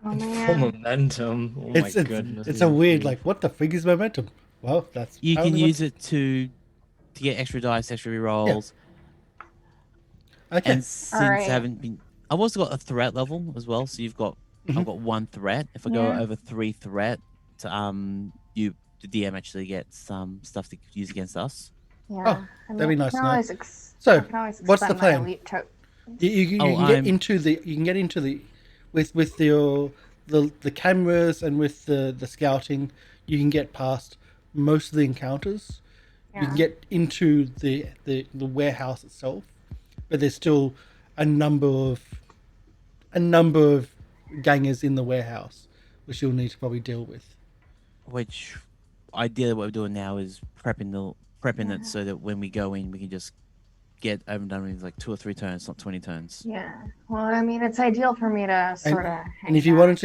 Oh Full man. momentum. Oh my goodness. It's a weird, like, what the frig is momentum? Well, that's You can apparently use it to get extra dice, extra rerolls, Okay. and since Alright. I haven't been, I've also got a threat level as well. So you've got, I've got 1 threat. If I go Yeah. over 3 threat, the DM actually gets some stuff to use against us. Yeah. Oh, that'd be nice to know. So, I can always what's the expend my plan? elite token. You can get into the with the cameras and with the scouting, you can get past most of the encounters. You can get into the warehouse itself, but there's still a number of gangers in the warehouse, which you'll need to probably deal with. Which, ideally, what we're doing now is prepping it so that when we go in, we can just get over and done with like 2 or 3 turns, not 20 turns. Yeah. Well, I mean, it's ideal for me to sort of. And if you wanted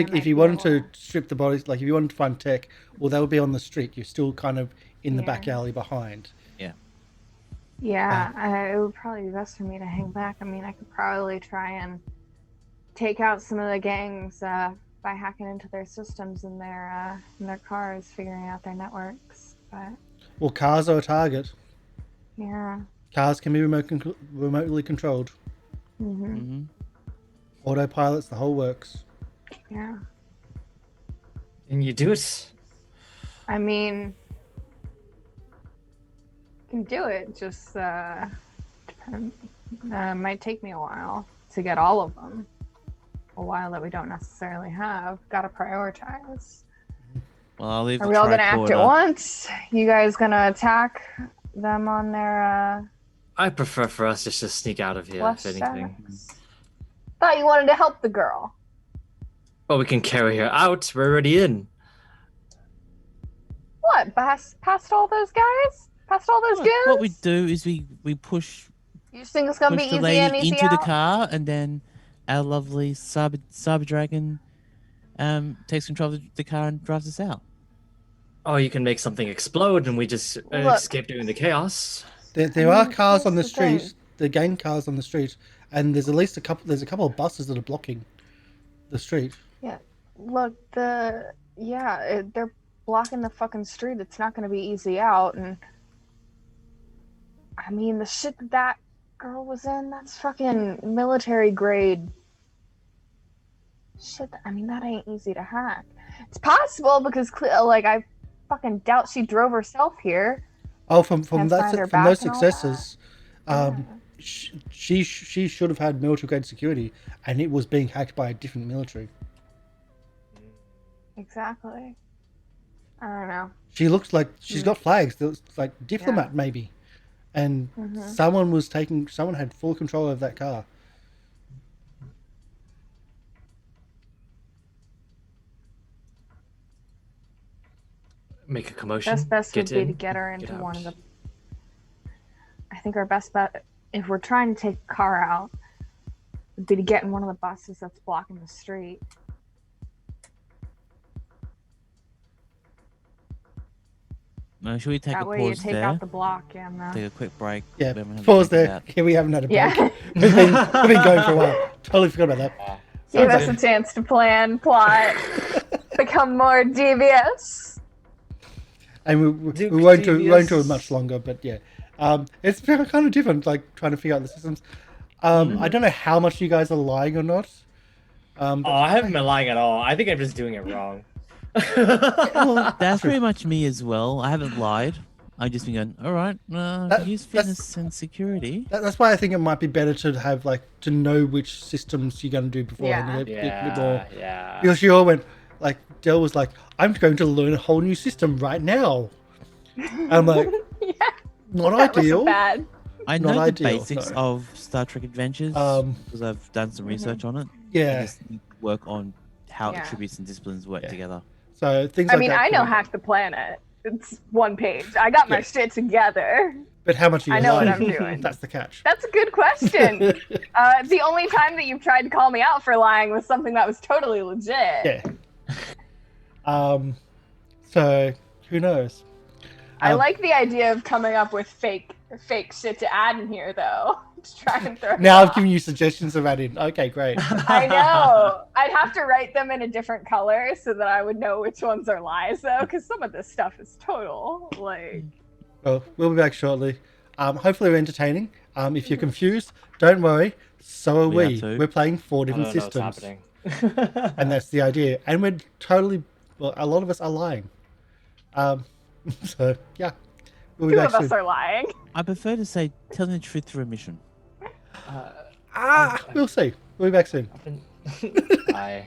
to strip the bodies, like if you wanted to find tech, well, that would be on the street. You're still kind of in the back alley behind. Yeah, it would probably be best for me to hang back. I mean, I could probably try and take out some of the gangs by hacking into their systems and their cars, figuring out their networks. But Well, cars are a target. yeah. Cars can be remotely controlled. Mm-hmm. Autopilots, the whole works. Yeah. Can you do it? I mean, can do it. Just might take me a while to get all of them. A while that we don't necessarily have. Got to prioritize. Well, I'll leave. Are we all gonna act at once? You guys gonna attack them on their I prefer for us just to sneak out of here, plus if anything. checks? Thought you wanted to help the girl. Well, we can carry her out. We're already in. What? Past all those guys? Past all those goons? What we do is we push You just think it's gonna be the easy in, lady easy into the out? car, and then our lovely cyber dragon takes control of the car and drives us out. Oh, you can make something explode and we just Look. escape during the chaos. There are cars on the here's the thing. street. The gang cars on the street, and there's at least a couple. There's a couple of buses that are blocking the street. Look, they're blocking the fucking street. It's not gonna be easy out, and I mean the shit that girl was in, that's fucking military grade Shit, I mean, that ain't easy to hack. It's possible because, like, I fucking doubt she drove herself here. Oh, from Can't that find her from back those and all successes, Yeah. she should have had military grade security, and it was being hacked by a different military. Exactly. I don't know. She looks like she's got flags. That was like diplomat Yeah. maybe, and Mhm. someone had full control of that car. Make a commotion. Best Get would be in, to get her get into one of out. the. I think our best bet, if we're trying to take a car out, would be to get in one of the buses that's blocking the street. Should we take That a way you pause take there? out the block and Take a quick break. Yeah, We haven't had a pause drink there. about- Here we haven't had a break. Yeah. we've been going for a while. Totally forgot about that. Give Sounds us a chance to plan, plot, become more devious. And we Duke won't do Devious. it much longer, but yeah, it's kind of different. Like trying to figure out the systems. I don't know how much you guys are lying or not. Oh, I haven't been lying at all. I think I'm just doing it wrong. Well, That's pretty much me as well. I haven't lied. I've just been going, all right, use that's- fitness and security. that's why I think it might be better to have to know which systems you're going to do beforehand. Yeah. A bit more. Yeah. Because you all went Dell was like, I'm going to learn a whole new system right now. I'm like, Yeah, not that ideal. wasn't bad. I Not know the ideal, basics no. of Star Trek Adventures Um, because I've done some research on it. I Yeah. just need to work on how Yeah. attributes and disciplines work Yeah. together. So things I like mean, that. I know can be- Hack the Planet. It's one page. I got my Yeah. shit together. But how much are you I know what lying? I'm doing. That's the catch. That's a good question. The only time that you've tried to call me out for lying was something that was totally legit. Yeah. So who knows? I Um, like the idea of coming up with fake shit to add in here, though. To try and throw. Now it I've off. given you suggestions of adding. Okay, great. I know. I'd have to write them in a different color so that I would know which ones are lies, though, because some of this stuff is total. Like, Well, we'll be back shortly. Hopefully we're entertaining. If you're confused, don't worry. So are We are we. too. We're playing 4 I different don't know what's systems. happening. And that's the idea. And we're totally, well, a lot of us are lying. So, yeah. We'll be two back of us soon. are lying. I prefer to say telling the truth through omission. We'll see. We'll be back soon. Bye.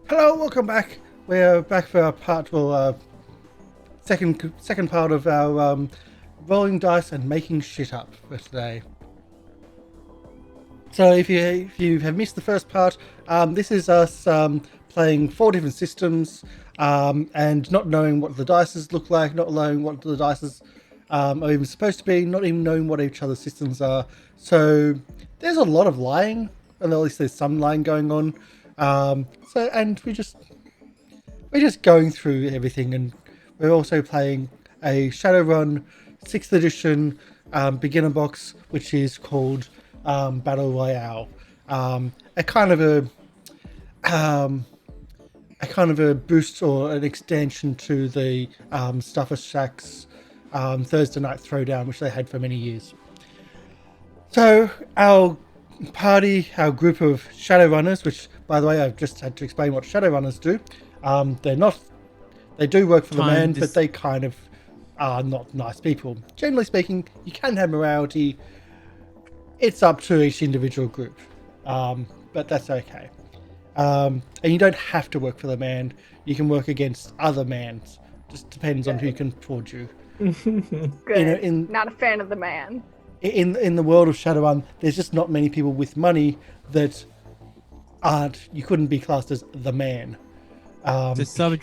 Hello, welcome back. We're back for our second part of our rolling dice and making shit up for today. So if you have missed the first part, this is us playing 4 different systems and not knowing what the dices look like, not knowing what the dices are even supposed to be, not even knowing what each other's systems are. So there's a lot of lying, and at least there's some lying going on. And we're just going through everything, and we're also playing a Shadowrun 6th edition beginner box, which is called Battle Royale. A kind of a boost or an extension to the Stuffer Shack's Thursday Night Throwdown, which they had for many years. So our group of Shadowrunners, which, by the way, I've just had to explain what Shadowrunners do. They do work for the man, but they kind of are not nice people. Generally speaking, you can have morality. It's up to each individual group, but that's okay. And you don't have to work for the man. You can work against other mans. Just depends on who can afford you. Good. Not a fan of the man. In the world of Shadowrun, there's just not many people with money that you couldn't be classed as the man. So Cyber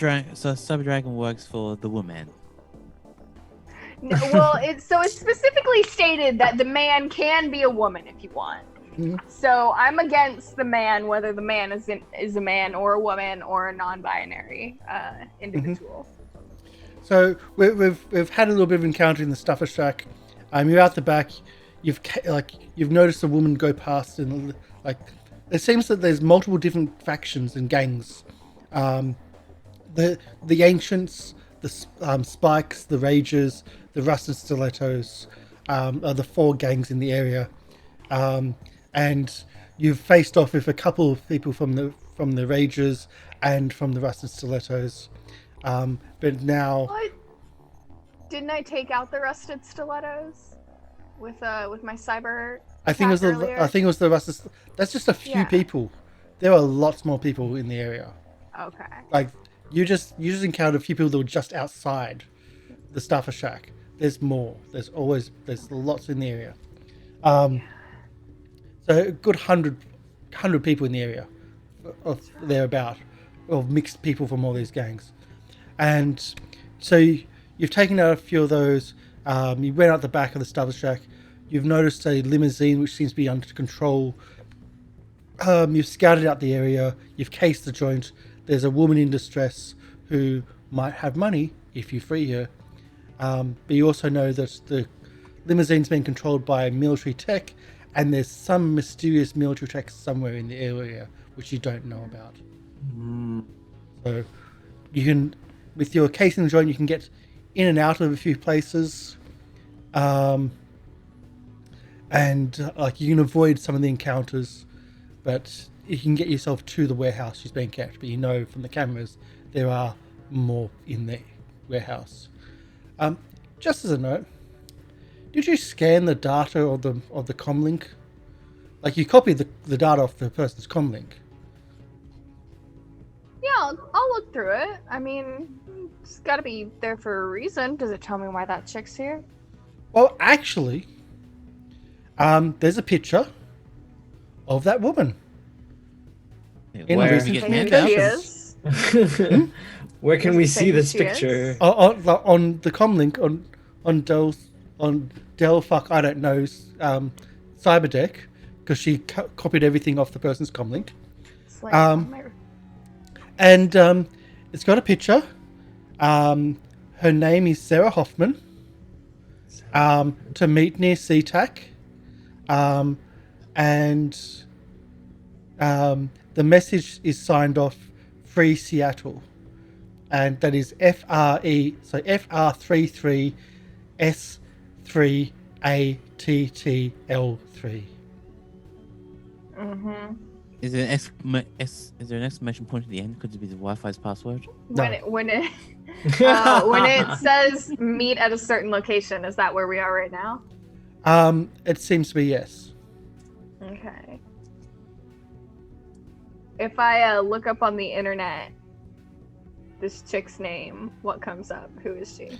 Dragon works for the woman. Well, it's specifically stated that the man can be a woman if you want. Mhm. So I'm against the man, whether the man is a man or a woman or a non-binary individual. So we've had a little bit of encounter in the Stuffer Shack. You're out the back. You've noticed a woman go past, and it seems that there's multiple different factions and gangs. The ancients, the spikes, the ragers, the Rusted Stilettos are the 4 gangs in the area, and you've faced off with a couple of people from the Ragers and from the Rusted Stilettos, but now. What? Didn't I take out the Rusted Stilettos with my cyber? I think it was the Rusted. That's just a few people. There are lots more people in the area. Okay. Like you just encountered a few people that were just outside the Staffer Shack. There's more. There's lots in the area. So a good 100 people in the area, of thereabout, of mixed people from all these gangs, and so you've taken out a few of those. You went out the back of the Staffer Shack. You've noticed a limousine which seems to be under control. You've scouted out the area. You've cased the joint. There's a woman in distress who might have money if you free her. But you also know that the limousine's been controlled by military tech, and there's some mysterious military tech somewhere in the area which you don't know about. So you can, with your casing the joint, you can get in and out of a few places. And like you can avoid some of the encounters, but you can get yourself to the warehouse she's being kept. But you know from the cameras there are more in the warehouse. Just as a note, did you scan the data of the comlink? Like you copied the data off the person's comlink. Yeah, I'll look through it. I mean, it's got to be there for a reason. Does it tell me why that chick's here? Well, actually, there's a picture of that woman. Where recent we get communications. Where can we see this picture? On the comlink on Dell fuck I don't know cyberdeck, because she copied everything off the person's comlink. And it's got a picture. Her name is Sarah Hoffman. To meet near SeaTac. And the message is signed off Free Seattle. And that is FRE, so FR33 S3ATTL3. Mm-hmm. Is there an exclamation point at the end? Could it be the Wi-Fi's password? When it says meet at a certain location, is that where we are right now? It seems to be yes. Okay. If I look up on the internet this chick's name, what comes up? Who is she?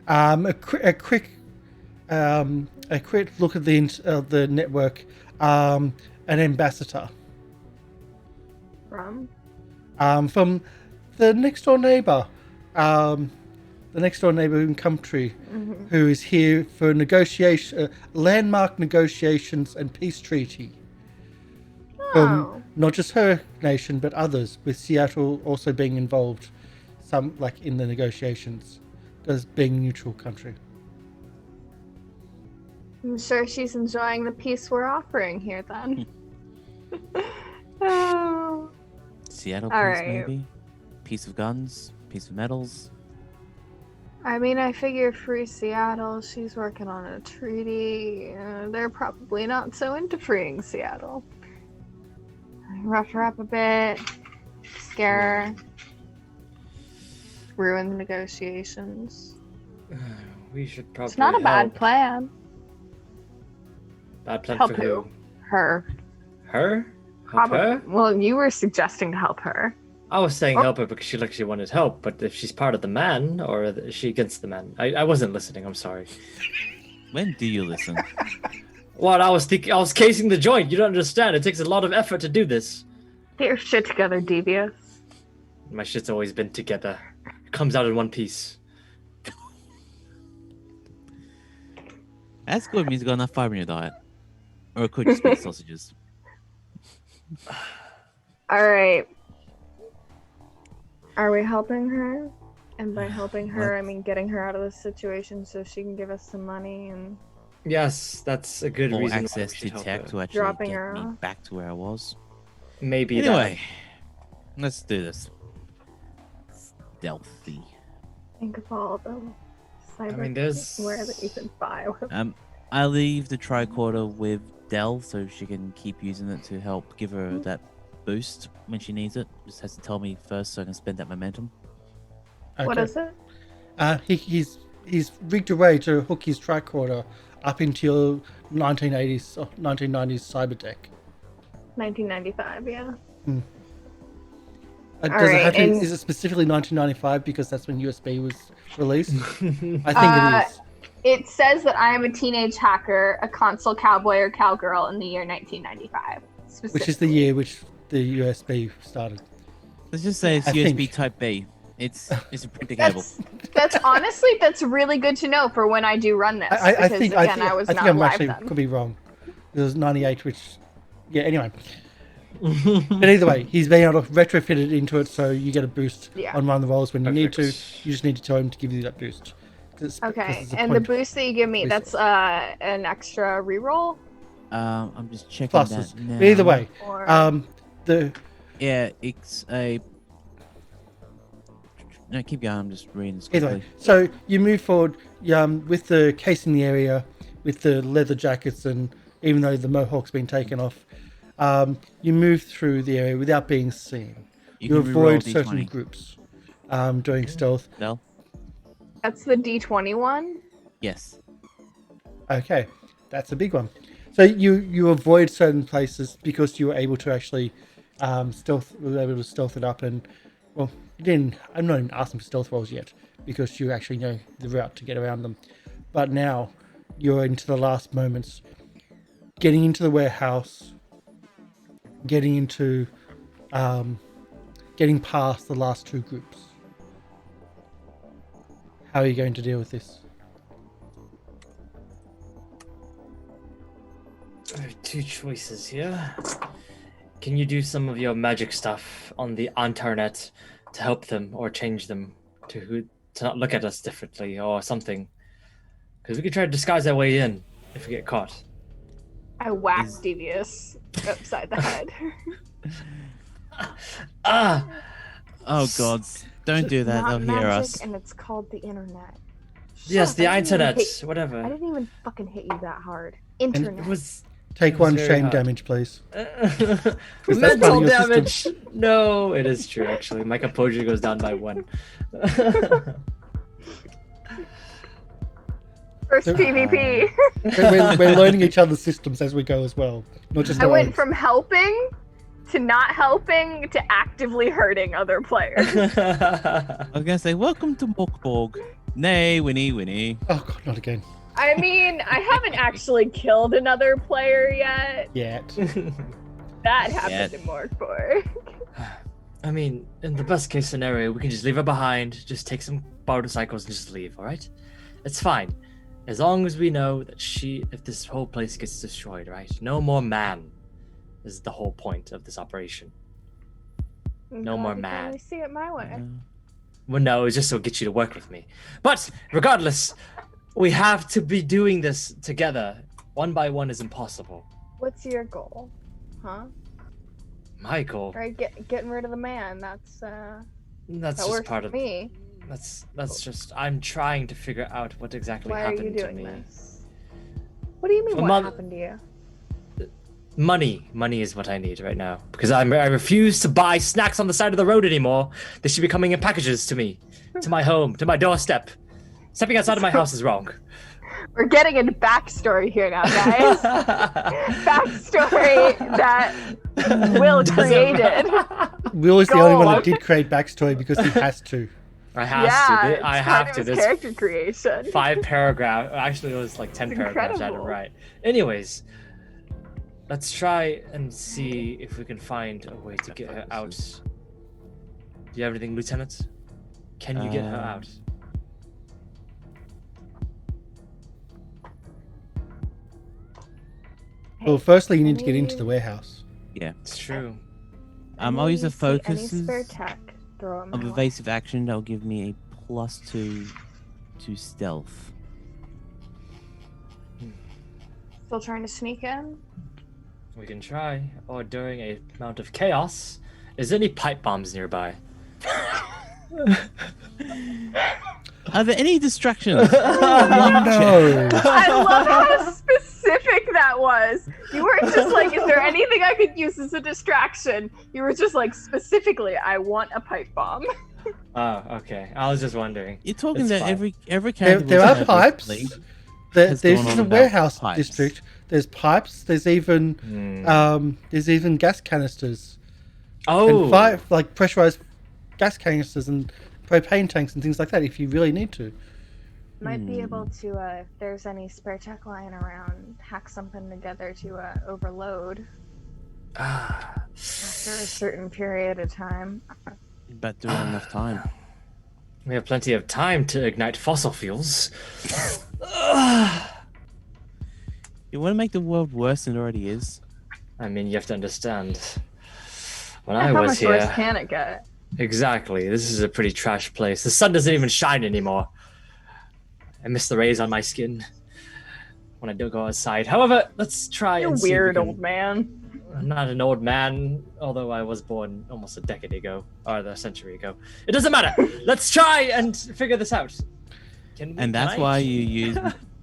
A quick look at the network. An ambassador. From the next door neighbor. The next door neighboring country, who is here for landmark negotiations and peace treaty. Not just her nation, but others, with Seattle also being involved, some like in the negotiations, as being a neutral country. I'm sure she's enjoying the peace we're offering here then. Oh. Seattle All peace, right. maybe? Piece of guns? Piece of medals? I mean, I figure Free Seattle, she's working on a treaty. They're probably not so into freeing Seattle. Rough her up a bit, scare her, ruin the negotiations. We should probably It's not a bad plan. Bad plan Help for who? Her. Her? Help her? Well, you were suggesting to help her. I was saying help her because she actually wanted help, but if she's part of the man, or is she against the man? I wasn't listening, I'm sorry. When do you listen? What? I was casing the joint. You don't understand. It takes a lot of effort to do this. Get your shit together, Devious. My shit's always been together. It comes out in one piece. That's good. Means you got enough fiber in your diet. Or it could just be sausages. All right. Are we helping her? And by helping her, I mean getting her out of this situation so she can give us some money and Yes, that's a good More reason. access to tech to actually Dropping get her me off. back to where I was. Maybe Anyway, let's do this. Stealthy. think of all the I mean, there's where the Ethan 5. I leave the tricorder with Dell so she can keep using it to help give her that boost when she needs it. Just has to tell me first so I can spend that momentum. Okay. What is it? He's rigged a way to hook his tricorder up into your 1980s or 1990s cyber deck. 1995, yeah. Does it have to? and- Is it specifically 1995 because that's when USB was released? I think it is. It says that I am a teenage hacker, a console cowboy or cowgirl in the year 1995. Which is the year which the USB started. Let's just say it's I USB think- Type B. It's a printer cable. That's honestly, that's really good to know for when I do run this. I because, think again, I was think not I'm live actually then. could be wrong. It was 98, which anyway. But either way, he's been able to retrofit it into it, so you get a boost on one of the rolls when you need to. You just need to tell him to give you that boost. Okay, and the boost that you give me, that's an extra reroll? I'm just checking Pluses. that now. But either way, Or... Yeah, it's a... No, keep going. I'm just reading this either quickly. way, so you move forward with the case in the area, with the leather jackets, and even though the mohawk's been taken off, you move through the area without being seen. You can avoid reroll certain D20. groups doing stealth. Del? That's the D20 one? Yes. Okay, that's a big one. So you avoid certain places because you were able to actually stealth it up, and well, you didn't. I'm not even asking for stealth rolls yet because you actually know the route to get around them. But now you're into the last moments, getting into the warehouse, getting into, getting past the last two groups. How are you going to deal with this? I have two choices here. Can you do some of your magic stuff on the internet to help them or change them to not look at us differently or something? Because we could try to disguise our way in if we get caught. I whacked Devious upside the head. Oh God! Don't do that. Not They'll hear magic, us. and it's called the internet. Yes, Shut the up, I didn't even internet. hit- Whatever. I didn't even fucking hit you that hard. Internet. It was Take one very shame hard. damage, please. that's mental part of your damage. No, it is true. Actually, my composure goes down by 1. First PvP. We're learning each other's systems as we go as well, not just I our went own. from helping to not helping to actively hurting other players. I was gonna say, welcome to Morkborg. Nay, Winnie. Oh god, not again. I mean, I haven't actually killed another player yet. Yet. That happened in Morkborg. I mean, in the best case scenario, we can just leave her behind, just take some motorcycles and just leave, alright? It's fine. As long as we know that if this whole place gets destroyed, right? No more man is the whole point of this operation. No more You man. can only see it my way. Well, no, it's just to get you to work with me. But regardless, we have to be doing this together. One by one is impossible. What's your goal? Huh? My goal. Right, getting rid of the man. That's That's that just works part for of me. That's just I'm trying to figure out what exactly Why are happened you to doing me. this? What do you mean? For What happened to you? Money is what I need right now because I refuse to buy snacks on the side of the road anymore. They should be coming in packages to me, to my home, to my doorstep. Stepping outside of my house is wrong. We're getting into backstory here now, guys. Backstory that Will created. Will is the only one Go. that did create backstory because he has to. I have Yeah, to. I it's have part to. of his This character creation. 5 paragraph. Actually, it was like 10 It's paragraphs I had to incredible. write. Anyways, let's try and see if we can find a way to get her out. Do you have anything, Lieutenant? Can you get her out? Well, firstly, you need to get into the warehouse. Yeah. It's true. I'll use a focus Any spare tech? Throw 'em of my way. evasive action. That'll give me a +2 to stealth. Still trying to sneak in? We can try. Or during a amount of chaos. Is there any pipe bombs nearby? Are there any distractions? No. I love how specific that was. You weren't just like, is there anything I could use as a distraction? You were just like, specifically, I want a pipe bomb. Oh, okay. I was just wondering. You're talking It's that fine. every character There we've are had pipes. recently This has is gone on a about warehouse pipes. district. There's pipes. There's even gas canisters. Oh, And fire, like pressurized gas canisters and propane tanks and things like that if you really need to. Might be able to, if there's any spare tech lying around, hack something together to overload after a certain period of time. But do we have enough time? we have plenty of time to ignite fossil fuels. You want to make the world worse than it already is? I mean, you have to understand. When Yeah, I how was much here, worse can it get? exactly. This is a pretty trash place. The sun doesn't even shine anymore. I miss the rays on my skin when I don't go outside. However, let's try. You're and see if we weird, can- old man. I'm not an old man, although I was born almost a decade ago, or a century ago. It doesn't matter. Let's try and figure this out. And that's why you use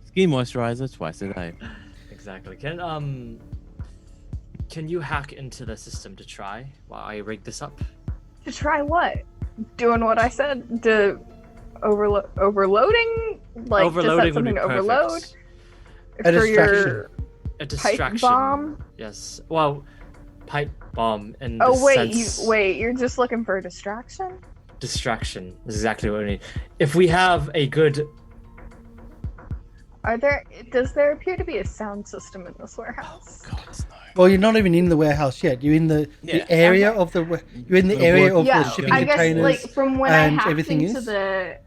skin moisturizer twice a day. Exactly. Can you hack into the system to try while I rig this up? To try what? Doing what I said? To overloading? Like, Overloading to set would be something to overload? perfect. A For distraction. your A pipe distraction. bomb? Yes. Well, pipe bomb in Oh, the wait, sense... you're just looking for a distraction? Distraction is exactly what we need. If we have a good... Does there appear to be a sound system in this warehouse? God, no. Well, you're not even in the warehouse yet. You're in the area of the you're in the We're area of working- the Yeah, shipping I guess containers. like from when I and hacked everything into is? the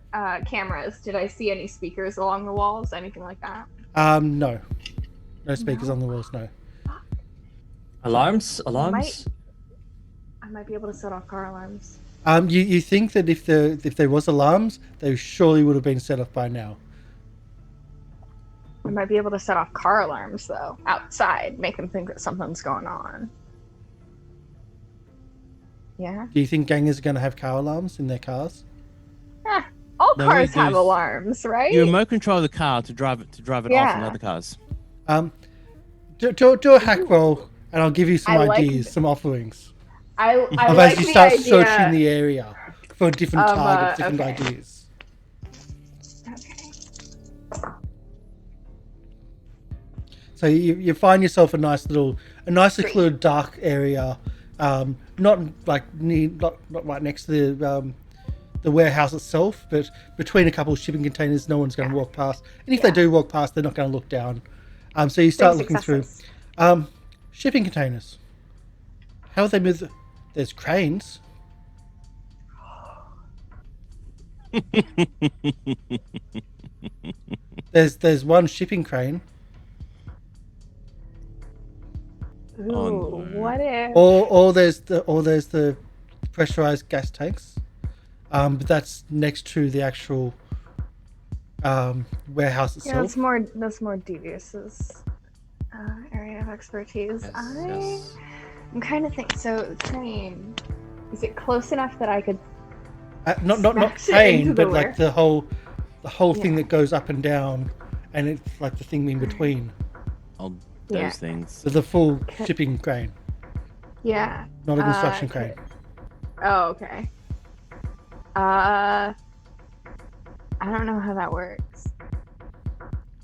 cameras, did I see any speakers along the walls, anything like that? No speakers No? on the walls. No. Alarms? I might be able to set off car alarms. You think that if there was alarms, they surely would have been set off by now. I might be able to set off car alarms though, outside, make them think that something's going on. Yeah. Do you think gangers are going to have car alarms in their cars? All No, cars wait, have there's- alarms, right? You remote control the car to drive it off in Yeah. other cars. Do a hack roll, and I'll give you some I like ideas, some offerings. I As like you the start idea. searching the area for different targets, different okay. ideas. Okay. So you find yourself a nice little Street. secluded dark area, not right next to the warehouse itself, but between a couple of shipping containers. No one's going to walk past, and if they do walk past, they're not going to look down. So you start Big looking through successes. shipping containers. How are they move? There's cranes. There's one shipping crane. Ooh, Oh, no. what if? Or there's the pressurized gas tanks, but that's next to the actual warehouse Yeah, itself. that's more Devious's area of expertise. Yes. I'm kind of thinking. So the train, is it close enough that I could? Not smash it crane, into the but like the whole thing Yeah. that goes up and down, and it's like the thing in between. Oh, those Yeah. things. So the full Okay. shipping crane, Yeah. not a construction Okay. crane. Oh, okay. I don't know how that works.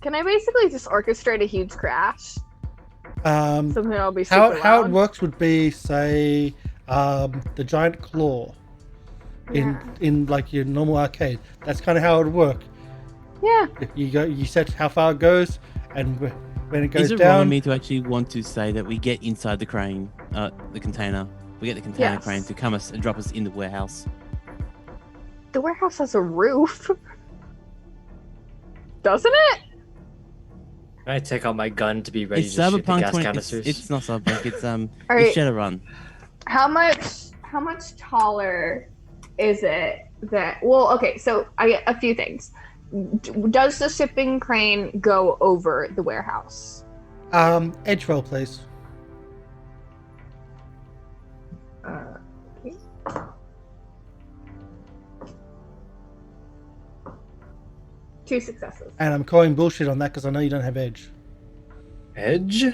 Can I basically just orchestrate a huge crash? Something that'll be super How it loud? works would be, say, the giant claw in like your normal arcade. That's kind of how it would work. Yeah. You set how far it goes, and when it goes Is it wrong down, of me to actually want to say that we get inside the crane, the container? We get the container Yes. crane to come and drop us in the warehouse. The warehouse has a roof. Doesn't it? I take out my gun to be ready It's to shoot the Cyberpunk gas 20. canisters. It's not Cyberpunk. It's Alright. it's ShadowRun. How much taller is it that okay, so I get a few things. Does the shipping crane go over the warehouse? edge roll, please. Okay. 2 successes. And I'm calling bullshit on that because I know you don't have edge. Edge?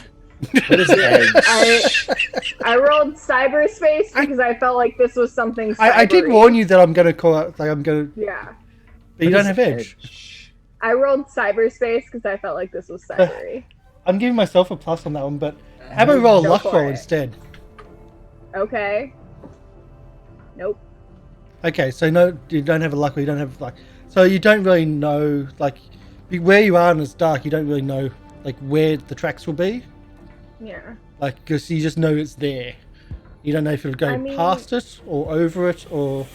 What is edge? I rolled cyberspace because I felt like this was something I did warn you that I'm going to call out, like I'm going to... Yeah. But you don't have edge. I rolled cyberspace because I felt like this was cybery. I'm giving myself a plus on that one, but how about roll a luck roll instead? Okay. Nope. Okay, so no, you don't have a luck roll, you don't have luck. So you don't really know, like, where you are and it's dark, you don't really know, like, where the tracks will be. Yeah. Like, because you just know it's there. You don't know if it'll go past it or over it or...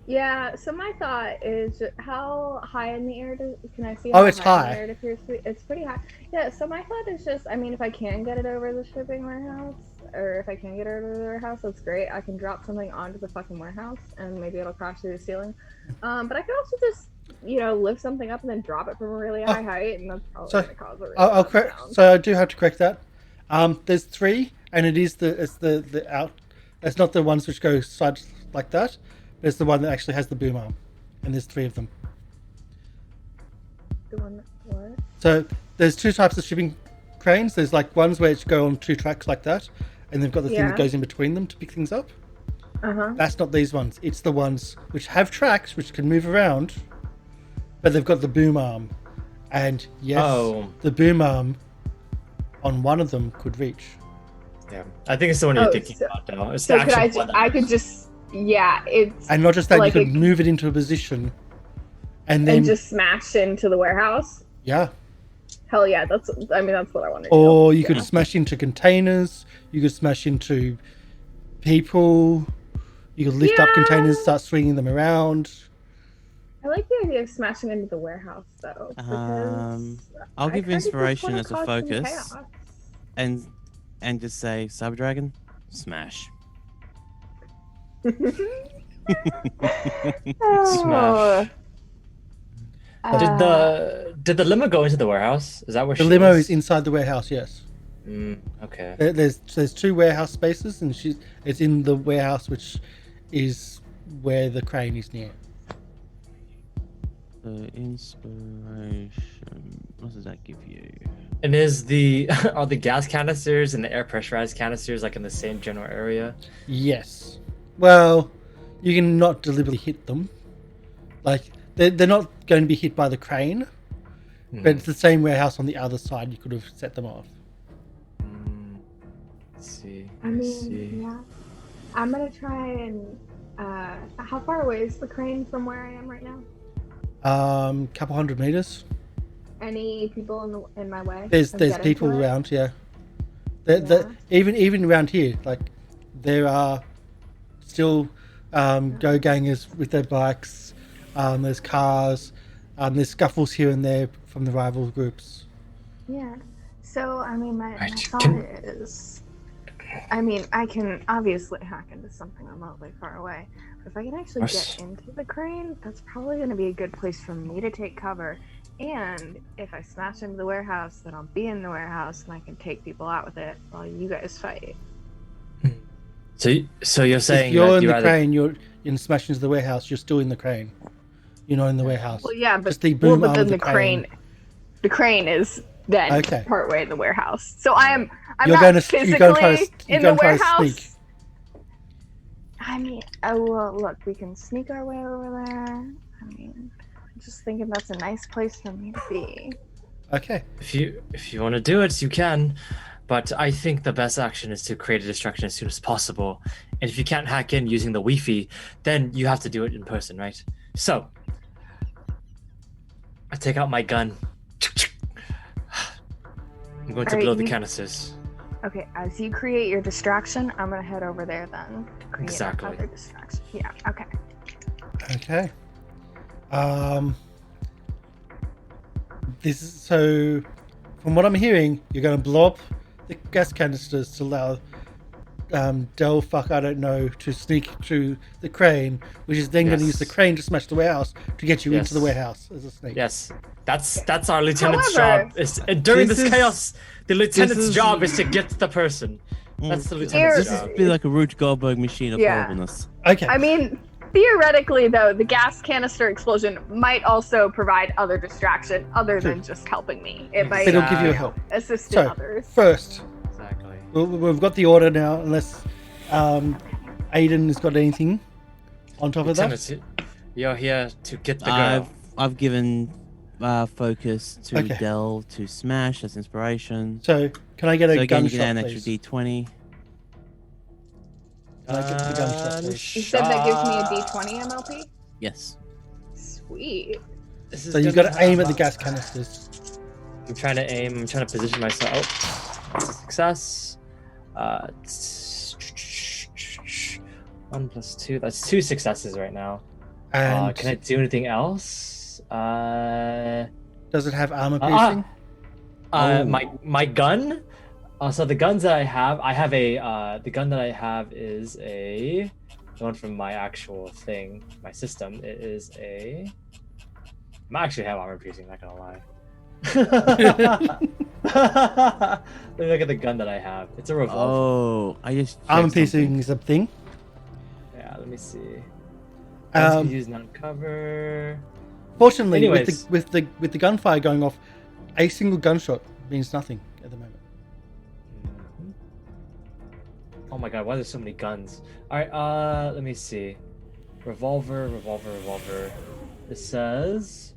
Yeah, so my thought is, how high in the air can I see? Oh, it's high. In the air it appears to be? It's pretty high. Yeah, so my thought is just, I mean, if I can get it over the shipping warehouse, or if I can get it over the warehouse, that's great. I can drop something onto the fucking warehouse, and maybe it'll crash through the ceiling. But I could also just, lift something up and then drop it from a really high height, and that's probably going to cause a really So I do have to correct that. There's 3, and it's the out. It's not the ones which go sides like that. It's the one that actually has the boom arm, and there's 3 of them. The one that what? So there's 2 types of shipping cranes. There's like ones where it's go on 2 tracks like that, and they've got the thing that goes in between them to pick things up. That's not these ones. It's the ones which have tracks which can move around, but they've got the boom arm. And yes, the boom arm on one of them could reach. Yeah, I think it's the one you're thinking about now. It's so the actual one. I could just. Yeah, it's... And not just that, like you could move it into a position and then... And just smash into the warehouse? Yeah. Hell yeah, that's what I wanted to do. Or you could smash into containers, you could smash into people, you could lift up containers, start swinging them around. I like the idea of smashing into the warehouse, though. I'll give inspiration as a focus and just say, Cyber Dragon, smash. Smash. Did the limo go into the warehouse? Is that where the limo is inside the warehouse? Yes. Okay. There's 2 warehouse spaces, and it's in the warehouse, which is where the crane is near. The inspiration. What does that give you? And are the gas canisters and the air pressurized canisters like in the same general area? Yes. Well, you can not deliberately hit them. Like, they're not going to be hit by the crane, but it's the same warehouse on the other side. You could have set them off. Let's see. Yeah. I'm going to try and... how far away is the crane from where I am right now? Couple 100 meters. Any people in my way? There's people around, yeah. Even around here, like, there are still go-gangers with their bikes. There's cars. There's scuffles here and there from the rival groups. Yeah. So, I mean, my thought is... I mean, I can obviously hack into something remotely far away. But if I can actually get into the crane, that's probably going to be a good place for me to take cover. And if I smash into the warehouse, then I'll be in the warehouse and I can take people out with it while you guys fight. So you're saying if you're in the crane, you're smash into the warehouse, you're still in the crane. You're not in the warehouse. Well, yeah, but, just the boom arm then of the crane. The crane is then part way in the warehouse. So I'm you're not physically in the warehouse. I mean, well, look, we can sneak our way over there. I mean, I'm just thinking that's a nice place for me to be. Okay. If you want to do it, you can. But I think the best action is to create a distraction as soon as possible. And if you can't hack in using the Wi-Fi, then you have to do it in person, right? So, I take out my gun. I'm going to blow the canisters. Okay, as you create your distraction, I'm going to head over there then. Exactly. Another distraction. Yeah, okay. Okay. This is so... From what I'm hearing, you're going to blow up the gas canisters to allow I don't know, to sneak through the crane, which is then going to use the crane to smash the warehouse to get you into the warehouse as a sneak. Yes, that's our lieutenant's job. During this chaos, the lieutenant's job is to get the person. That's the lieutenant's job. Be like a Root Goldberg machine of horribleness. Okay. I mean, Theoretically, though, the gas canister explosion might also provide other distraction other True. than just helping me. It might It'll give you a help. assist So, others. first, Exactly. we've got the order now, unless Aiden has got anything on top of that. Lieutenant, you're here to get the girl. I've given focus to Okay. Dell to smash as inspiration. So, can I get a So again, you gunshot, get an please? extra D20. Can I get the gunshot, please? You said that gives me a D20 MLP? Yes. Sweet. This is So you've gonna got to aim at the have- gas canisters. I'm trying to aim. I'm trying to position myself. Oh, success. 1 + 2. That's 2 successes right now. And Can I do anything else? does it have armor piercing? Oh. My gun. So the guns that I have a the gun that I have is the one from my actual thing, my system. It is a. I actually have armor piercing. Not gonna lie. Let me look at the gun that I have. It's a revolver. Oh, I just Armor checked piercing something. is a thing. Yeah, let me see. Guns Um, can use non-cover. Fortunately, Anyways. with the gunfire going off, a single gunshot means nothing at the moment. Mhm. Oh my god, why are there so many guns? Alright, let me see. Revolver. It says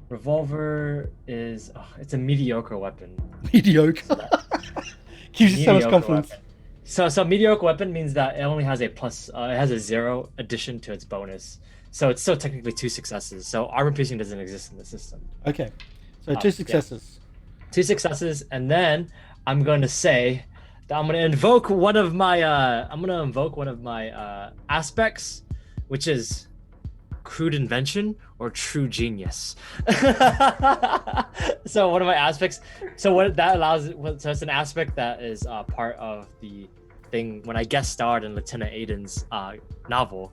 revolver is it's a mediocre weapon. Mediocre. Gives you so much Mediocre confidence. weapon. So mediocre weapon means that it only has a plus it has a 0 addition to its bonus. So it's still technically 2 successes. So armor piercing doesn't exist in the system. Okay, so Yeah. 2 successes. 2 successes, and then I'm going to say that I'm going to invoke one of my aspects, which is crude invention or true genius. So one of my aspects. So what that allows. So it's an aspect that is part of the thing when I guest starred in Lieutenant Aiden's novel.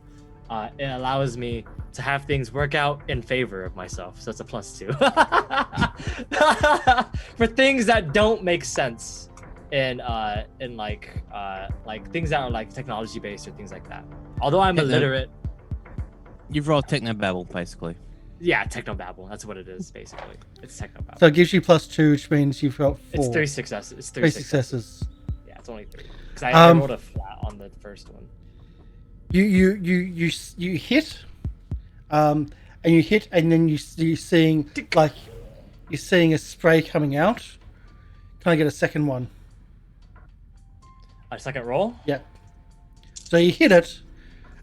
It allows me to have things work out in favor of myself, so it's a +2 for things that don't make sense in like things that are like technology based or things like that. Although I'm Hello. illiterate, You've rolled Technobabble, basically. yeah, technobabble. That's what it is basically. It's technobabble. So it gives you +2, which means you've got 4. It's 3 successes. It's 3 3 successes. successes. Yeah, it's only 3 because I rolled a flat on the first one. You hit, and you hit, and then you're seeing a spray coming out. Can I get a second one? A second roll. Yeah. So you hit it,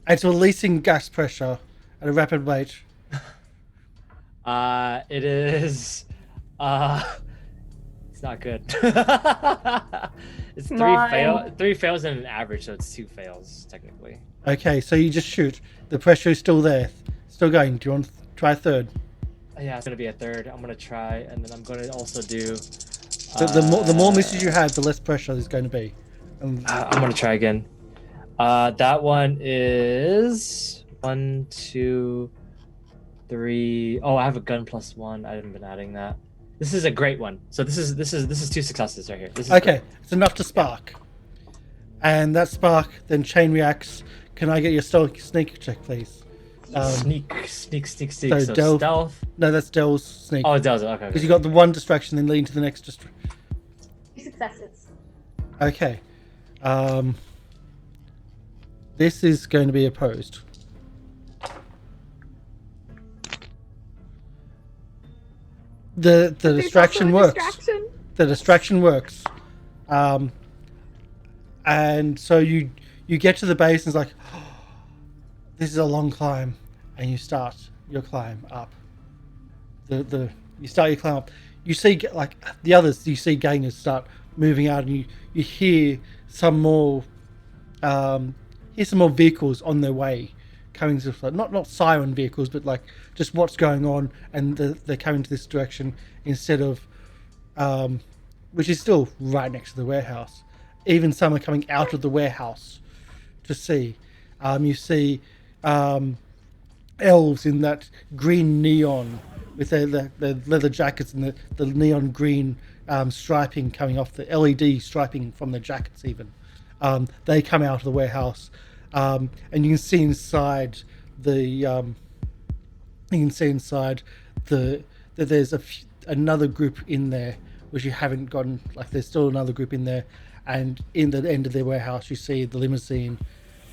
and it's releasing gas pressure at a rapid rate. It is. It's not good. It's Mine. 3 fails and an average, so it's 2 fails technically. Okay, so you just shoot. The pressure is still there, still going. Do you want to try a third? Yeah, it's gonna be a third. I'm gonna try, and then I'm gonna also do. The more misses you have, the less pressure there's going to be. I'm gonna try again. That one is 1, 2, 3. Oh, I have a gun +1. I haven't been adding that. This is a great one. So this is 2 successes right here. This is Okay, great. it's enough to spark. And that spark then chain reacts. Can I get your sneak check, please? Sneak. so So Del- stealth. No, that's Dell's sneak. Oh, it does. Okay. Because you got the one distraction, then leading to the next distraction. 2 successes. Okay. This is going to be opposed. The distraction works. The distraction works. And so you get to the base and it's like, this is a long climb, and you start your climb up. You start your climb up. You see like the others. You see gangers start moving out, and you hear some more vehicles on their way, coming to not siren vehicles, but like just what's going on, and they're coming to this direction instead of, which is still right next to the warehouse. Even some are coming out of the warehouse to see. You see elves in that green neon with their leather jackets and the neon green striping coming off, the LED striping from the jackets even. They come out of the warehouse, and you can see inside you can see inside that there's another group in there which you haven't gotten. Like there's still another group in there, and in the end of their warehouse you see the limousine,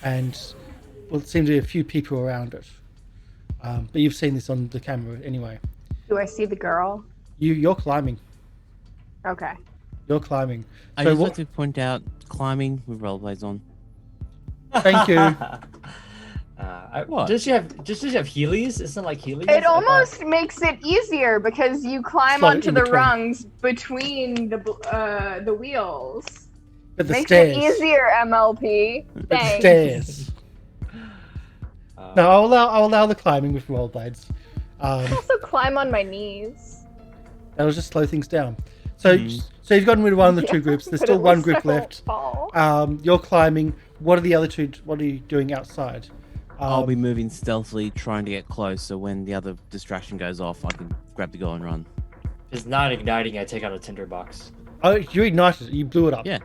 and it seems to be a few people around it. But you've seen this on the camera anyway. Do I see the girl? You're climbing. Okay. You're climbing. I just like to point out climbing with rollerblades on. Thank you. What? Does she have Heelys? Isn't it like Heelys? It almost makes it easier because you climb onto the rungs between the wheels. But the Makes stairs. it easier, MLP. But the Thanks. stairs. No, I'll allow the climbing with rollerblades. I can also climb on my knees. That'll just slow things down. So you've gotten rid of one of the two groups. There's still one group left. You're climbing. What are the other two? What are you doing outside? I'll be moving stealthily, trying to get close, so when the other distraction goes off, I can grab the girl and run. It's not igniting. I take out a tinderbox. Oh, you ignited it. You blew it up. Yeah.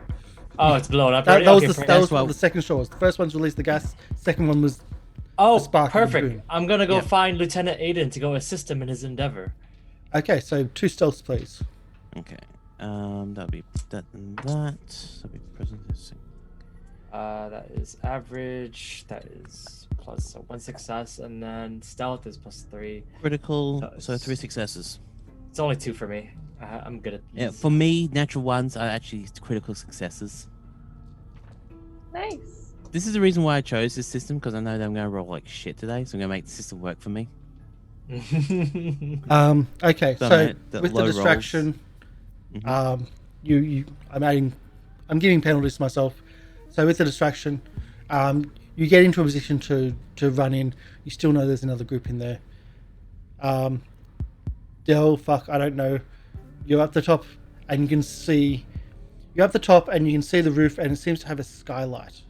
Oh, it's blown up. That already? was the second shot. The first one's released the gas. Second one was. Oh, spark perfect. I'm gonna go find Lieutenant Aiden to go assist him in his endeavor. Okay, so 2 stealths, please. Okay. That'll be that and that. That'll be presentation. That is average. That is plus 1 success, and then stealth is +3. Critical, so 3 successes. It's only 2 for me. I'm good at these. Yeah, for me, natural ones are actually critical successes. Nice. This is the reason why I chose this system, because I know that I'm going to roll like shit today, so I'm going to make the system work for me. Okay, so with the distraction, I'm giving penalties to myself. So with the distraction, you get into a position to run in. You still know there's another group in there. I don't know. You're up the top, and you can see. You're up the top, and you can see the roof, and it seems to have a skylight.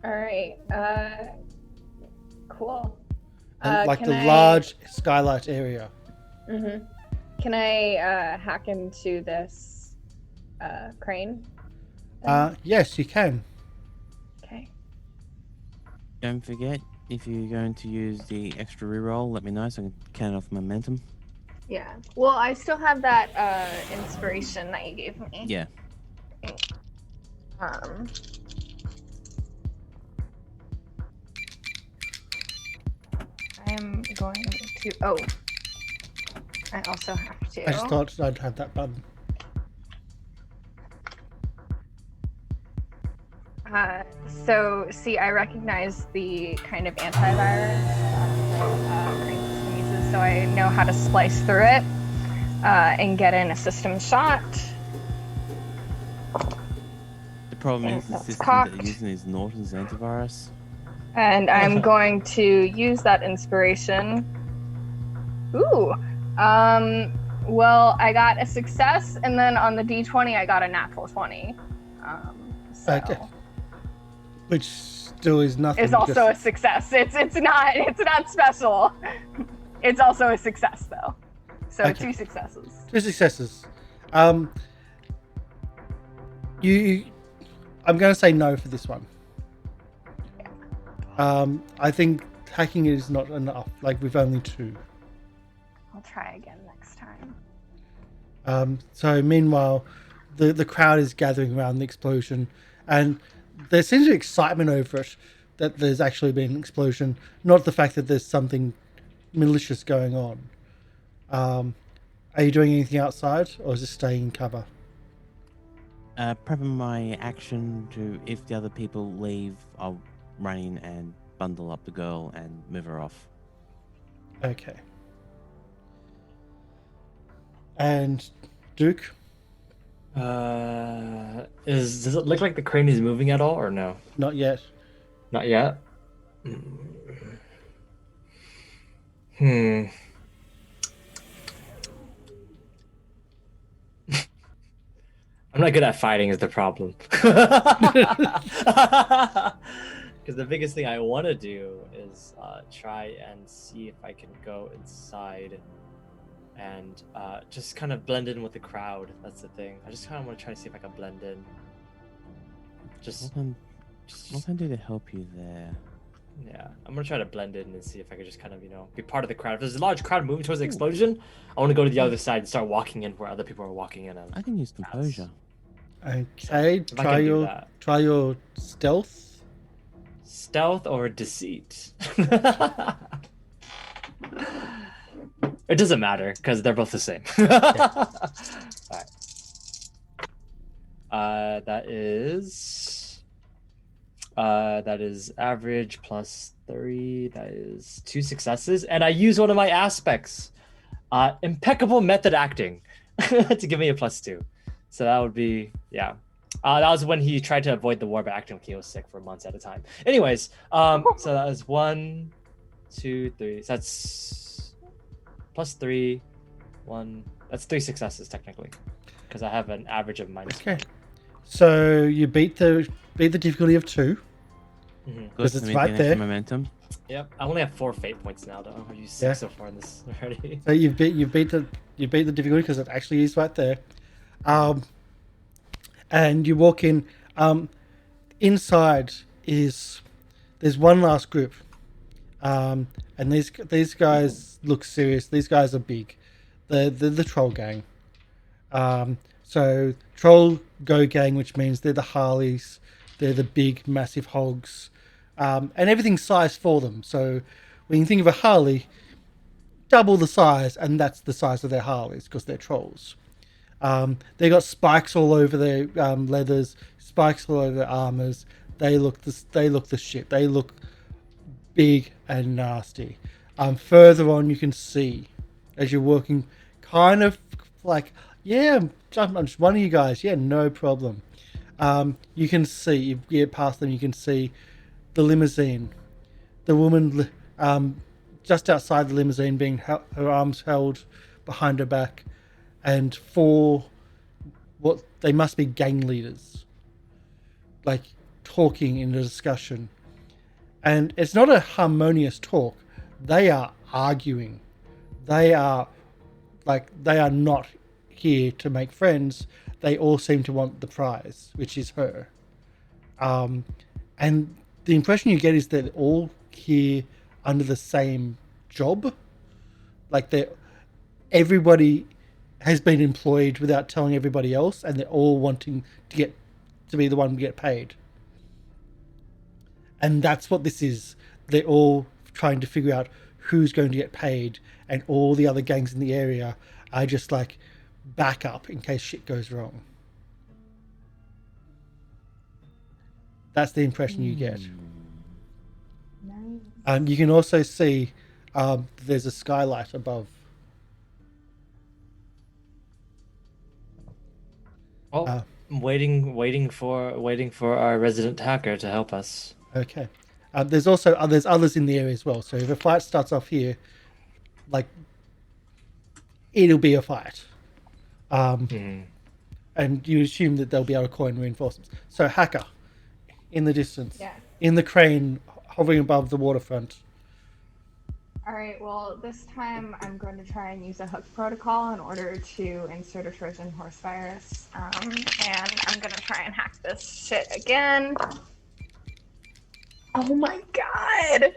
All right. Cool. Like the large skylight area. Mm-hmm. Can I hack into this crane? Yes, you can. Okay. Don't forget, if you're going to use the extra reroll, let me know so I can count off momentum. Yeah. Well, I still have that inspiration that you gave me. Yeah. I'm going to. Oh. I also have to. I just thought I'd have that button. So, see, I recognize the kind of antivirus Crane System uses, so I know how to splice through it and get in a system shot. The problem is the system that they're using is Norton's antivirus. And I'm going to use that inspiration. Ooh. Well, I got a success, and then on the D20, I got a natural 20. Okay. Which still is nothing. It's also a success. It's not special. It's also a success though. So 2 successes. 2 successes. I'm going to say no for this one. Yeah. I think hacking is not enough. Like with only 2. I'll try again next time. So meanwhile, the crowd is gathering around the explosion, and there seems to be excitement over it, that there's actually been an explosion, not the fact that there's something malicious going on. Are you doing anything outside, or is it staying in cover? Prepping my action to, if the other people leave, I'll run in and bundle up the girl and move her off. Okay. And Duke? Does it look like the crane is moving at all, or no? Not yet. Not yet. I'm not good at fighting is the problem. Because the biggest thing I want to do is try and see if I can go inside and just kind of blend in with the crowd. That's the thing. I just kind of want to try to see if I can blend in. What can I do to help you there? Yeah, I'm gonna try to blend in and see if I could just kind of, be part of the crowd. If there's a large crowd moving towards the explosion, I want to go to the other side and start walking in where other people are walking in. I can use composure. Okay, if I can do that. try your stealth. Stealth or deceit? It doesn't matter because they're both the same. All right. That is average plus 3. That is 2 successes, and I use one of my aspects, impeccable method acting, to give me a +2. So that would be that was when he tried to avoid the war by acting like he was sick for months at a time. Anyways, so that was 1, 2, 3. So that's +3, 1. That's 3 successes technically, because I have an average of -1. Okay, so you beat the difficulty of 2. Because it's right there. Momentum. Yep, I only have 4 fate points now though. I've used 6 so far in this already. So you beat the difficulty because it actually is right there. And you walk in. Inside there's one last group. And these guys look serious. These guys are big. They're the troll gang. So troll go gang, which means they're the Harleys. They're the big, massive hogs. And everything's sized for them. So when you think of a Harley, double the size, and that's the size of their Harleys because they're trolls. They got spikes all over their leathers, spikes all over their armors. They look the shit. They look big and nasty. Further on, you can see as you're walking, kind of like, I'm just one of you guys. Yeah, no problem. You can see, you get past them, you can see the limousine. The woman just outside the limousine, being her arms held behind her back, and 4 what they must be gang leaders, like talking in a discussion. And it's not a harmonious talk. They are arguing. They are not here to make friends. They all seem to want the prize, which is her. And the impression you get is that they're all here under the same job. Like everybody has been employed without telling everybody else, and they're all wanting to be the one to get paid. And that's what this is. They're all trying to figure out who's going to get paid, and all the other gangs in the area are just like backup in case shit goes wrong. That's the impression you get. Nice. You can also see there's a skylight above. I'm waiting for our resident hacker to help us. Okay. There's others in the area as well. So if a fight starts off here, like, it'll be a fight. And you assume that they'll be able to call in reinforcements. So hacker, in the distance, in the crane hovering above the waterfront. All right, well, this time I'm going to try and use a hook protocol in order to insert a Trojan horse virus. And I'm going to try and hack this shit again. Oh my god!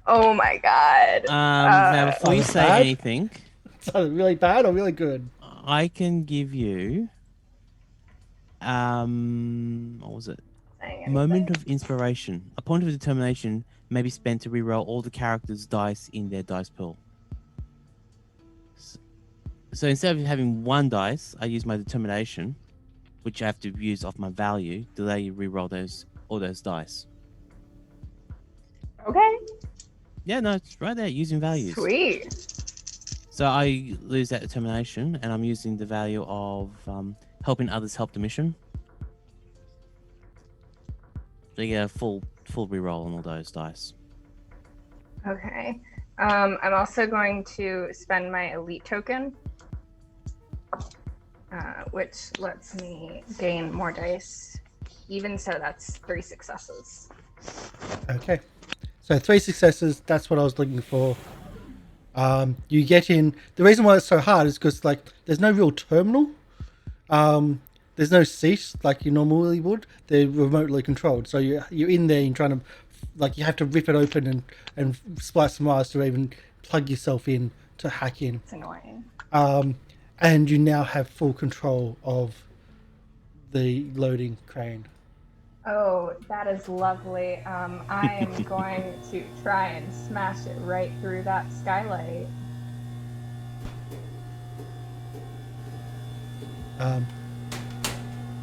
Oh my god. Now, before you say bad? anything, It's either really bad or really good. I can give you what was it? Moment of inspiration. A point of determination may be spent to reroll all the characters' dice in their dice pool. So instead of having 1 dice, I use my determination, which I have to use off my value to let you reroll all those dice. Okay. Yeah, no, it's right there, using values. Sweet. So I lose that determination, and I'm using the value of helping others help the mission. So you get a full reroll on all those dice. Okay. I'm also going to spend my elite token, which lets me gain more dice. Even so, that's 3 successes. Okay. So 3 successes, that's what I was looking for. You get in. The reason why it's so hard is because, like, there's no real terminal. there's no seat like you normally would. They're remotely controlled, so you're in there and trying to, like, you have to rip it open and splice some wires to even plug yourself in to hack in. It's annoying. And you now have full control of the loading crane. Oh, that is lovely. I am going to try and smash it right through that skylight.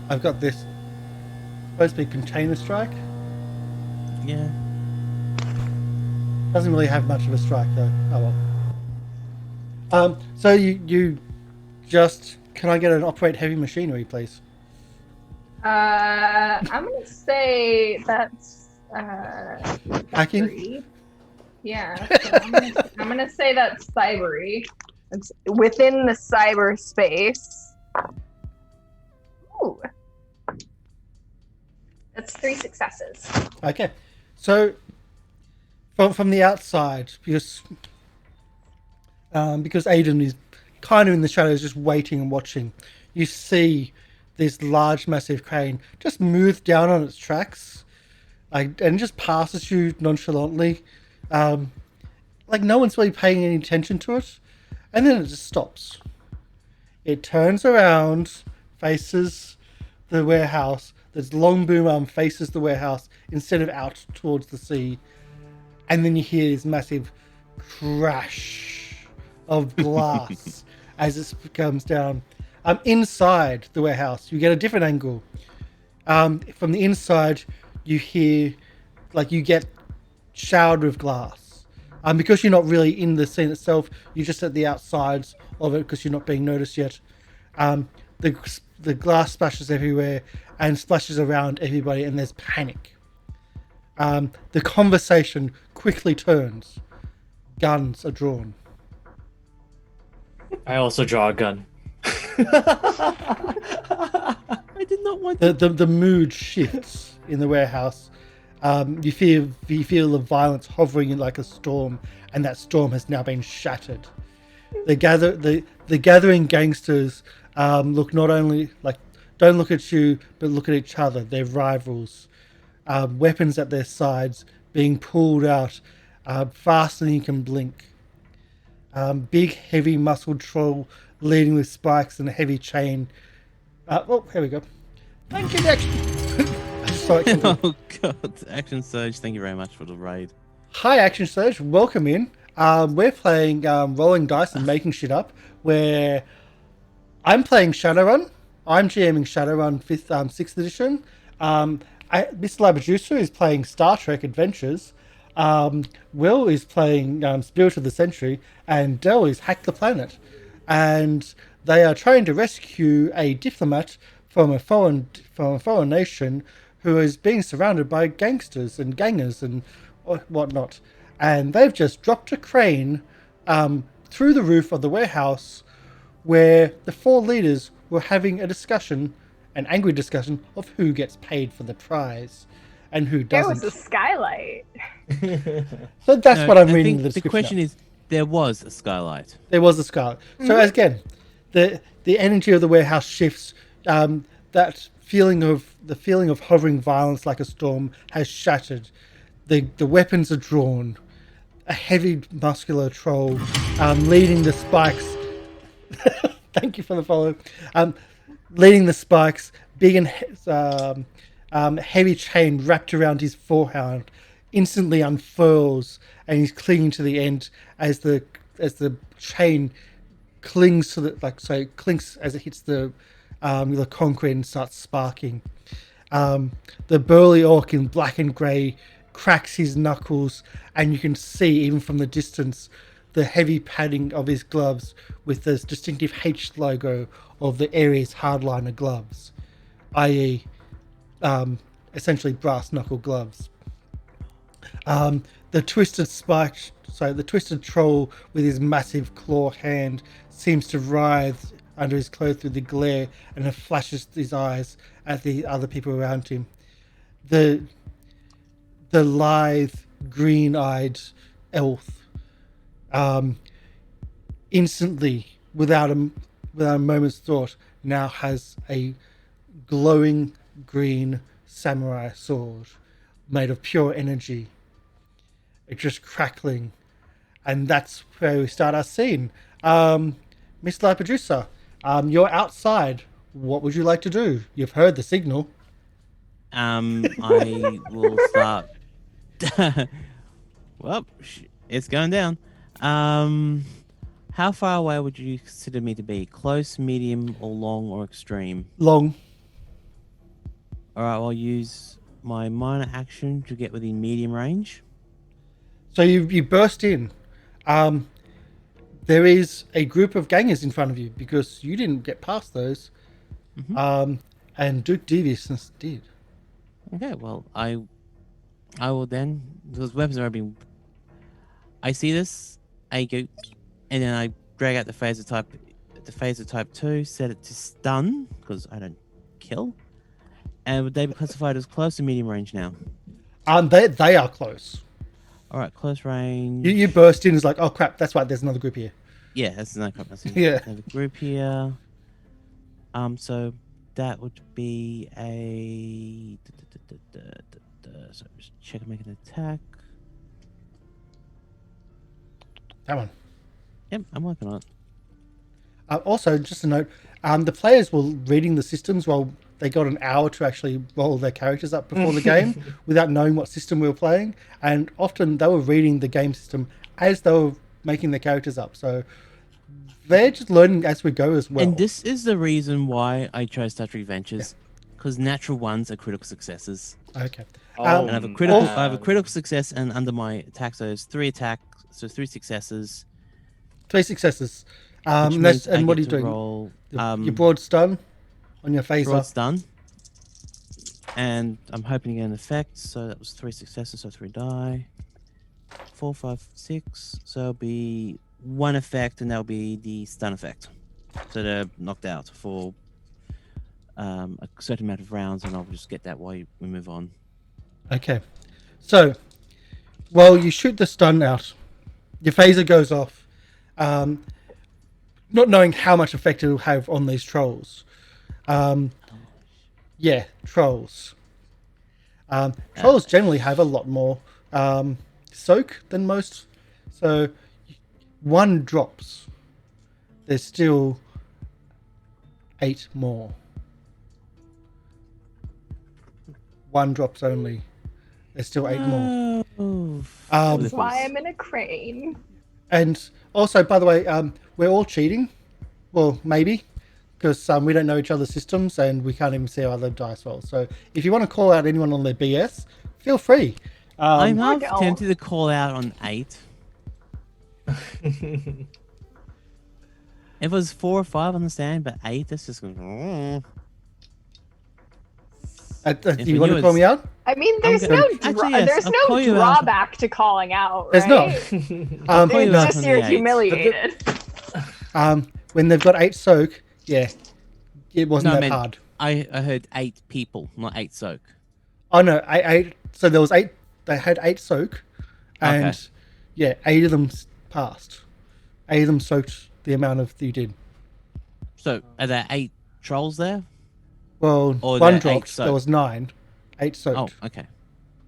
I've got this supposed to be container strike. Yeah. Doesn't really have much of a strike though. Oh well. So you just, can I get an operate heavy machinery, please? I'm gonna say that's Hacking? cybery. Yeah, so I'm gonna say that's cybery. It's within the cyberspace. Ooh, that's 3 successes. Okay, so from the outside, because Aiden is kind of in the shadows, just waiting and watching, you see this large, massive crane just move down on its tracks, and just passes you nonchalantly, like no one's really paying any attention to it, and then it just stops. It turns around, faces the warehouse. This long boom arm faces the warehouse instead of out towards the sea, and then you hear this massive crash of glass as it comes down. Inside the warehouse, you get a different angle. From the inside, you hear, like, you get showered with glass. Because you're not really in the scene itself, you're just at the outsides of it because you're not being noticed yet. The glass splashes everywhere and splashes around everybody, and there's panic. The conversation quickly turns. Guns are drawn. I also draw a gun. I did not want to. The mood shifts in the warehouse. You feel the violence hovering in like a storm, and that storm has now been shattered. The gathering gangsters look not only like, don't look at you, but look at each other. They're rivals. Weapons at their sides being pulled out faster than you can blink. Big, heavy, muscled troll leading with spikes and a heavy chain. Here we go. Thank you, Action. Oh god, Action Surge, thank you very much for the raid. Hi, Action Surge. Welcome in. We're playing rolling dice and making shit up, where I'm playing Shadowrun. I'm GMing Shadowrun 6th edition. MrLiveProducer is playing Star Trek Adventures. Will is playing Spirit of the Century, and Dell is Hack the Planet. And they are trying to rescue a diplomat from a foreign nation who is being surrounded by gangsters and gangers and whatnot. And they've just dropped a crane through the roof of the warehouse, where the 4 leaders were having a discussion, an angry discussion, of who gets paid for the prize and who doesn't. There was a skylight. So that's what I'm reading. The question is, there was a skylight. There was a skylight. So again, the energy of the warehouse shifts. That feeling of hovering violence like a storm has shattered. The weapons are drawn. A heavy, muscular troll leading the spikes. Thank you for the follow. Leading the spikes, big and heavy chain wrapped around his forehead, instantly unfurls, and he's clinging to the end as the chain clings to it clinks as it hits the concrete and starts sparking. The burly orc in black and grey cracks his knuckles, and you can see even from the distance the heavy padding of his gloves with this distinctive H logo of the Ares hardliner gloves, i.e. Essentially brass knuckle gloves. The twisted troll with his massive claw hand seems to writhe under his clothes through the glare, and it flashes his eyes at the other people around him. The lithe, green-eyed elf instantly, without a moment's thought, now has a glowing green samurai sword made of pure energy. It's just crackling. And that's where we start our scene. MrLiveProducer, you're outside. What would you like to do? You've heard the signal. I will start. Well, it's going down. How far away would you consider me to be? Close, medium, or long, or extreme? Long. All right, I'll use my minor action to get within medium range. So you burst in. There is a group of gangers in front of you because you didn't get past those. And Duke Deviousness did. Okay, well, I will then, because weapons are being. I see this, I go, and then I drag out the phaser type 2, set it to stun because I don't kill. And would they be classified as close or medium range now? They are close. All right, close range. You burst in, it's like, oh crap, that's right, there's another group here. Yeah, that's no crap. Yeah. Another group here. So that would be a. So just check, make an attack. That one. Yep, I'm working on it. Also, just a note, the players were reading the systems while they got an hour to actually roll their characters up before the game without knowing what system we were playing. And often they were reading the game system as they were making their characters up. So they're just learning as we go as well. And this is the reason why I chose Star Trek Adventures, because natural ones are critical successes. Okay. And I have a critical success, and under my attack, so it's 3 attacks, so 3 successes. 3 successes. And what are you doing? Roll, your broad stun on your phaser. Broad stun. And I'm hoping to get an effect, so that was 3 successes, so 3 die. 4, 5, 6. So it'll be 1 effect, and that'll be the stun effect. So they're knocked out for a certain amount of rounds, and I'll just get that while we move on. Okay. So, well, you shoot the stun out. Your phaser goes off. Not knowing how much effect it'll have on these trolls. Yeah, trolls. Trolls generally have a lot more soak than most. So, 1 drops. There's still 8 more. 1 drops only. There's still 8 more. That's why I'm in a crane. And also, by the way, we're all cheating. Well, maybe. Because we don't know each other's systems and we can't even see our other dice rolls. So if you want to call out anyone on their BS, feel free. I'm half tempted to call out on 8. If it was 4 or 5, I understand, but 8, that's just going. You want to call me out? I mean, there's no drawback to calling out, right? There's not. It's just you're humiliated. When they've got 8 soak, yeah, it wasn't that hard. I heard 8 people, not 8 soak. Oh no, 8. So there was 8. They had 8 soak, and yeah, 8 of them passed. 8 of them soaked the amount of you did. So are there 8 trolls there? Well, or 1 dropped. There was 9. 8 soaked. Oh, okay.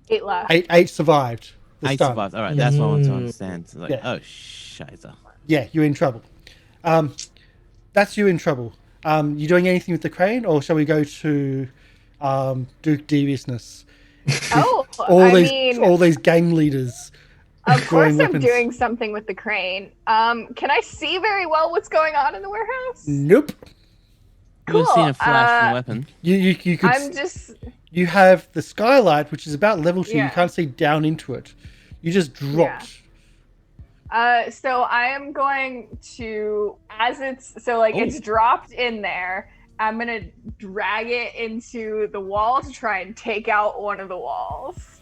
8 left. 8 survived. 8 survived. All right, that's what I want to understand. So like, oh, shiza. Yeah, you're in trouble. That's you in trouble. You doing anything with the crane, or shall we go to Duke Deviousness? All these gang leaders. Of course, I'm doing something with the crane. Can I see very well what's going on in the warehouse? Nope. Cool. You've seen a flash from a weapon. You could. You have the skylight, which is about level 2. You can't see down into it. You just dropped. Yeah. So I am going to, it's dropped in there. I'm gonna drag it into the wall to try and take out one of the walls.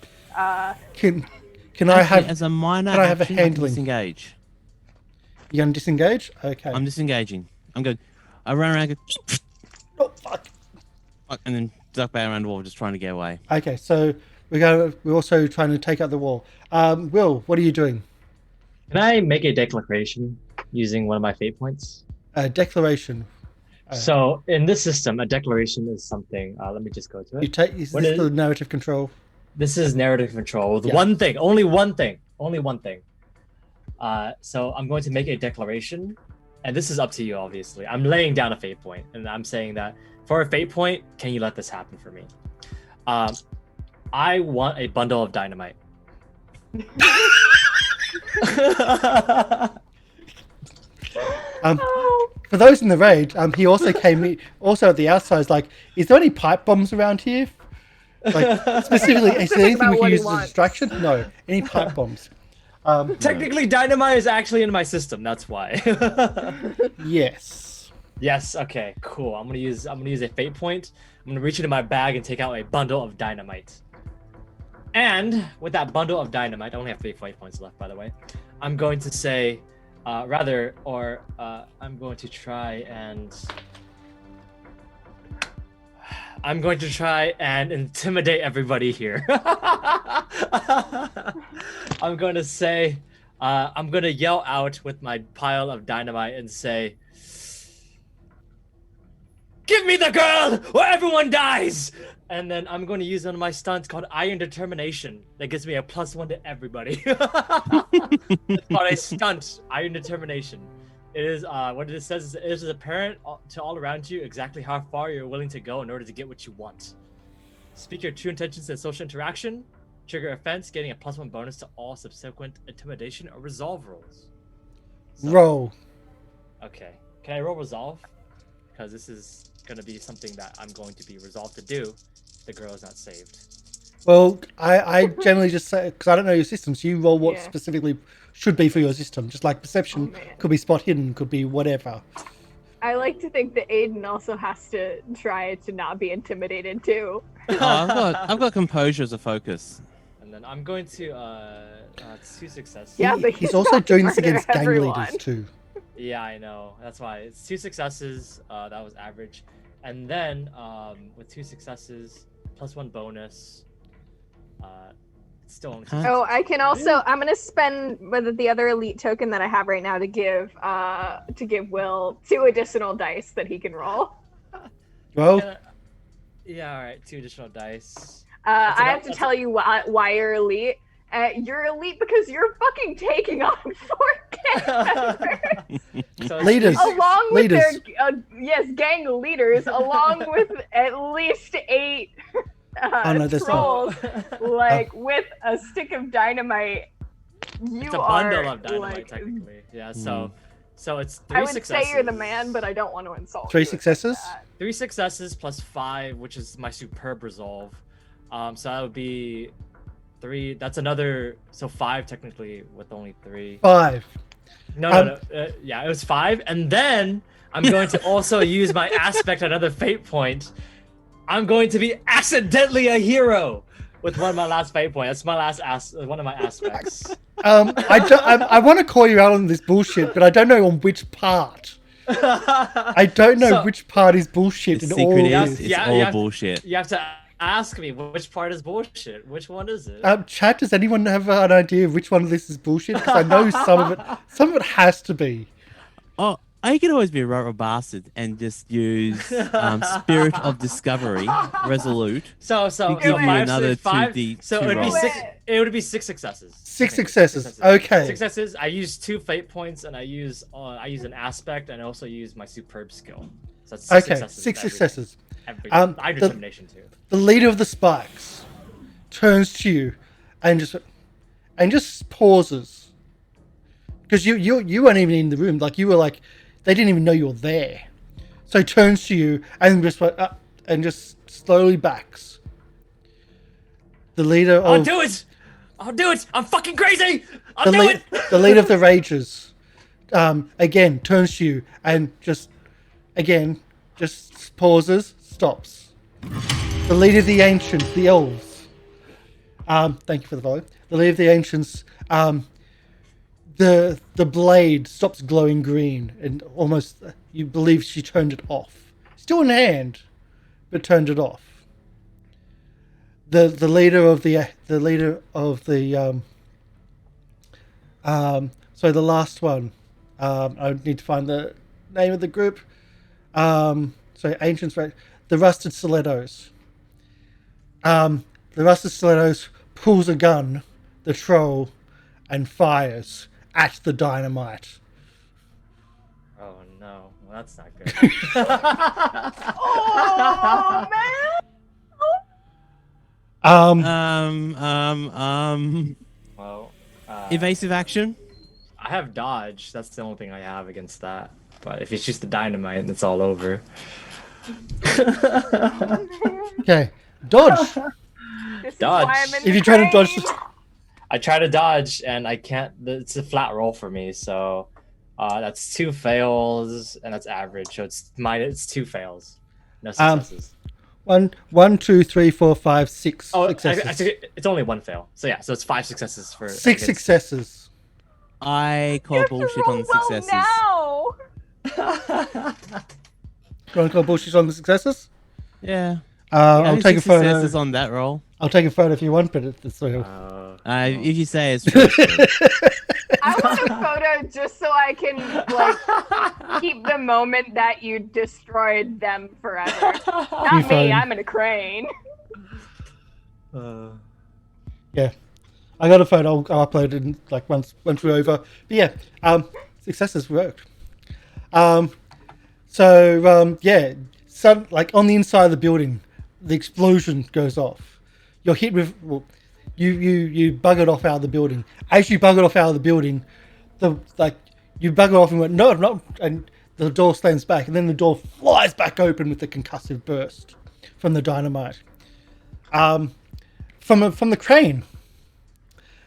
Can I have as a minor? Can I have a handling? Disengage. You gonna disengage? Okay. I'm disengaging. I'm good. I run around. Oh fuck! And then duck back around the wall, just trying to get away. Okay, so we're also trying to take out the wall. Will, what are you doing? Can I make a declaration using one of my fate points? Declaration. So in this system, a declaration is something. Let me just go to it. Is this the narrative control? This is narrative control with Yeah. one thing, only one thing. So I'm going to make a declaration, and this is up to you, obviously. I'm laying down a fate point, and I'm saying that for a fate point, can you let this happen for me? I want a bundle of dynamite. For those in the raid, he also came in, also at the outside. Is like, is there any pipe bombs around here? Like specifically, is there anything we can use as a distraction? No, any pipe bombs. Technically, dynamite is actually in my system. That's why. Yes. Yes. Okay. Cool. I'm gonna use a fate point. I'm gonna reach into my bag and take out a bundle of dynamite. And with that bundle of dynamite, I only have 3 fate points left, by the way. I'm going to say, I'm going to try and intimidate everybody here. I'm going to say, I'm going to yell out with my pile of dynamite and say, "Give me the girl or everyone dies!" And then I'm going to use one of my stunts called Iron Determination. That gives me a +1 to everybody. It's called a stunt, Iron Determination. It is, what it says is, it is apparent to all around you exactly how far you're willing to go in order to get what you want. Speak your true intentions in social interaction. Trigger offense, getting a +1 bonus to all subsequent intimidation or resolve rolls. So, Roll. Okay. Can I roll resolve? Because this is going to be something that I'm going to be resolved to do. The girl is not saved. Well, I generally just say, because I don't know your systems, you roll what specifically should be for your system. Just like perception, could be spot hidden, could be whatever. I like to think that Aiden also has to try to not be intimidated too. I've got composure as a focus. And then I'm going to 2 successes. Yeah, but he's also doing this against gang everyone. leaders too. Yeah, I know. That's why it's 2 successes. That was average. And then with 2 successes +1 bonus, it's still only. Oh, I can also. I'm gonna spend the other elite token that I have right now to give Will 2 additional dice that he can roll. Well, yeah, all right, 2 additional dice. I have to tell you why you're elite. You're elite because you're fucking taking on 4 gang members. So leaders. Along with leaders. their gang leaders, along with at least 8 trolls, like with a stick of dynamite. It's a bundle of dynamite, technically. Yeah, so it's 3 successes. I would say you're the man, but I don't want to insult 3 you successes? 3 successes +5, which is my superb resolve. So that would be 3. That's another. So 5 technically with only 3. 5. No. Yeah, it was 5, and then I'm going to also use my aspect, another fate point. I'm going to be accidentally a hero with one of my last fate points. That's my one of my aspects. I want to call you out on this bullshit, but I don't know on which part. I don't know which part is bullshit. The secret is it's all bullshit. You have to ask me which part is bullshit. Which one is it? Chat, does anyone have an idea of which one of this is bullshit? Because I know some of it has to be. Oh, I could always be a rotter bastard and just use Spirit of Discovery, Resolute. So give you another 5. 2d. So it would be 6. It would be 6 successes. 6 successes. Okay. 6 successes. I use 2 fate points, and I use an aspect, and I also use my superb skill. So that's 6 successes. 6 successes. I determination too. The leader of the Spikes turns to you and just pauses, because you weren't even in the room. Like, you were like, they didn't even know you were there. So he turns to you and just and just slowly backs. The leader of I'll do it. I'm fucking crazy. I'll do it. The leader of the Ragers again turns to you and just pauses, stops. The leader of the Ancients, the Elves. Thank you for the follow. The leader of the Ancients. The blade stops glowing green, and almost you believe she turned it off. Still in hand, but turned it off. The leader of the so the last one. I need to find the name of the group. So ancients, right? The rusted stilettos. The rusted stilettos pulls a gun, the troll, and fires at the dynamite. Oh no, well, that's not good. Oh man! Well, Evasive action. I have dodge. That's the only thing I have against that. But if it's just the dynamite, it's all over. Okay, dodge. This is Dodge. why I'm in If the you try to dodge, crane. I try to dodge and I can't. It's a flat roll for me, so that's 2 fails and that's average. So it's 2 fails, no successes. one, 2, 3, 4, 5, 6 Oh, successes. it's only 1 fail. So yeah, so it's 5 successes for 6 against- successes. I call You bullshit have to on the roll successes. well now. You want to call bullshit on the successes? Yeah. I'll take a photo. Successes on that roll. I'll take a photo if you want, but it's sort of... If you say it's true. I want a photo just so I can like keep the moment that you destroyed them forever. Not me. fine. I'm in a crane. Yeah, I got a photo. I'll upload it in, like once we're over. But yeah, successes worked. Yeah, some like on the inside of the building, the explosion goes off. You're hit with you buggered off out of the building. As you buggered off out of the building, you buggered off and went no, and the door slams back, and then the door flies back open with the concussive burst from the dynamite. From the crane.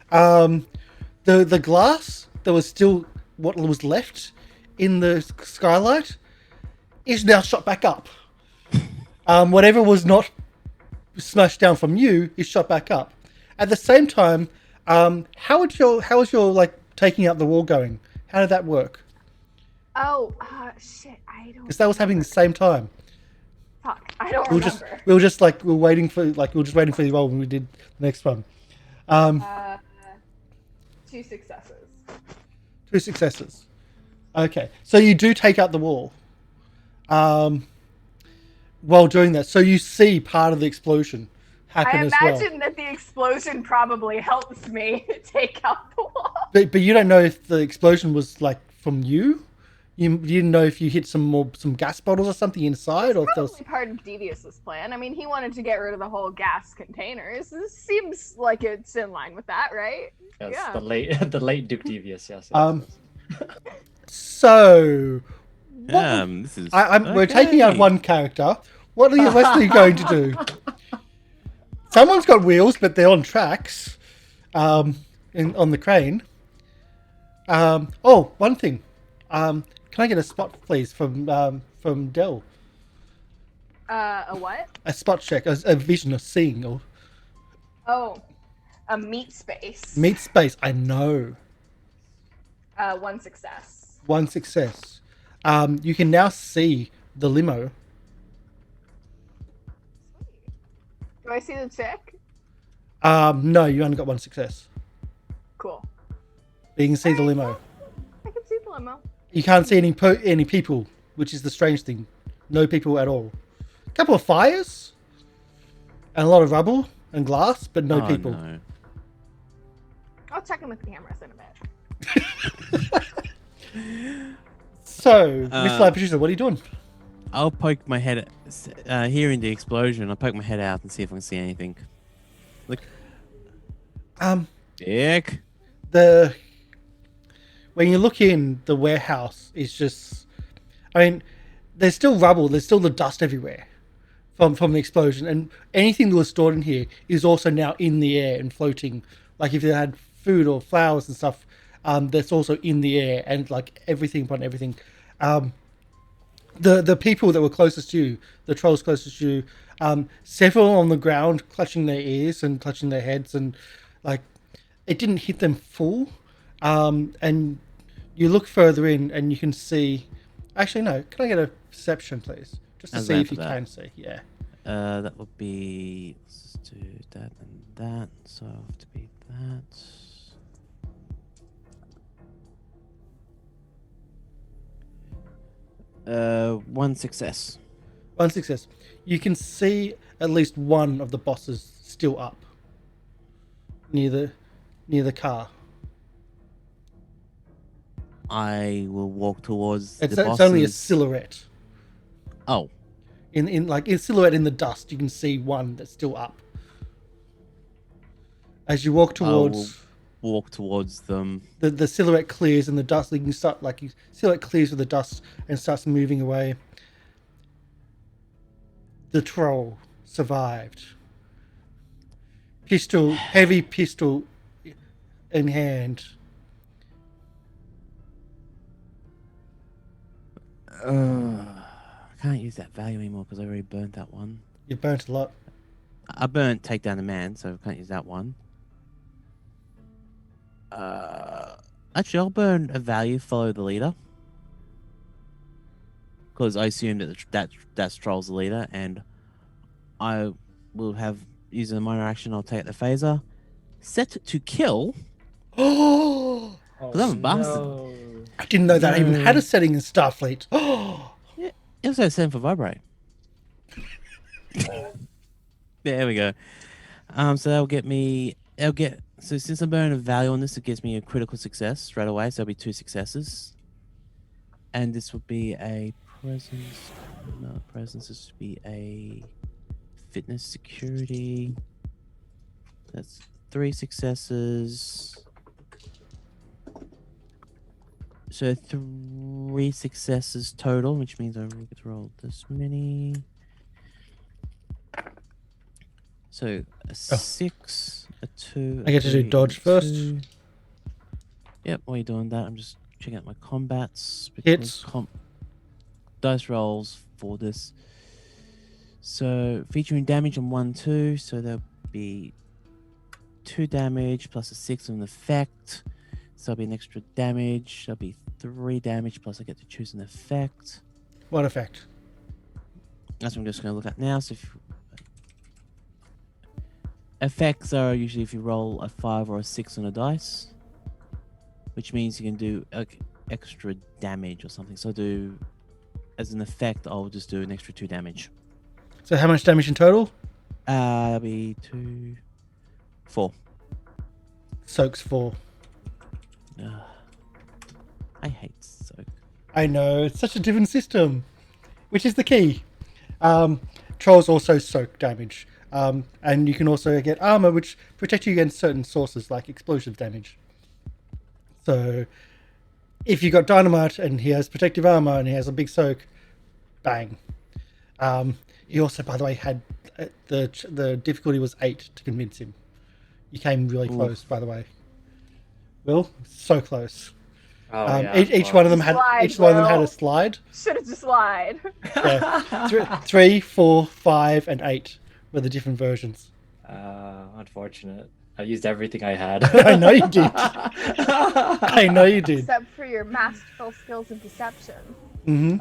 The glass that was still what was left in the skylight is now shot back up. Whatever was not smashed down from you is shot back up. At the same time, how was your like taking out the wall going? How did that work? Oh, shit! I don't. Because that was happening at the same time. Fuck! I don't We remember. were just waiting for the roll when we did the next one. 2 successes. 2 successes. Okay, so you do take out the wall. While doing that, so you see part of the explosion happen as well. I imagine that the explosion probably helps me take out the wall. But you don't know if the explosion was like from you. You didn't know if you hit some gas bottles or something inside, or if there was... Probably part of Devious's plan. I mean, he wanted to get rid of the whole gas containers. This seems like it's in line with that, right? Yes, Yeah. the late Duke Devious. Yes. So This is we're taking out one character. What are you going to do? Someone's got wheels, but they're on tracks. On the crane. One thing. Can I get a spot, please, from Dell? A what? A spot check, a vision of seeing, or Oh, a meat space. meat space. I know. 1 success. 1 success. You can now see the limo. Do I see the chick? No, you only got 1 success. Cool. But you can see the limo. I can see the limo. You can't see any people, which is the strange thing. No people at all. A couple of fires, and a lot of rubble and glass, but no people. No. I'll check in with the cameras in a bit. So, MrLiveProducer, what are you doing? I'll poke my head hearing the explosion. I'll poke my head out and see if I can see anything. Look. Dick. When you look in, the warehouse is just... I mean, there's still rubble. There's still the dust everywhere from the explosion. And anything that was stored in here is also now in the air and floating. Like if you had food or flowers and stuff, that's also in the air. And like everything upon everything. The people that were closest to you, the trolls closest to you, several on the ground clutching their ears and clutching their heads. And like, it didn't hit them full. And you look further in and you can see... Actually, no. Can I get a perception, please? Just to see if you can see. Yeah. That would be... Let's do that and that. So I have to be that. one success. One success. You can see at least one of the bosses still up near the car. I will walk towards the It's bosses. only a silhouette. Oh. In silhouette in the dust, you can see one that's still up. As you walk towards, walk towards them. The silhouette clears and the dust. You can start silhouette clears with the dust and starts moving away. The troll survived. Heavy pistol in hand. I can't use that value anymore because I already burnt that one. You burnt a lot. I burnt take down the man, so I can't use that one. Actually, I'll burn a value, follow the leader. Because I assume that trolls the leader, and I will have, using a minor action, I'll take the phaser. Set to kill. Oh! Because I'm a bastard. No. I didn't know that even had a setting in Starfleet. Oh! Yeah, it also has setting for vibrate. There we go. So that'll get me. So since I'm burning a value on this, it gives me a critical success straight away. So it'll be 2 successes. And this would be a presence. No, presence. This would be a fitness security. That's 3 successes. So 3 successes total, which means I get to roll this many. So a 6, a 2. I get to do dodge first. Yep, while you're doing that, I'm just checking out my combats. Hits. Dice rolls for this. So featuring damage on 1, 2. So there'll be 2 damage plus a 6 of an effect. So that'll be an extra damage. That'll be 3 damage plus I get to choose an effect. What effect? That's what I'm just going to look at now. So effects are usually if you roll a 5 or a 6 on a dice, which means you can do extra damage or something. So as an effect, I'll just do an extra 2 damage. So how much damage in total? That'll be 2, 4. Soaks 4. I hate soak. I know, it's such a different system, which is the key. Trolls also soak damage, and you can also get armor, which protects you against certain sources like explosive damage. So, if you got dynamite and he has protective armor and he has a big soak, bang. He also, by the way, had the difficulty was 8 to convince him. You came really close, by the way. Will, so close. Oh, yeah. Each one of them had a slide. Should have just lied. Yeah. 3, 4, 5, and 8 were the different versions. Unfortunate. I used everything I had. I know you did. I know you did. Except for your masterful skills of deception. Mm-hmm.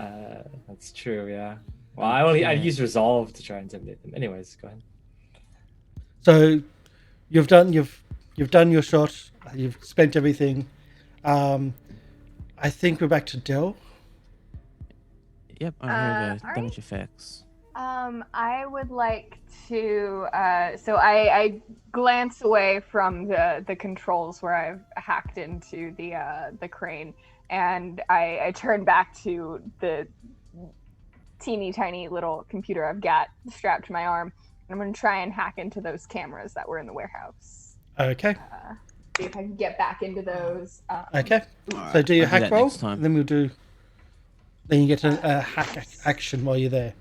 That's true. Yeah. Well, I used resolve to try and intimidate them. Anyways, go ahead. So, you've done your shot. You've spent everything. I think we're back to Dell. Yep, I'm here to all damage right. effects. I would like to. So I glance away from the controls where I've hacked into the crane, and I turn back to the teeny tiny little computer I've got strapped to my arm, and I'm going to try and hack into those cameras that were in the warehouse. Okay. See if I can get back into those. Okay. So do your I'll do hack that roll, next time. and then we'll do. Then you get a hack action while you're there.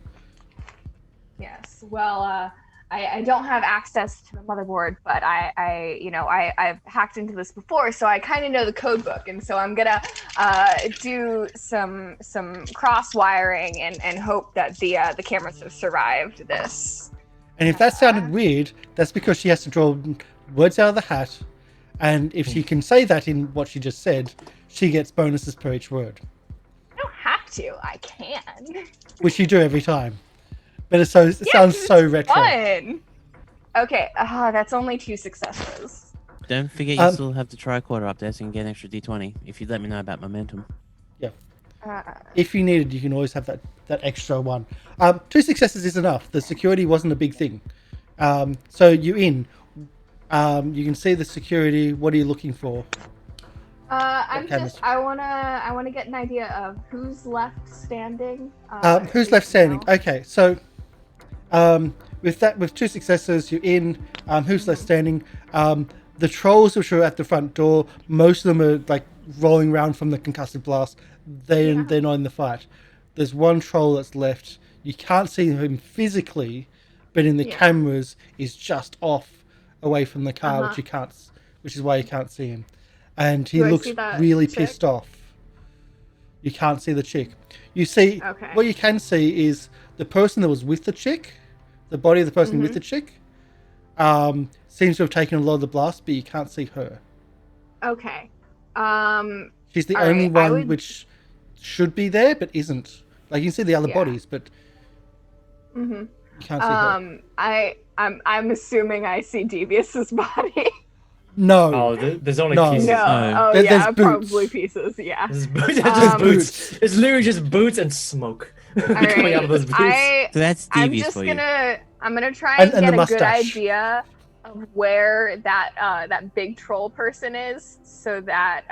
Yes. Well, I don't have access to the motherboard, but I've hacked into this before, so I kind of know the code book, and so I'm gonna do some cross wiring and hope that the cameras have survived this. And if that sounded weird, that's because she has to draw words out of the hat, and if she can say that in what she just said, she gets bonuses per each word. I don't have to. I can. Which you do every time. But it sounds so retro. Fun. Okay. That's only 2 successes. Don't forget you still have the tricorder up there so you can get an extra d20 if you let me know about momentum. Yeah. If you needed, you can always have that extra one. 2 successes is enough. The security wasn't a big thing. So you're in. You can see the security. What are you looking for? I wanna get an idea of who's left standing. Who's left standing? Okay, so with 2 successes, you're in. Who's left standing? The trolls which are at the front door, most of them are like rolling around from the concussive blast. They're not in the fight. There's one troll that's left. You can't see him physically, but in the cameras is just off away from the car, which is why you can't see him. And he looks really pissed off. You can't see the chick. You see what you can see is the person that was with the chick, the body of the person with the chick. Seems to have taken a lot of the blast, but you can't see her. Okay. She's the only one which should be there, but isn't. Like, you can see the other bodies, but you can't see her. I'm assuming I see Devious's body. No. Oh, there's only No. pieces. No. Oh, There's yeah, boots. probably pieces. Yeah. There's just boots. It's literally just boots and smoke coming out of those boots. So that's devious for you. I'm gonna try and get the a good mustache. idea of where that big troll person is, so that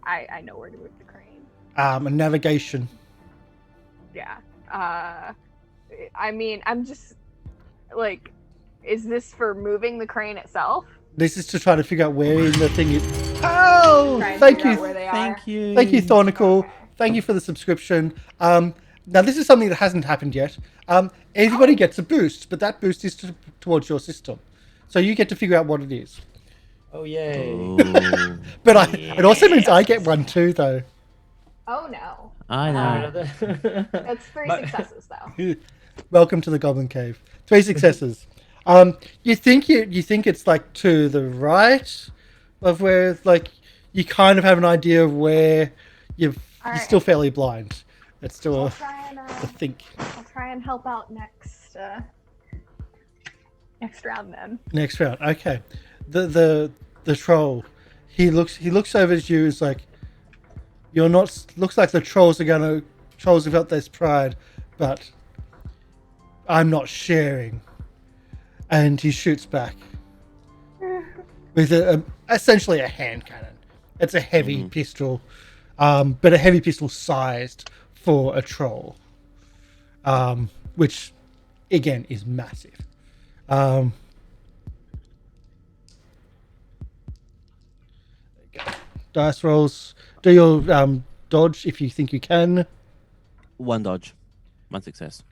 I know where to move the crane. A navigation. Yeah. I mean, I'm just like, is this for moving the crane itself? This is to try to figure out where in the thing is. Oh, thank you. Thank you. Thank you, Thornicle. Thank you for the subscription. Now, this is something that hasn't happened yet. Everybody gets a boost, but that boost is towards your system. So you get to figure out what it is. Oh, yay. But it also means I get one too, though. Oh, no. I know. That's 3 successes, though. Welcome to the Goblin Cave. 3 successes. You think it's like to the right of where, like, you kind of have an idea of where you're still fairly blind. It's still a think. I'll try and help out next round then. Next round, okay. The troll, he looks over at you. It's like, you're not. Looks like the trolls have got this pride, but I'm not sharing. And he shoots back with essentially a hand cannon. It's a heavy pistol, but a heavy pistol sized for a troll, which again is massive. There you go. Dice rolls. Do your dodge if you think you can. 1 dodge. 1 success.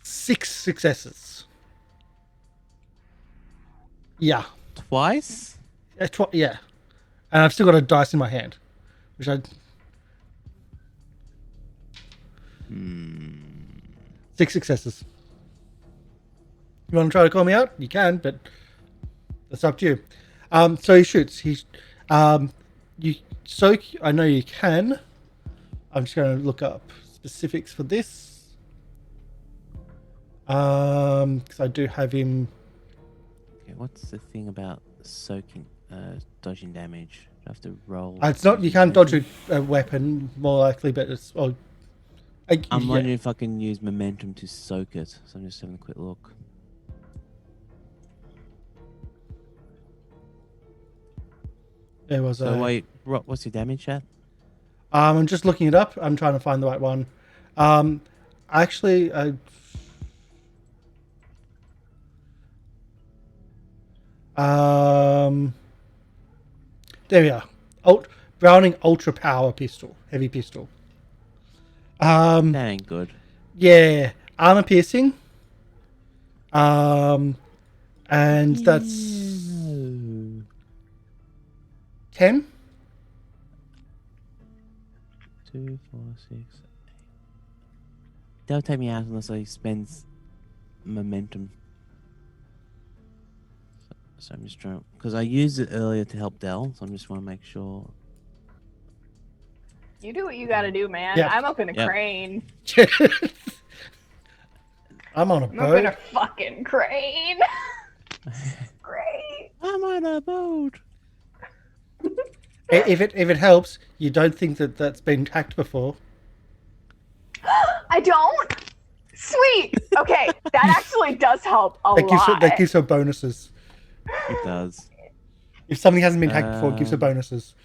6 successes. Yeah. Twice? Yeah. And I've still got a dice in my hand, which I. 6 successes. You want to try to call me out? You can, but that's up to you. So he shoots. I know you can. I'm just going to look up specifics for this. Because I do have him. Okay, what's the thing about soaking, dodging damage? Do I have to roll? It's not. You can't dodge a weapon, more likely, but it's. I'm wondering if I can use momentum to soak it. So I'm just having a quick look. There was wait, what's your damage at? I'm just looking it up. I'm trying to find the right one. Actually, there we are. Browning Ultra Power Pistol, heavy pistol. That ain't good. Yeah, armor piercing. And that's 10. 2, 4, 6, 8. That'll take me out unless I spend momentum. So I'm just trying, because I used it earlier to help Dell, so I just want to make sure. You do what you gotta do, man. Yep. I'm up in a crane. I'm on a I'm boat. up in a fucking crane. Great. I'm on a boat. If it helps, you don't think that that's been hacked before. I don't. Sweet. Okay, that actually does help a lot. That gives her bonuses. It does. If something hasn't been hacked before, it gives her bonuses.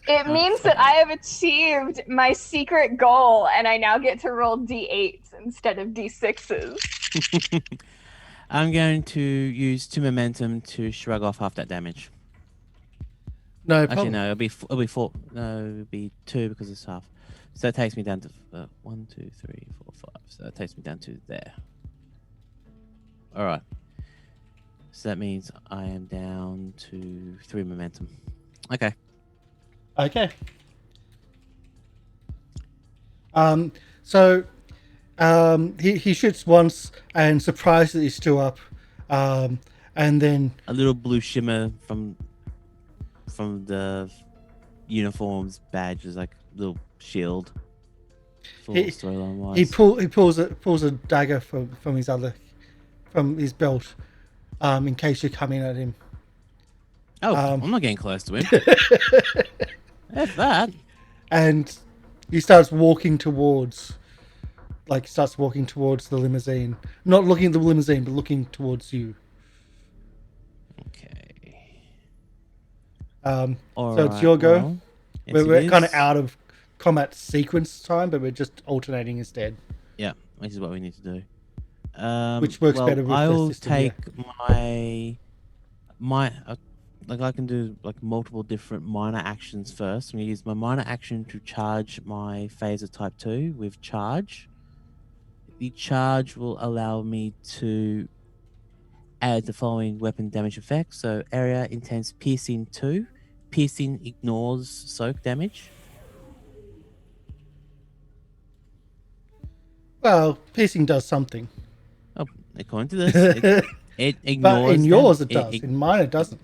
It means that I have achieved my secret goal, and I now get to roll d8s instead of d6s. I'm going to use 2 momentum to shrug off half that damage. No Actually, problem. no, it'll be 4. No, it'll be 2 because it's half. So that takes me down to 1, 2, 3, 4, 5. So that takes me down to there. All right. So that means I am down to 3 momentum. Okay. Okay. He shoots once and surprised that he's still up, and then A little blue shimmer from the uniform's badge is like a little shield. Storyline wise. he pulls a dagger from his belt, in case you're coming at him. Oh, I'm not getting close to him. F that. And he starts walking towards the limousine. Not looking at the limousine, but looking towards you. Okay. So it's your go. Well, yes, We're kind of is. out of combat sequence time, but we're just alternating instead. Yeah, which is what we need to do. Which works better with I the will system, take my like I can do like multiple different minor actions first. I'm gonna use my minor action to charge my phaser type 2 with charge. The charge will allow me to add the following weapon damage effects. So area intense piercing 2. Piercing ignores soak damage. Well, piercing does something. Oh, according to this, it ignores. But in yours it them. does. In mine it doesn't.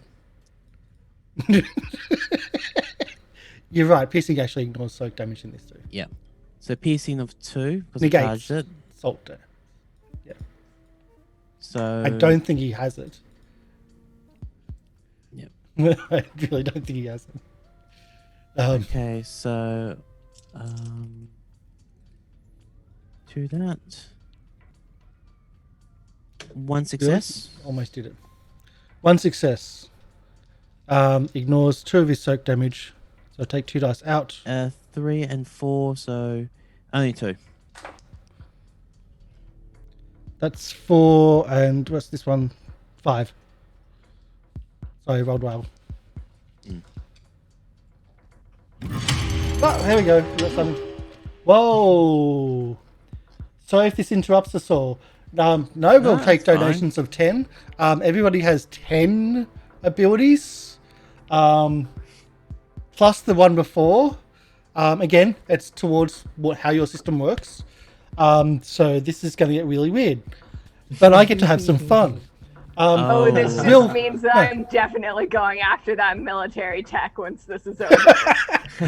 You're right. Piercing actually ignores soak damage in this too. Yeah. So piercing of 2 because I Negates charged it. salt damage. Yeah. So I don't think he has it. Yep. I really don't think he has it. Okay, so to that. 1 success. Almost did it. 1 success. Ignores 2 of his soak damage. So take 2 dice out. 3 and 4, so only 2. That's 4, and what's this one? 5. Sorry, rolled well. Oh, there we go. We got something. Whoa! Sorry if this interrupts us all. No, we'll take donations of 10. Everybody has 10 abilities. Plus the one before. Again, it's towards how your system works. So this is going to get really weird. But I get to have some fun. This just means that I'm definitely going after that military tech once this is over.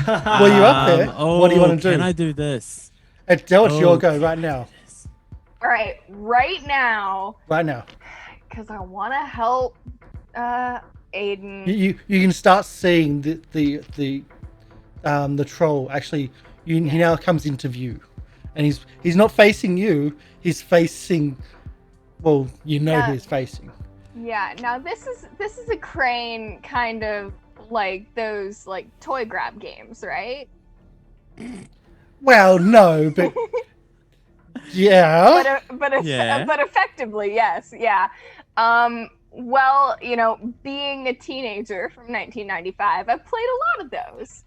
Well, you're up there. What do you want to do? Can I do this? It's your go right now. All right, right now. Right now. Because I want to help Aiden. You can start seeing the troll. Actually, he now comes into view, and he's not facing you. He's facing. Well, you know who he's facing. Yeah. Now this is a crane, kind of like those like toy grab games, right? Well, no, but yeah. But effectively, yes. Yeah. Well, being a teenager from 1995, I've played a lot of those.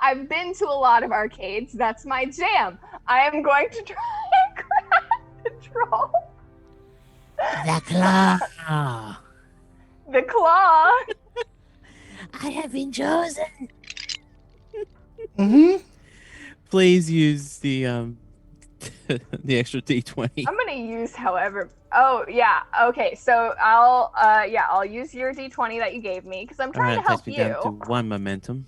I've been to a lot of arcades. That's my jam. I am going to try and grab the troll. The claw. The claw. I have been chosen. Please use the the extra D20. I'm gonna use however. Oh yeah. Okay. So I'll use your D20 that you gave me because I'm trying to help you. Down to 1 momentum.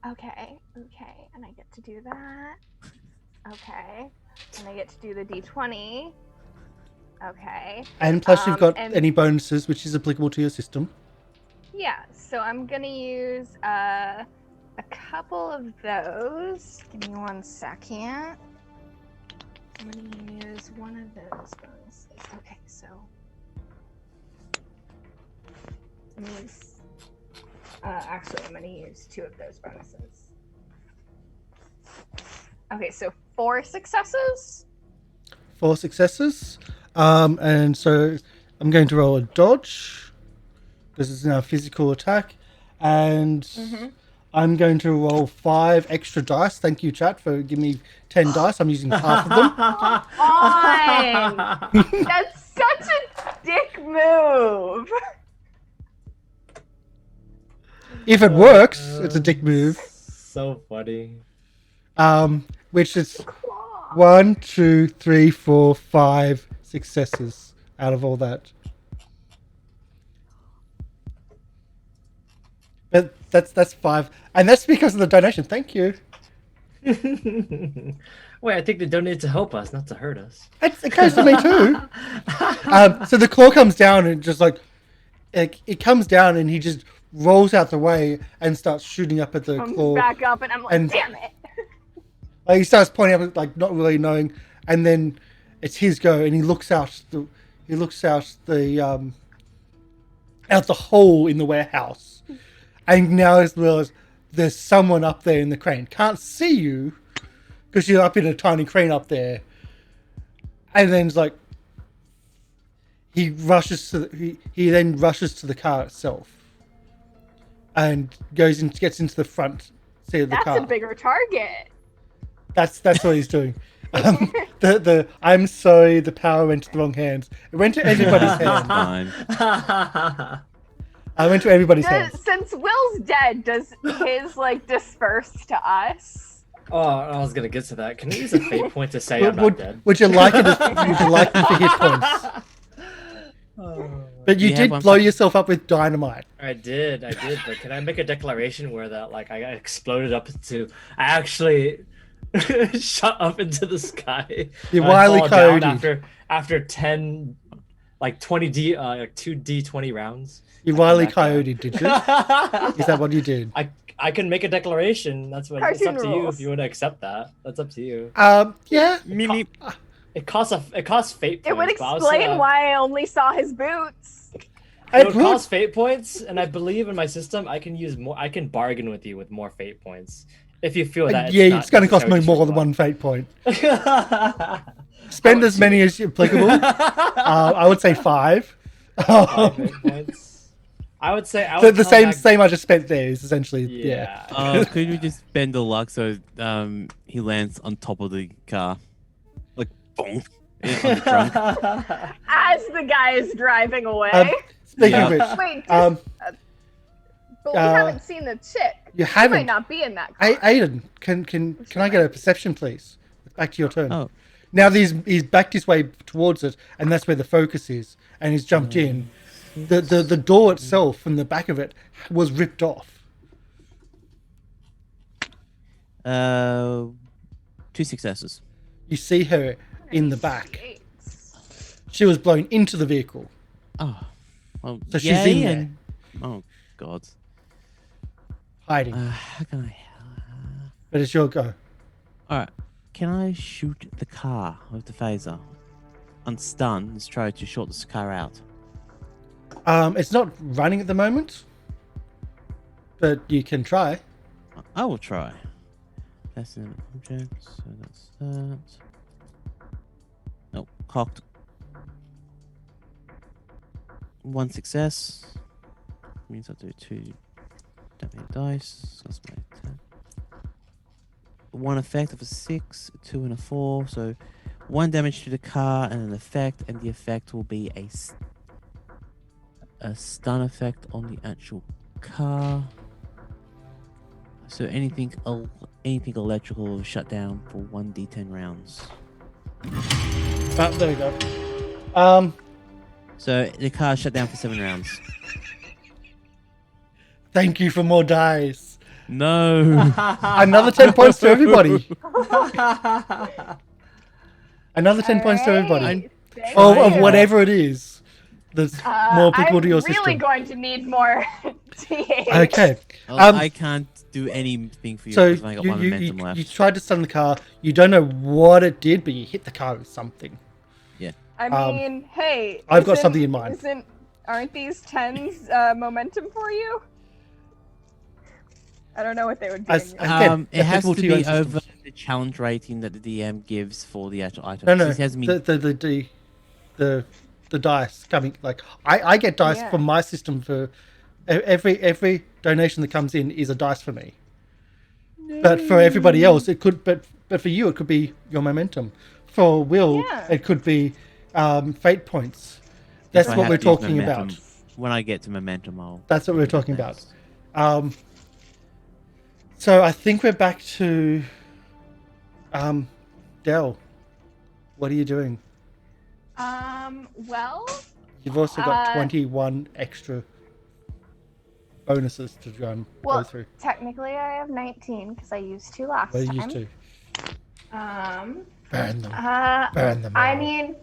Okay. And I get to do that. Okay. And I get to do the D20. Okay. And plus, you've got any bonuses, which is applicable to your system. Yeah, so I'm gonna use a couple of those. Give me 1 second. I'm gonna use one of those bonuses. Okay, so actually, I'm gonna use 2 of those bonuses. Okay, so 4 successes. 4 successes. And so I'm going to roll a dodge. This is now a physical attack. And I'm going to roll 5 extra dice. Thank you, chat, for giving me 10 dice. I'm using half of them. On! That's such a dick move. If it works, it's a dick move. So funny. Which is 1, 2, 3, 4, 5 successes out of all that. But that's 5, and that's because of the donation. Thank you. Wait, I think they donated to help us, not to hurt us. It goes to me too. So the claw comes down and just like it comes down and he just rolls out the way and starts shooting up at the claw. Back up, and I'm like, damn it. Like he starts pointing up, like not really knowing, and then it's his go, and he looks out the out the hole in the warehouse, and now he realizes there's someone up there in the crane. Can't see you because you're up in a tiny crane up there, and then it's like he then rushes to the car itself, and gets into the front seat of the car. That's a bigger target. That's what he's doing. I'm sorry, the power went to the wrong hands. It went to everybody's hands. Fine. I went to everybody's hands. Since Will's dead, does his disperse to us? Oh, I was gonna get to that. Can you use a fate point to say I'm not dead? Would you like it? Would you like them for hit points? But you did blow yourself up with dynamite. I did. But can I make a declaration where that I got exploded up into? I actually shot up into the sky. You wily coyote. After 10, 20 2d20 rounds. You wily coyote, did you? Is that what you did? I can make a declaration. It's up to rules. you if you want to accept that. That's up to you. Yeah. It costs fate points. It would explain why I only saw his boots. It would cost fate points, and I believe in my system I can use more. I can bargain with you with more fate points if you feel that. It's going to cost me more than 1 fate point. Spend as many as applicable. I would say 5. 5 fate points. I would say the same I just spent there is essentially yeah. Could we just bend the luck so he lands on top of the car, like boom, on the trunk. As the guy is driving away. Speaking of which, wait, but we haven't seen the chick. You haven't. She might not be in that car. Aiden, can I get a perception, please? Back to your turn. Oh. Now he's backed his way towards it, and that's where the focus is, and he's jumped in. The door itself from the back of it was ripped off. 2 successes. You see her in the back. She was blown into the vehicle. Oh, well, so she's in there. Oh God. Hiding. How can I? But it's your go. All right. Can I shoot the car with the phaser? On stun, let's try to short this car out. It's not running at the moment, but you can try. I will try. That's an object, so that's that. Nope, cocked. 1 success. Means I'll do 2 damage dice. That's my 10. 1 effect of a 6, 2 and a 4. So 1 damage to the car and an effect, and the effect will be a stun effect on the actual car. So anything electrical will shut down for 1d10 rounds. There we go. So the car shut down for 7 rounds. Thank you for more dice. No. Another 10 points to everybody. Another 10 points to everybody. Of whatever it is. there's more people to your I'm really system. going to need more TH. Okay. Well, I can't do anything for you So because I got one momentum left. you tried to stun the car. You don't know what it did, but you hit the car with something. I mean, hey, I've got something in mind. Aren't these 10s momentum for you? I don't know what they would do. It has to applicable your be own over systems. the challenge rating that the DM gives for the actual item. No, This has me... the dice coming. Like I get dice from my system for every donation that comes in is a dice for me. But for everybody else, it could. But for you, it could be your momentum. For Will, it could be fate points. That's what we're talking about. When I get to momentum, I'll... That's what we're talking about. So I think we're back to Dell. What are you doing? Well, You've also got 21 extra bonuses to go through. Technically, I have 19 because I used 2 last What time. are you used to? Burn them. Burn them. I mean,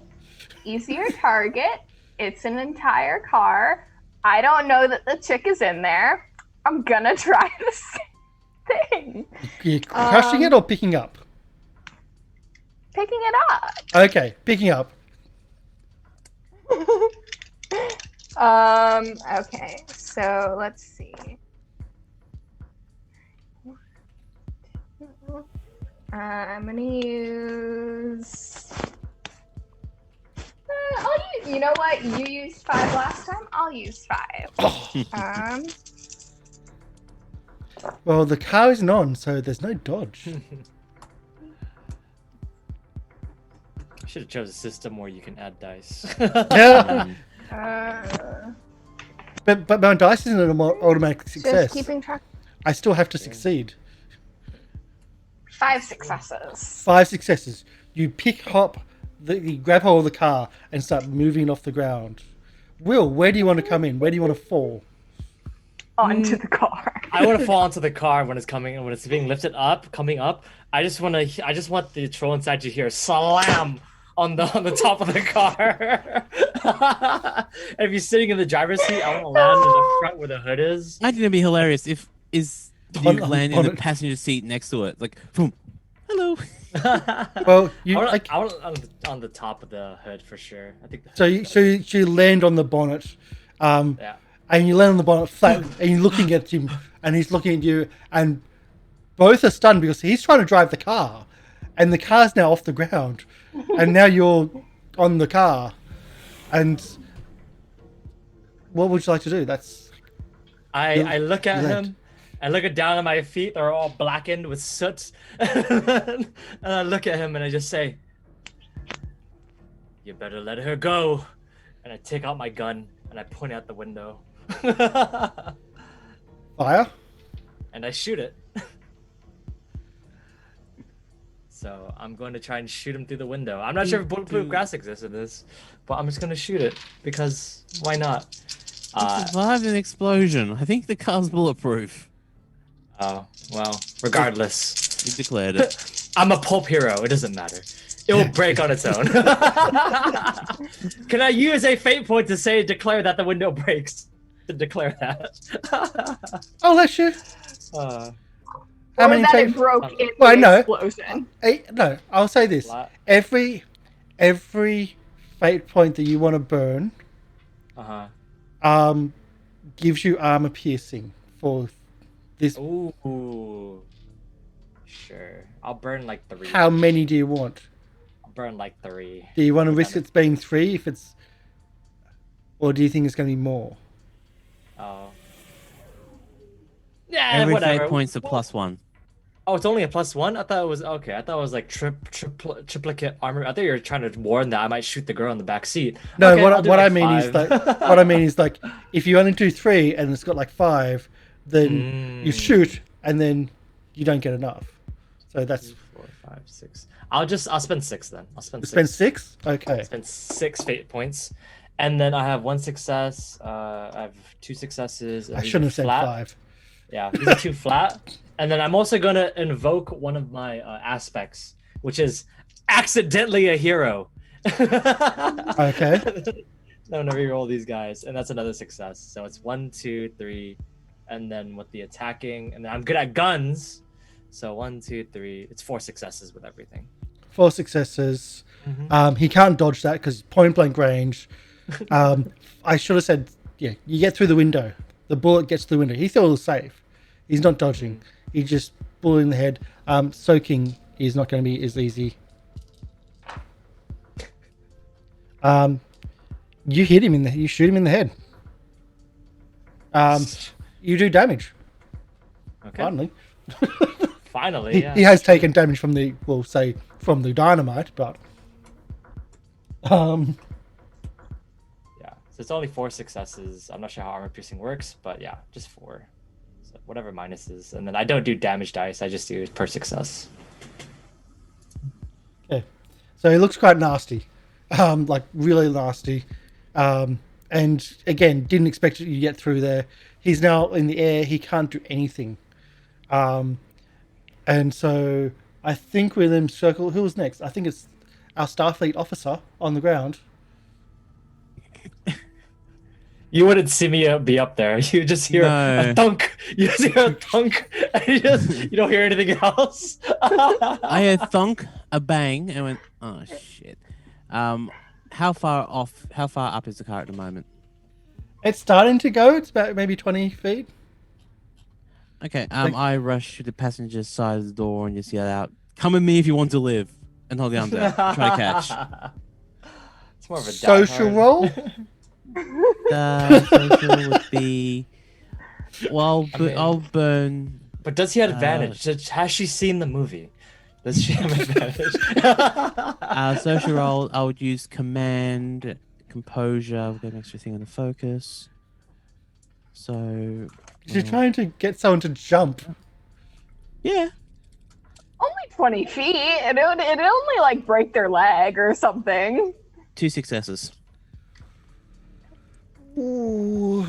easier target. It's an entire car. I don't know that the chick is in there. I'm gonna try the same thing. You're crushing it or picking up? Picking it up. Okay, picking up. Okay, so let's see. I'm gonna use. You know what? You used 5 last time. I'll use 5. Well, the car isn't on, so there's no dodge. I should have chosen a system where you can add dice. Yeah. But my dice isn't an automatic success. Just keeping track. I still have to succeed. 5 successes. 5 successes. You pick up, you grab hold of the car and start moving it off the ground. Will, where do you want to come in? Where do you want to fall? Onto the car. I want to fall onto the car when it's being lifted up, coming up. I just want the troll inside to hear slam on the top of the car. If you're sitting in the driver's seat, I want to land in the front where the hood is. I think it'd be hilarious if you land in the passenger seat next to it, like, boom, hello. Well, I want on the top of the hood for sure. I think. So you land on the bonnet, Yeah. and you land on the bonnet flat, and you're looking at him, and he's looking at you, and both are stunned because he's trying to drive the car, and the car's now off the ground, and now you're on the car, and what would you like to do? I look at him. I look down at my feet. They're all blackened with soot. And I look at him and I just say, "You better let her go." And I take out my gun and I point it out the window. Fire? And I shoot it. So I'm going to try and shoot him through the window. I'm not sure if bulletproof glass exists in this, but I'm just going to shoot it because why not? It survived an explosion. I think the car's bulletproof. Oh, well, regardless. You declared it. I'm a pulp hero. It doesn't matter. It will break on its own. Can I use a fate point to declare that the window breaks? To declare that. I'll let you. How many that it broke in well, the explosion. No, I'll say this. Every fate point that you want to burn gives you armor piercing for this. Ooh. Sure. I'll burn like 3. How many do you want? I'll burn like 3. Do you want to risk it being 3 if it's... Or do you think it's going to be more? Oh. Yeah, Every whatever. fate point's a +1. Oh, it's only a +1? I thought it was... Okay, I thought it was like triplicate armor. I thought you were trying to warn that I might shoot the girl in the back seat. No, okay, what I mean is like... what I mean is like, if you only do 3 and it's got like 5, then you shoot and then you don't get enough. So that's 2, 4, 5, 6. I'll spend 6 then. I'll spend 6. Spend 6? Okay. I'll spend 6 fate points, and then I have 1 success. I have 2 successes. I shouldn't have said flat. 5. Yeah, these are 2 flat, and then I'm also gonna invoke one of my aspects, which is accidentally a hero. Okay. I'm gonna reroll these guys, and that's another success. So it's 1, 2, 3, and then with the attacking, and then I'm good at guns. So 1, 2, 3. It's 4 successes with everything. 4 successes. He can't dodge that because point blank range. I should have said, yeah, you get through the window. The bullet gets through the window. He thought it was safe. He's not dodging. He just bullet in the head. Soaking is not going to be as easy. You hit him you shoot him in the head. You do damage. Okay. Finally. Finally, yeah. He has taken damage from the dynamite, but yeah. So it's only 4 successes. I'm not sure how armor piercing works, but yeah, just 4. So whatever minuses, and then I don't do damage dice. I just do it per success. Okay, so he looks quite nasty, like really nasty, and again, didn't expect you to get through there. He's now in the air. He can't do anything, and so I think we're in circle. Who's next? I think it's our Starfleet officer on the ground. You wouldn't see me be up there. You just hear a thunk. You just hear a thunk, and you don't hear anything else. I heard thunk, a bang, and went, oh shit. How far up is the car at the moment? It's starting to go. It's about maybe 20 feet. Okay. I rush to the passenger side of the door and just yell out, "Come with me if you want to live," and hold down there. Try to catch. It's more of a social roll. The social would be. Well, I'll burn. But does he have advantage? Has she seen the movie? Does she have advantage? Social roll, I would use command, composure. I'll get an extra thing on the focus. So. You're trying to get someone to jump. Yeah. Only 20 feet. It'd only like break their leg or something. 2 successes. Ooh.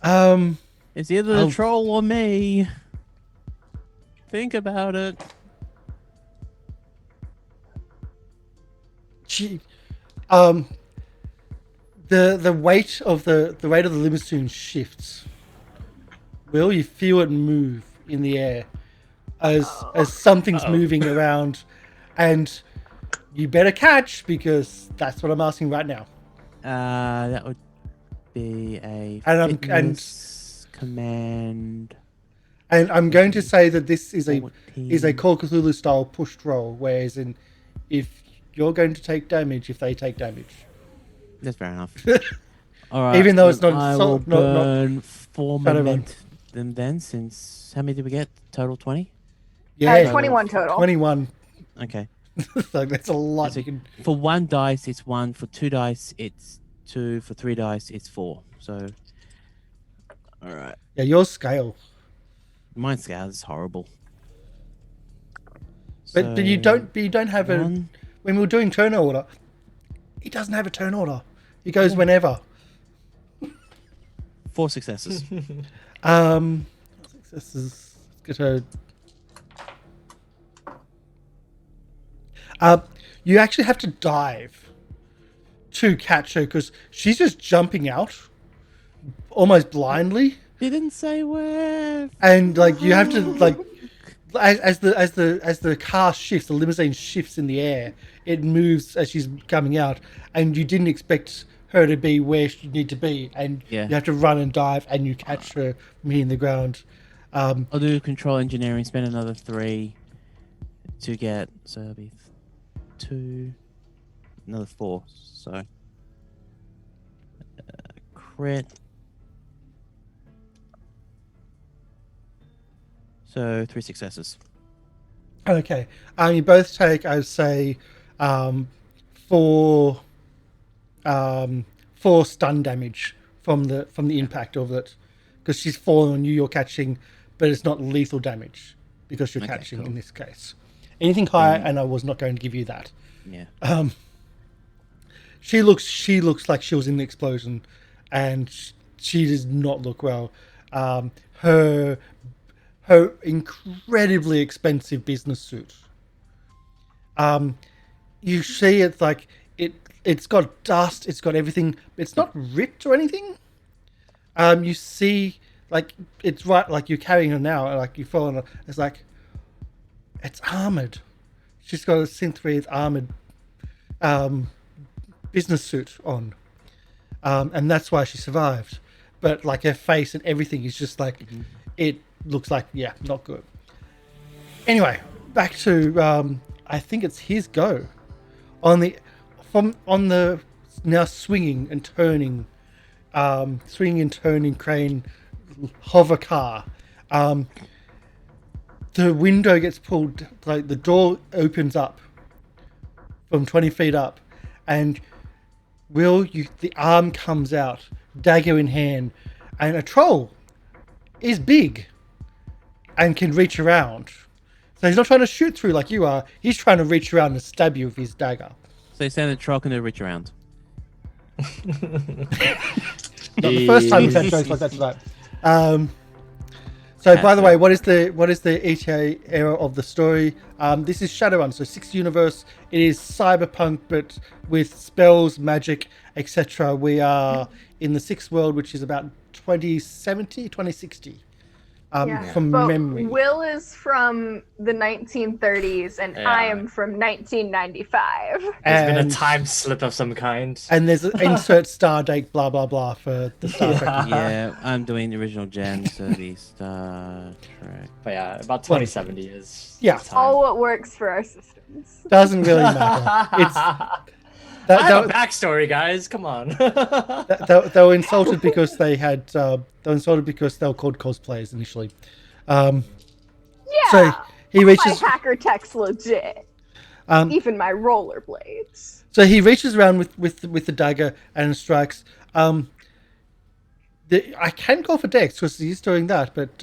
It's either the troll or me. Think about it. Gee, the weight of the limousine shifts. Will you feel it move in the air as something's moving around, and you better catch because that's what I'm asking right now. That would be a command. And I'm going to say that this is a Call of Cthulhu style pushed roll, whereas if you're going to take damage, if they take damage. That's fair enough. All right. Even though it's not I will burn 4 momentum then, since how many did we get? Total 20? Yeah, 21 total. 21. Okay. So that's a lot. So for 1 dice, it's 1. For 2 dice, it's 2. For 3 dice, it's 4. So, all right. Yeah, your scale. Mine scale is horrible. But you don't have when we were doing turn order, it doesn't have a turn order. It goes whenever. 4 successes. Successes. Let's get her. You actually have to dive to catch her because she's just jumping out almost blindly. Didn't say where. And like you have to like as the car shifts, the limousine shifts in the air. It moves as she's coming out, and you didn't expect her to be where she need to be, and you have to run and dive, and you catch her hitting the ground. I'll do control engineering. Spend another 3 to get. So it'll be 2, another 4. So crit. So 3 successes. Okay. You both take, I would say, 4 stun damage from the impact of it, because she's falling on you. You're catching, but it's not lethal damage because you're catching in this case. Anything higher, and I was not going to give you that. Yeah. She looks like she was in the explosion, and she does not look well. Her incredibly expensive business suit. You see, it's like it it's got dust. It's got everything. It's not ripped or anything. You see, like it's right, like you're carrying her now, like you fall on her. It's like it's armored. She's got a synth-breathe armored business suit on, and that's why she survived. But like her face and everything is just like it looks like not good. Anyway, back to I think it's his go on the now swinging and turning crane hover car. The window gets pulled, like the door opens up from 20 feet up, and the arm comes out, dagger in hand, and a troll is big and can reach around. So he's not trying to shoot through like you are. He's trying to reach around and stab you with his dagger. So you're saying the troll can reach around? Not the first time we've had jokes like that tonight. So, by the way, what is the ETA era of the story? This is ShadowRun, so 6th universe. It is cyberpunk, but with spells, magic, etc. We are in the 6th world, which is about 2070, 2060. From memory. Will is from the 1930s, and I am from 1995. There's been a time slip of some kind. And there's an insert star date, blah blah blah, for the Star Trek. Yeah, I'm doing the original gen, so the Star Trek. But yeah, about 2070 is. Yeah, time. All what works for our systems. Doesn't really matter. It's I have a backstory, guys. Come on. they were insulted because they had. They were insulted because they were called cosplayers initially. So he reaches. My hacker tech's legit. Even my rollerblades. So he reaches around with the dagger and strikes. I can go for Dex because he's doing that, but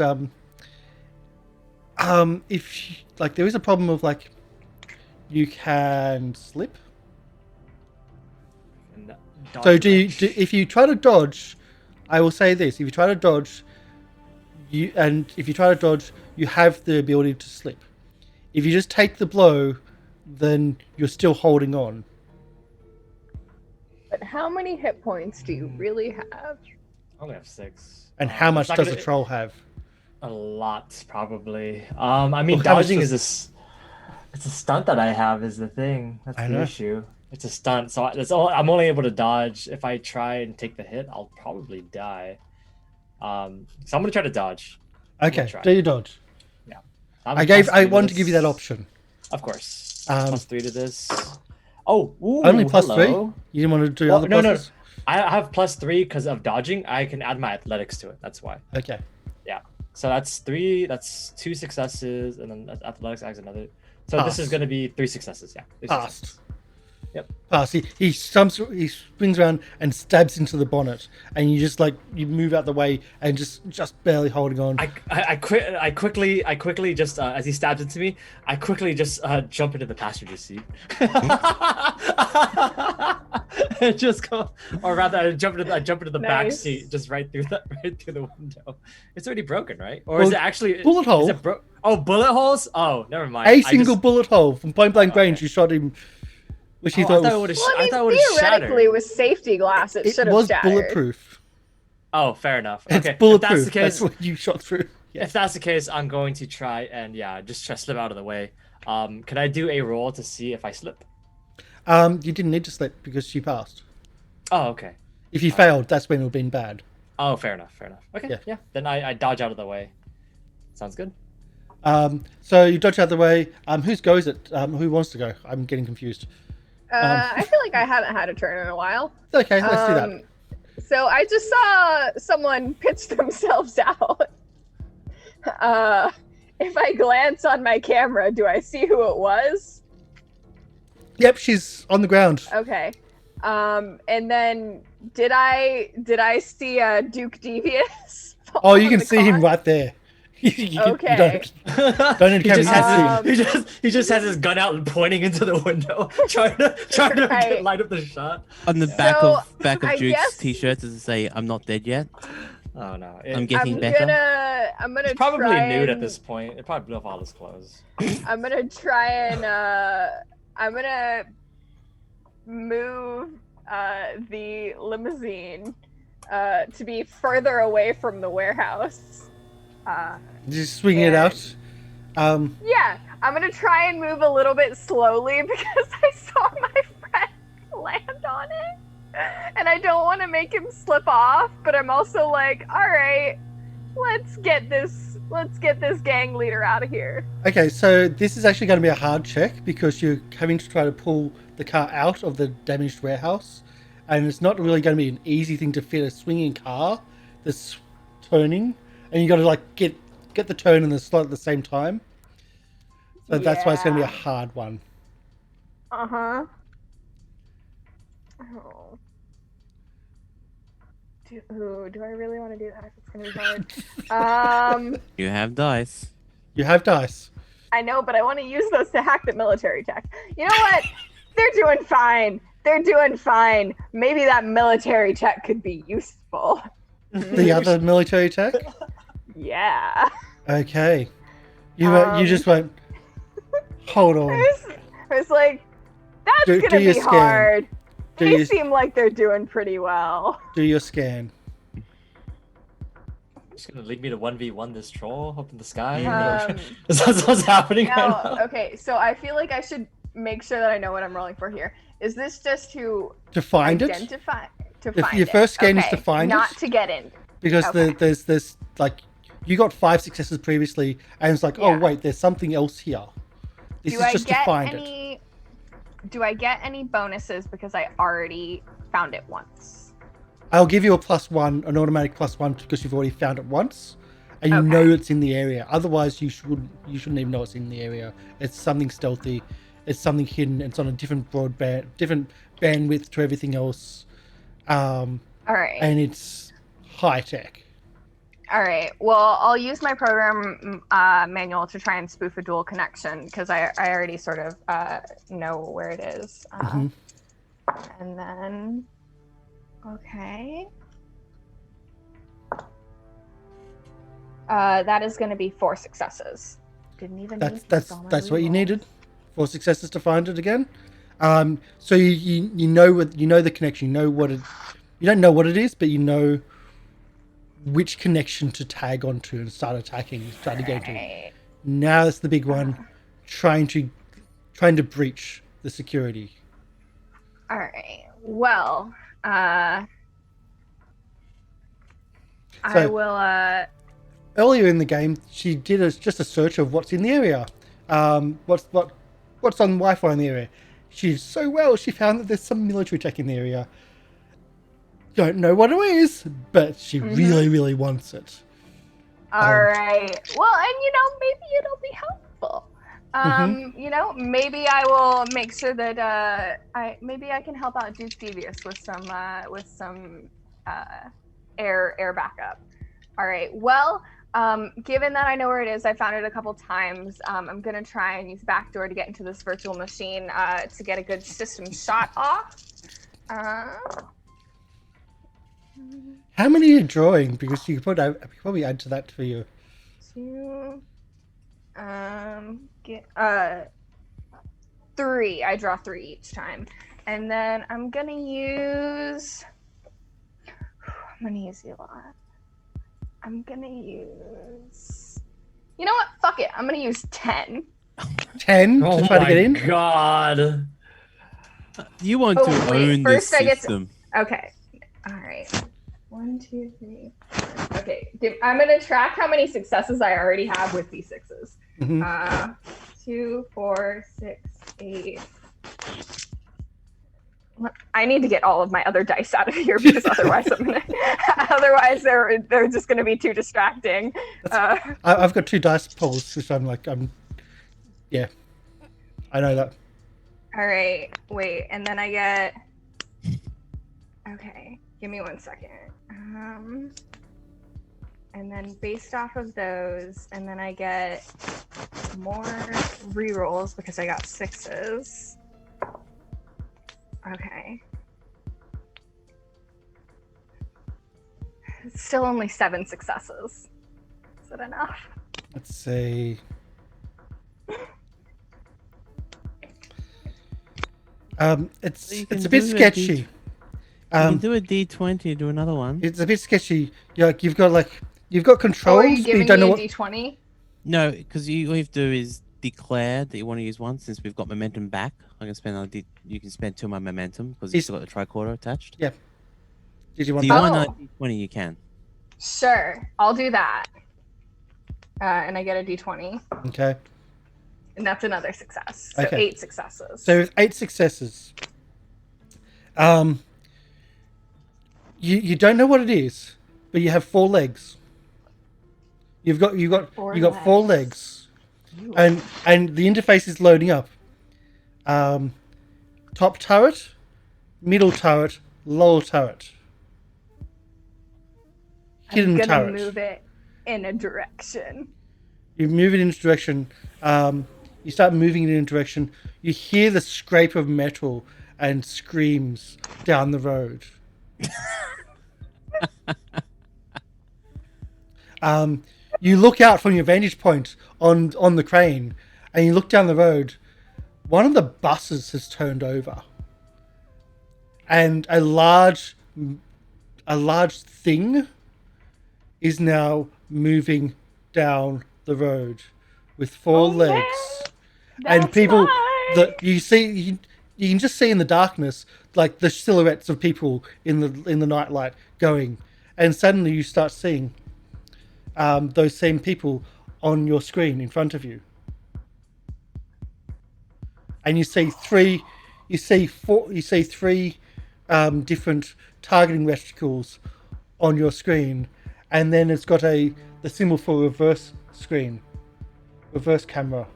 if like there is a problem of like you can slip. So if you try to dodge, I will say this: if you try to dodge, you have the ability to slip. If you just take the blow, then you're still holding on. But how many hit points do you really have? I only have 6. And how much does a troll have? A lot, probably. I mean, dodging is it's a stunt that I have is the thing. That's the issue. It's a stunt, so I'm only able to dodge. If I try and take the hit, I'll probably die. So I'm gonna try to dodge. Okay, do you dodge? Yeah. I wanted to give you that option. Of course. +3 to this. Oh, only +3. You didn't want to do other pluses? No. I have +3 because of dodging. I can add my athletics to it. That's why. Okay. Yeah. So that's 3. That's 2 successes, and then athletics adds another. So this is gonna be 3 successes. Yeah. 3 Passed. Successes. Yep. Pass. He swings around and stabs into the bonnet, and you just move out the way and just barely holding on. I quickly just as he stabs into me, I quickly just jump into the passenger seat. And just go, or rather, I jump into the back seat, just right through the window. It's already broken, right? Or is it actually bullet hole? Is it bullet holes? Oh, never mind. A single bullet hole from point blank range. You shot him. Which he thought was... I thought it would have shattered. With safety glass, it should have shattered. It was bulletproof. Oh, fair enough. It's okay, bulletproof. If that's the case, that's what you shot through. Yeah. If that's the case, I'm going to try and just try to slip out of the way. Can I do a roll to see if I slip? You didn't need to slip because you passed. Oh, okay. If you failed, that's when it would have been bad. Oh, fair enough. Okay, yeah. Then I dodge out of the way. Sounds good. So you dodge out of the way. Whose go is it? Who wants to go? I'm getting confused. I feel like I haven't had a turn in a while. Okay, let's do that. So I just saw someone pitch themselves out. If I glance on my camera, do I see who it was? Yep, she's on the ground. Okay. And then did I see Duke Devious? Oh, you can see him right there. Okay. Don't need to he just has his gun out and pointing into the window, trying to light up the shot. On the back of Duke's t-shirt, does it say "I'm not dead yet"? Oh no, I'm getting better. I'm gonna He's probably nude at this point. It probably blew off all his clothes. I'm gonna try and I'm gonna move the limousine to be further away from the warehouse. Just swing it out. Yeah, I'm gonna try and move a little bit slowly because I saw my friend land on it, and I don't want to make him slip off. But I'm also like, all right, let's get this gang leader out of here. Okay, so this is actually going to be a hard check because you're having to try to pull the car out of the damaged warehouse, and it's not really going to be an easy thing to fit a swinging car that's turning, and you got to like get the turn and the slot at the same time. So that's why it's going to be a hard one. Uh-huh. Oh. Do I really want to do that? It's going to be hard. You have dice. You have dice. I know, but I want to use those to hack the military tech. You know what? They're doing fine. They're doing fine. Maybe that military tech could be useful. The other military tech? Yeah. Okay. You just went, hold on. I was like, that's going to be hard. They seem like they're doing pretty well. Do your scan. Just gonna lead me to 1v1 this troll up in the sky. Is that what's happening right now? Okay, so I feel like I should make sure that I know what I'm rolling for here. Is this just to find identify it? Your first scan is to find it. Not to get in. Because there's like, you got 5 successes previously, and it's like, oh wait, there's something else here. This is just to find it. Do I get any bonuses because I already found it once? I'll give you a +1, an automatic +1 because you've already found it once, and you know it's in the area. Otherwise, you shouldn't even know it's in the area. It's something stealthy, it's something hidden. It's on a different different bandwidth to everything else. All right. And it's high tech. All right. Well, I'll use my program manual to try and spoof a dual connection because I already sort of know where it is. And then, okay. That is going to be 4 successes. Didn't even. That's what you needed. 4 successes to find it again. So you know the connection. You know what it. You don't know what it is, but you know which connection to tag onto and start attacking, trying to get into. Now that's the big one, trying to breach the security. All right. Well, I will. Earlier in the game, she did just a search of what's in the area, what's on Wi-Fi in the area. She found that there's some military tech in the area. Don't know what it is, but she really, really wants it. All right. Well, and maybe it'll be helpful. Maybe I will make sure that maybe I can help out Duke Devious with some air backup. All right. Well, given that I know where it is, I found it a couple times. I'm gonna try and use backdoor to get into this virtual machine to get a good system shot off. How many are you drawing? Because you could probably add to that for you. 2, 3. I draw 3 each time, and then I'm gonna use a lot. I'm gonna use. You know what? Fuck it. I'm gonna use 10. 10 to try to get in. God. You want to own this system. Okay. All right. 1, 2, 3, 4. Okay. I'm gonna track how many successes I already have with these 6s. 2, 4, 6, 8. I need to get all of my other dice out of here because otherwise they're just gonna be too distracting. I've got 2 dice pulls, which I know that. All right. Wait, and then I get. Okay. Give me 1 second. And then based off of those, and then I get more rerolls because I got 6s. Okay. It's still only 7 successes. Is it enough? Let's see. It's a bit sketchy. You can do a D20, do another one. It's a bit sketchy. You've got controls, Oh, are you but you giving don't me know a what. D20? No, because all you have to do is declare that you want to use one. Since we've got momentum back, I can spend you can spend 2 of my momentum because you've still got the tricorder attached. Yeah. Did you Do want you that? want another D20? You can. Sure, I'll do that. And I get a D20. Okay. And that's another success. So Okay. 8 successes. So with 8 successes, you don't know what it is, but you have 4 legs. You've got 4 legs, and the interface is loading up. Top turret, middle turret, lower turret, hidden I'm gonna turret. move it in a direction. You move it in a direction. You start moving it in a direction. You hear the scrape of metal and screams down the road. You look out from your vantage point on the crane, and you look down the road. One of the buses has turned over, and a large thing is now moving down the road with 4 legs, and people that you see. You can just see in the darkness, like the silhouettes of people in the nightlight going, and suddenly you start seeing those same people on your screen in front of you, and you see 3 different targeting reticles on your screen, and then it's got the symbol for reverse camera.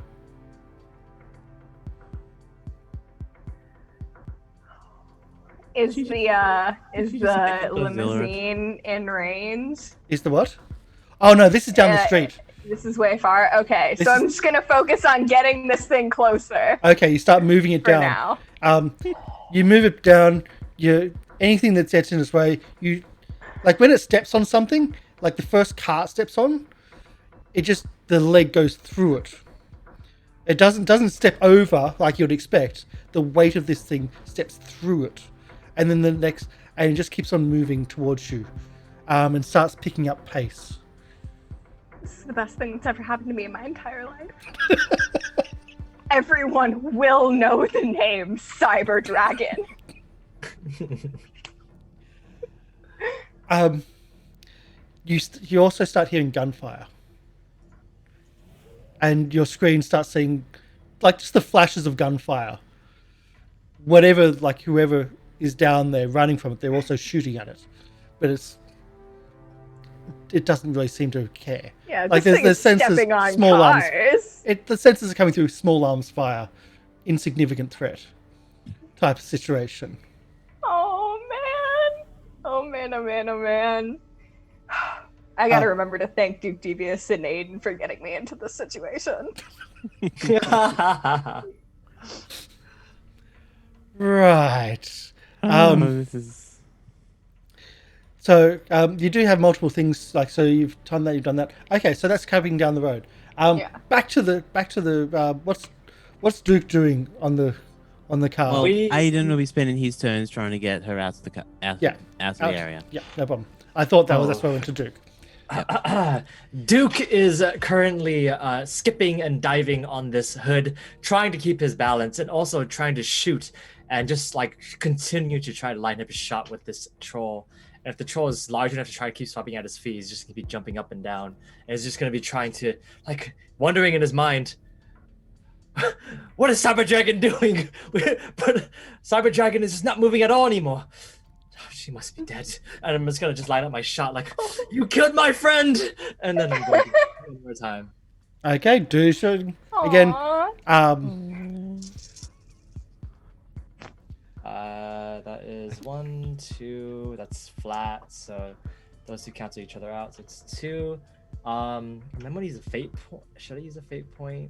Is the limousine in range? Is the what? Oh no, this is down the street. This is way far. Okay, so I'm just gonna focus on getting this thing closer. Okay, you start moving it down. Now. You move it down. Anything that gets in its way, like when it steps on something, like the first car steps on, the leg goes through it. It doesn't step over like you'd expect. The weight of this thing steps through it, and then and it just keeps on moving towards you, and starts picking up pace. This is the best thing that's ever happened to me in my entire life. Everyone will know the name Cyber Dragon. You also start hearing gunfire, and your screen starts seeing like just the flashes of gunfire. Whoever is down there running from it, they're also shooting at it, but it doesn't really seem to care. Yeah, like this thing is stepping on small cars. Arms. The sensors are coming through small arms fire, insignificant threat type of situation. Oh man! Oh man! Oh man! Oh man! I gotta remember to thank Duke Devious and Aiden for getting me into this situation. Right. This is... So you do have multiple things, so you've done that. Okay, so that's coming down the road. Back to the what's Duke doing on the car? Well, Aiden will be spending his turns trying to get her out of the area. Yeah, no problem. I thought that's what I went to Duke. Duke is currently skipping and diving on this hood, trying to keep his balance and also trying to shoot and just continue to try to line up a shot with this troll. And if the troll is large enough to try to keep swapping at his feet, he's just gonna be jumping up and down. And he's just gonna be trying to wondering in his mind, what is Cyber Dragon doing? But Cyber Dragon is just not moving at all anymore. She must be dead. And I'm just gonna line up my shot you killed my friend! And then I'm going to one more time. Okay, do shooting again. That is 1, 2, that's flat, so those two cancel each other out, so it's 2. And then I'm gonna use a fate point. Should I use a fate point?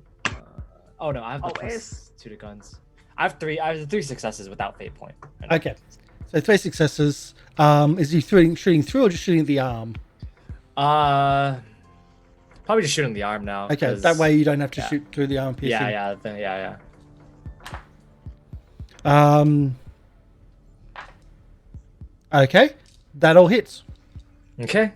Oh no, I have the +2 to guns. I have 3 successes without fate point. Okay. So 3 successes. Is he shooting through or just shooting the arm? Probably just shooting the arm now. Okay, that way you don't have to shoot through the arm piercing. Yeah. Okay, that all hits. Okay.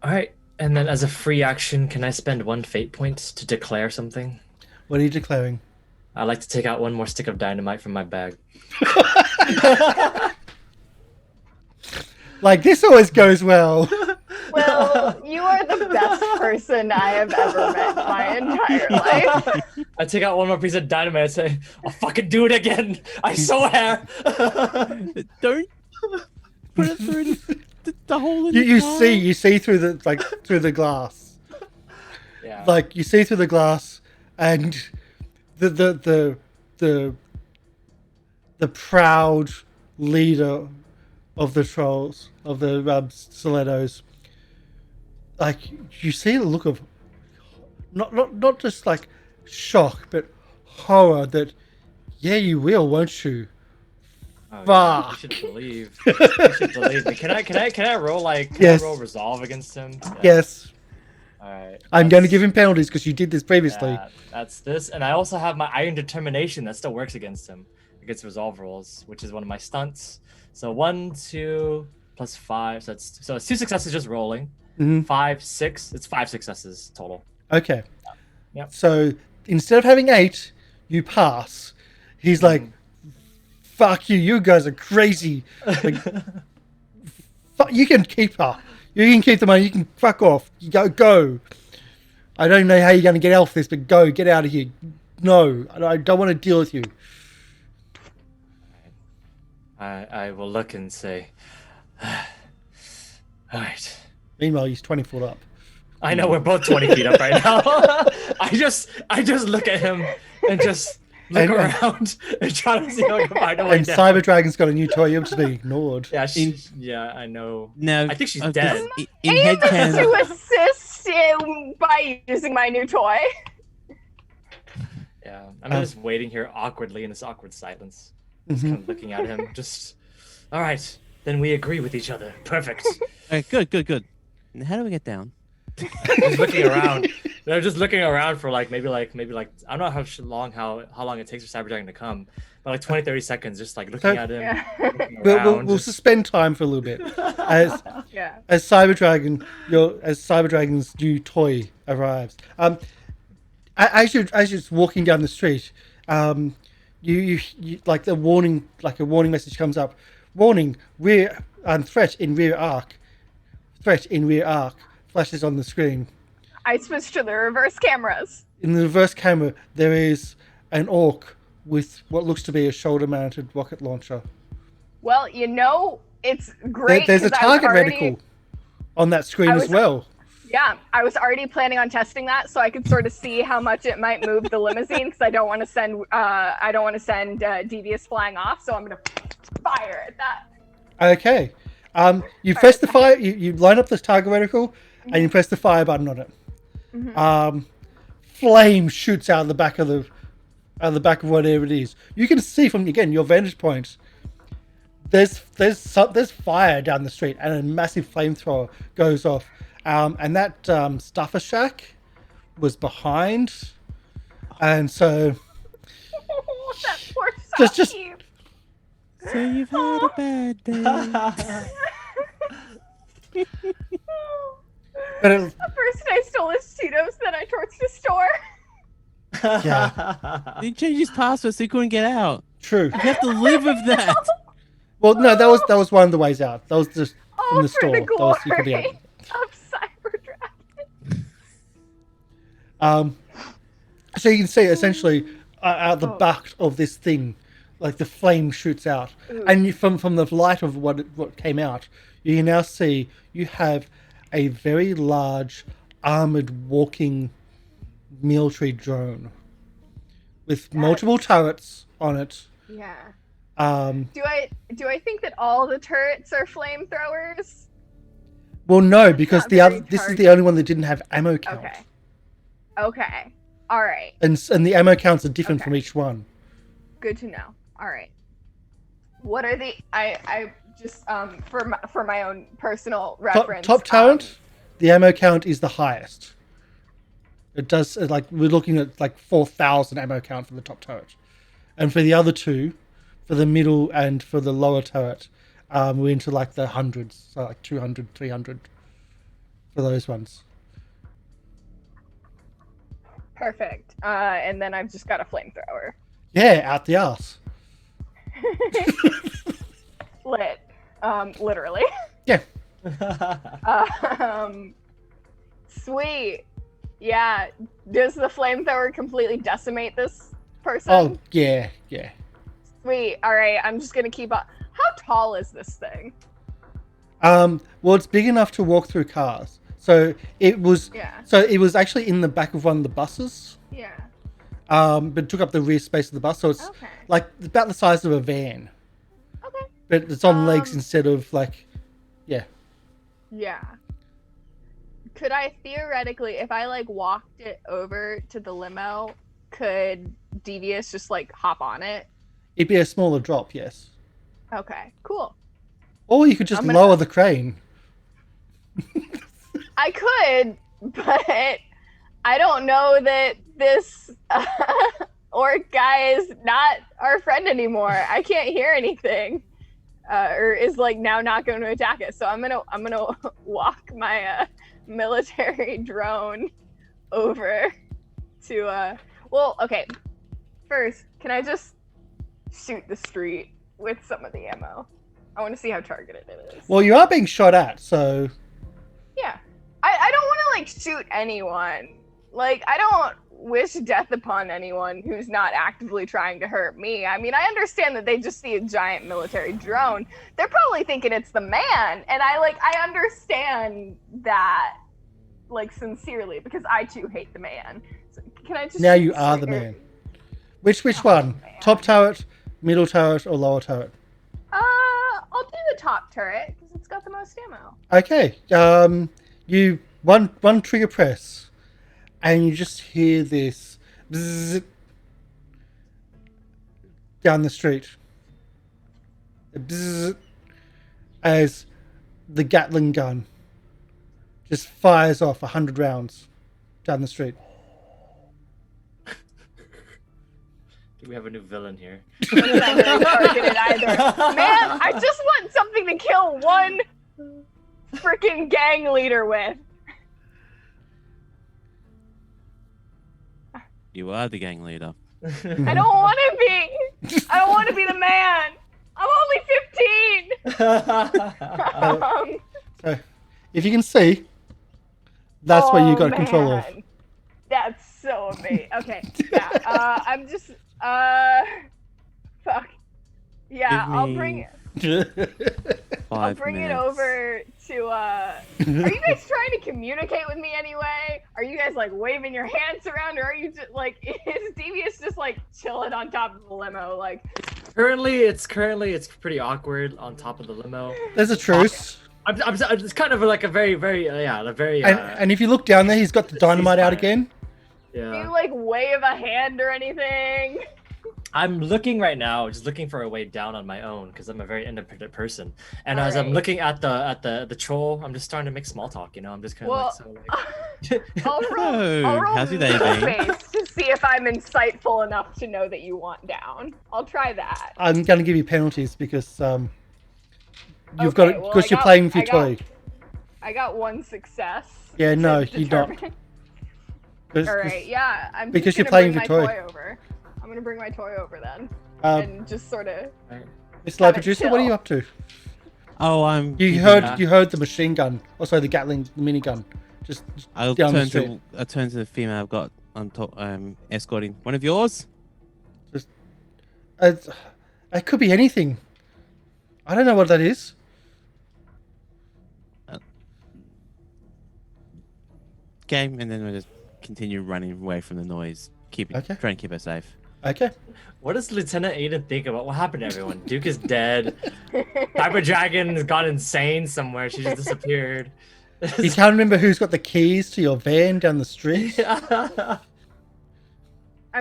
All right. And then as a free action, can I spend 1 fate point to declare something? What are you declaring? I'd like to take out 1 more stick of dynamite from my bag. Like, this always goes well. Well, you are the best person I have ever met in my entire life. I take out 1 more piece of dynamite and say, I'll fucking do it again. I swear. Don't put it through the hole in You the you see through the glass. Yeah. Like, you see through the glass, and the proud leader of the trolls, of the stilettos, like, you see the look of not just like shock, but horror that, yeah, you will, won't you? Oh, Fuck. yeah, you should believe. You should believe me. Can I roll Yes. I roll resolve against him? Yeah. Yes. Alright. I'm going to give him penalties because you did this previously. Yeah, that's this. And I also have my Iron Determination that still works against him. Against resolve rolls, which is one of my stunts. So 1, 2, plus 5. So it's 2 successes just rolling. Mhm. 5, 6. It's 5 successes total. Okay. Yep. So instead of having 8, you pass. He's like, fuck you, you guys are crazy. Like, you can keep her. You can keep the money. You can fuck off. You go. I don't know how you're going to get off this, but get out of here. No, I don't want to deal with you. I will look and say, alright. Meanwhile, he's 20 foot up. I know we're both 20 feet up right now. I just look at him and just look around and try to see if I can find a way And down. Cyber Dragon's got a new toy. You're just being ignored. Yeah, yeah, I know. Now, I think she's dead. In Aim headcanon, to assist by using my new toy. Yeah, I'm just waiting here awkwardly in this awkward silence. Just kind of looking at him. Just, all right, then we agree with each other. Perfect. good. Now, how do we get down? Just looking around. They're just looking around for maybe like I don't know how long it takes for Cyber Dragon to come, but like 20-30 seconds, just like looking at him. Yeah. Looking around, We'll just- suspend time for a little bit. As Yeah. Cyber Dragon's new toy arrives. As you're walking down the street, you like a warning message comes up. Warning: rear threat in rear arc. Threat in rear arc flashes on the screen. I switched to the reverse cameras. In the reverse camera, there is an orc with what looks to be a shoulder-mounted rocket launcher. Well, it's great. There's a 'cause I was target already- reticle on that screen as well. Yeah, I was already planning on testing that, so I could sort of see how much it might move the limousine, because I don't want to send Devious flying off. So I'm gonna fire at that. Okay. You press the fire. You line up this target reticle, and you press the fire button on it. Flame shoots out of the back of whatever it is. You can see from your vantage point. There's fire down the street, and a massive flamethrower goes off. And that stuffer shack was behind, and so That poor Just- Saki. So you've had a bad day. but it, At first I stole his Cheetos, then I torched his store. yeah, He changed his password so he couldn't get out. true. You have to live with that. Well, no, that was one of the ways out. That was just from All the for store. the That was, you could glory be out. of Cyber Dragon. So you can see essentially out the back of this thing, like the flame shoots out, and from the light of what came out, you can now see you have a very large armored walking military drone with multiple turrets on it. Yeah. Do Do I think that all the turrets are flamethrowers? Well, no, because not the very other this is the only one that didn't have ammo count. Okay. All right. And the ammo counts are different from Okay. each one. Good to know. All right. What are the I just for my own personal reference. Top turret, the ammo count is the highest. It does we're looking at 4,000 ammo count for the top turret, and for the other two, For the middle and for the lower turret, we're into like the hundreds, so like 200, 300 for those ones. Perfect. And then I've just got a flamethrower. Yeah, out the arse. Lit. Literally. Yeah. Sweet. Yeah. Does the flamethrower completely decimate this person? Oh, yeah. Sweet. All right. I'm just gonna keep up. How tall is this thing? Well, it's big enough to walk through cars. So it was. Yeah. So it was actually in the back of one of the buses. Yeah. But it took up the rear space of the bus, so it's Okay. like about the size of a van. Okay. But it's on legs instead of like, yeah. Yeah. Could I theoretically, if I like walked it over to the limo, could Devious just like hop on it? It'd be a smaller drop, yes. Okay, cool. Or you could just I'm gonna- lower the crane. I could, but I don't know that this orc guy is not our friend anymore. I can't hear anything, or is like now not going to attack us. So I'm gonna walk my military drone over to well, okay. First, can I just shoot the street with some of the ammo? I want to see how targeted it is. Well, you are being shot at, so Yeah. I don't want to like shoot anyone. Like, I don't wish death upon anyone who's not actively trying to hurt me. I mean, I understand that they just see a giant military drone. They're probably thinking it's the man. And I understand that, like, sincerely, because I too hate the man. So can I just now you are the man. Which one? Man. Top turret, middle turret, or lower turret? I'll do the top turret because it's got the most ammo. Okay. You one trigger press, and you just hear this bzzz down the street. Bzzz, as the Gatling gun just fires off 100 rounds down the street. We have a new villain here. It's not very targeted either. Man, I just want something to kill one freaking gang leader with. You are the gang leader. I don't want to be. I don't want to be the man. I'm only 15. So, if you can see, that's what you got control of. man. That's so amazing. Okay, yeah. I'm just. Fuck. Yeah, Give I'll me- bring it. 5 I'll bring it minutes. over to. Are you guys trying to communicate with me anyway? Are you guys like waving your hands around, or are you just like is Devious just like chilling on top of the limo? Like Currently, it's pretty awkward on top of the limo. There's a truce. It's kind of like a very And if you look down there, he's got the dynamite out again. do you yeah. like wave a hand or anything? I'm looking right now, just looking for a way down on my own because I'm a very independent person. And as I'm Alright. looking at the troll, I'm just starting to make small talk. You know, I'm just kind of Well, I'll roll. Oh, I'll roll how's your day been? face to see if I'm insightful enough to know that you want down. I'll try that. I'm going to give you penalties because you've Okay, got it well, because I you're got- playing with your I got- toy. I got one success. Yeah, no, to you don't. determine- Because- All right, yeah. I'm because just you're gonna playing bring with my toy. toy over. I'm gonna bring my toy over then, Um, and just sort of. Mr. Live Producer, what are you up to? Oh, I'm. You keeping heard that. you heard the machine gun, also the Gatling minigun, just I'll down the turn street. to the female I've got on top, escorting. One of yours? It could be anything. I don't know what that is. Okay, and then we'll just continue running away from the noise. Okay. Trying to keep her safe. Okay. What does Lieutenant Aiden think about what happened to everyone? Duke is dead. Cyber Dragon has gone insane somewhere. She just disappeared. You can't remember who's got the keys to your van down the street? I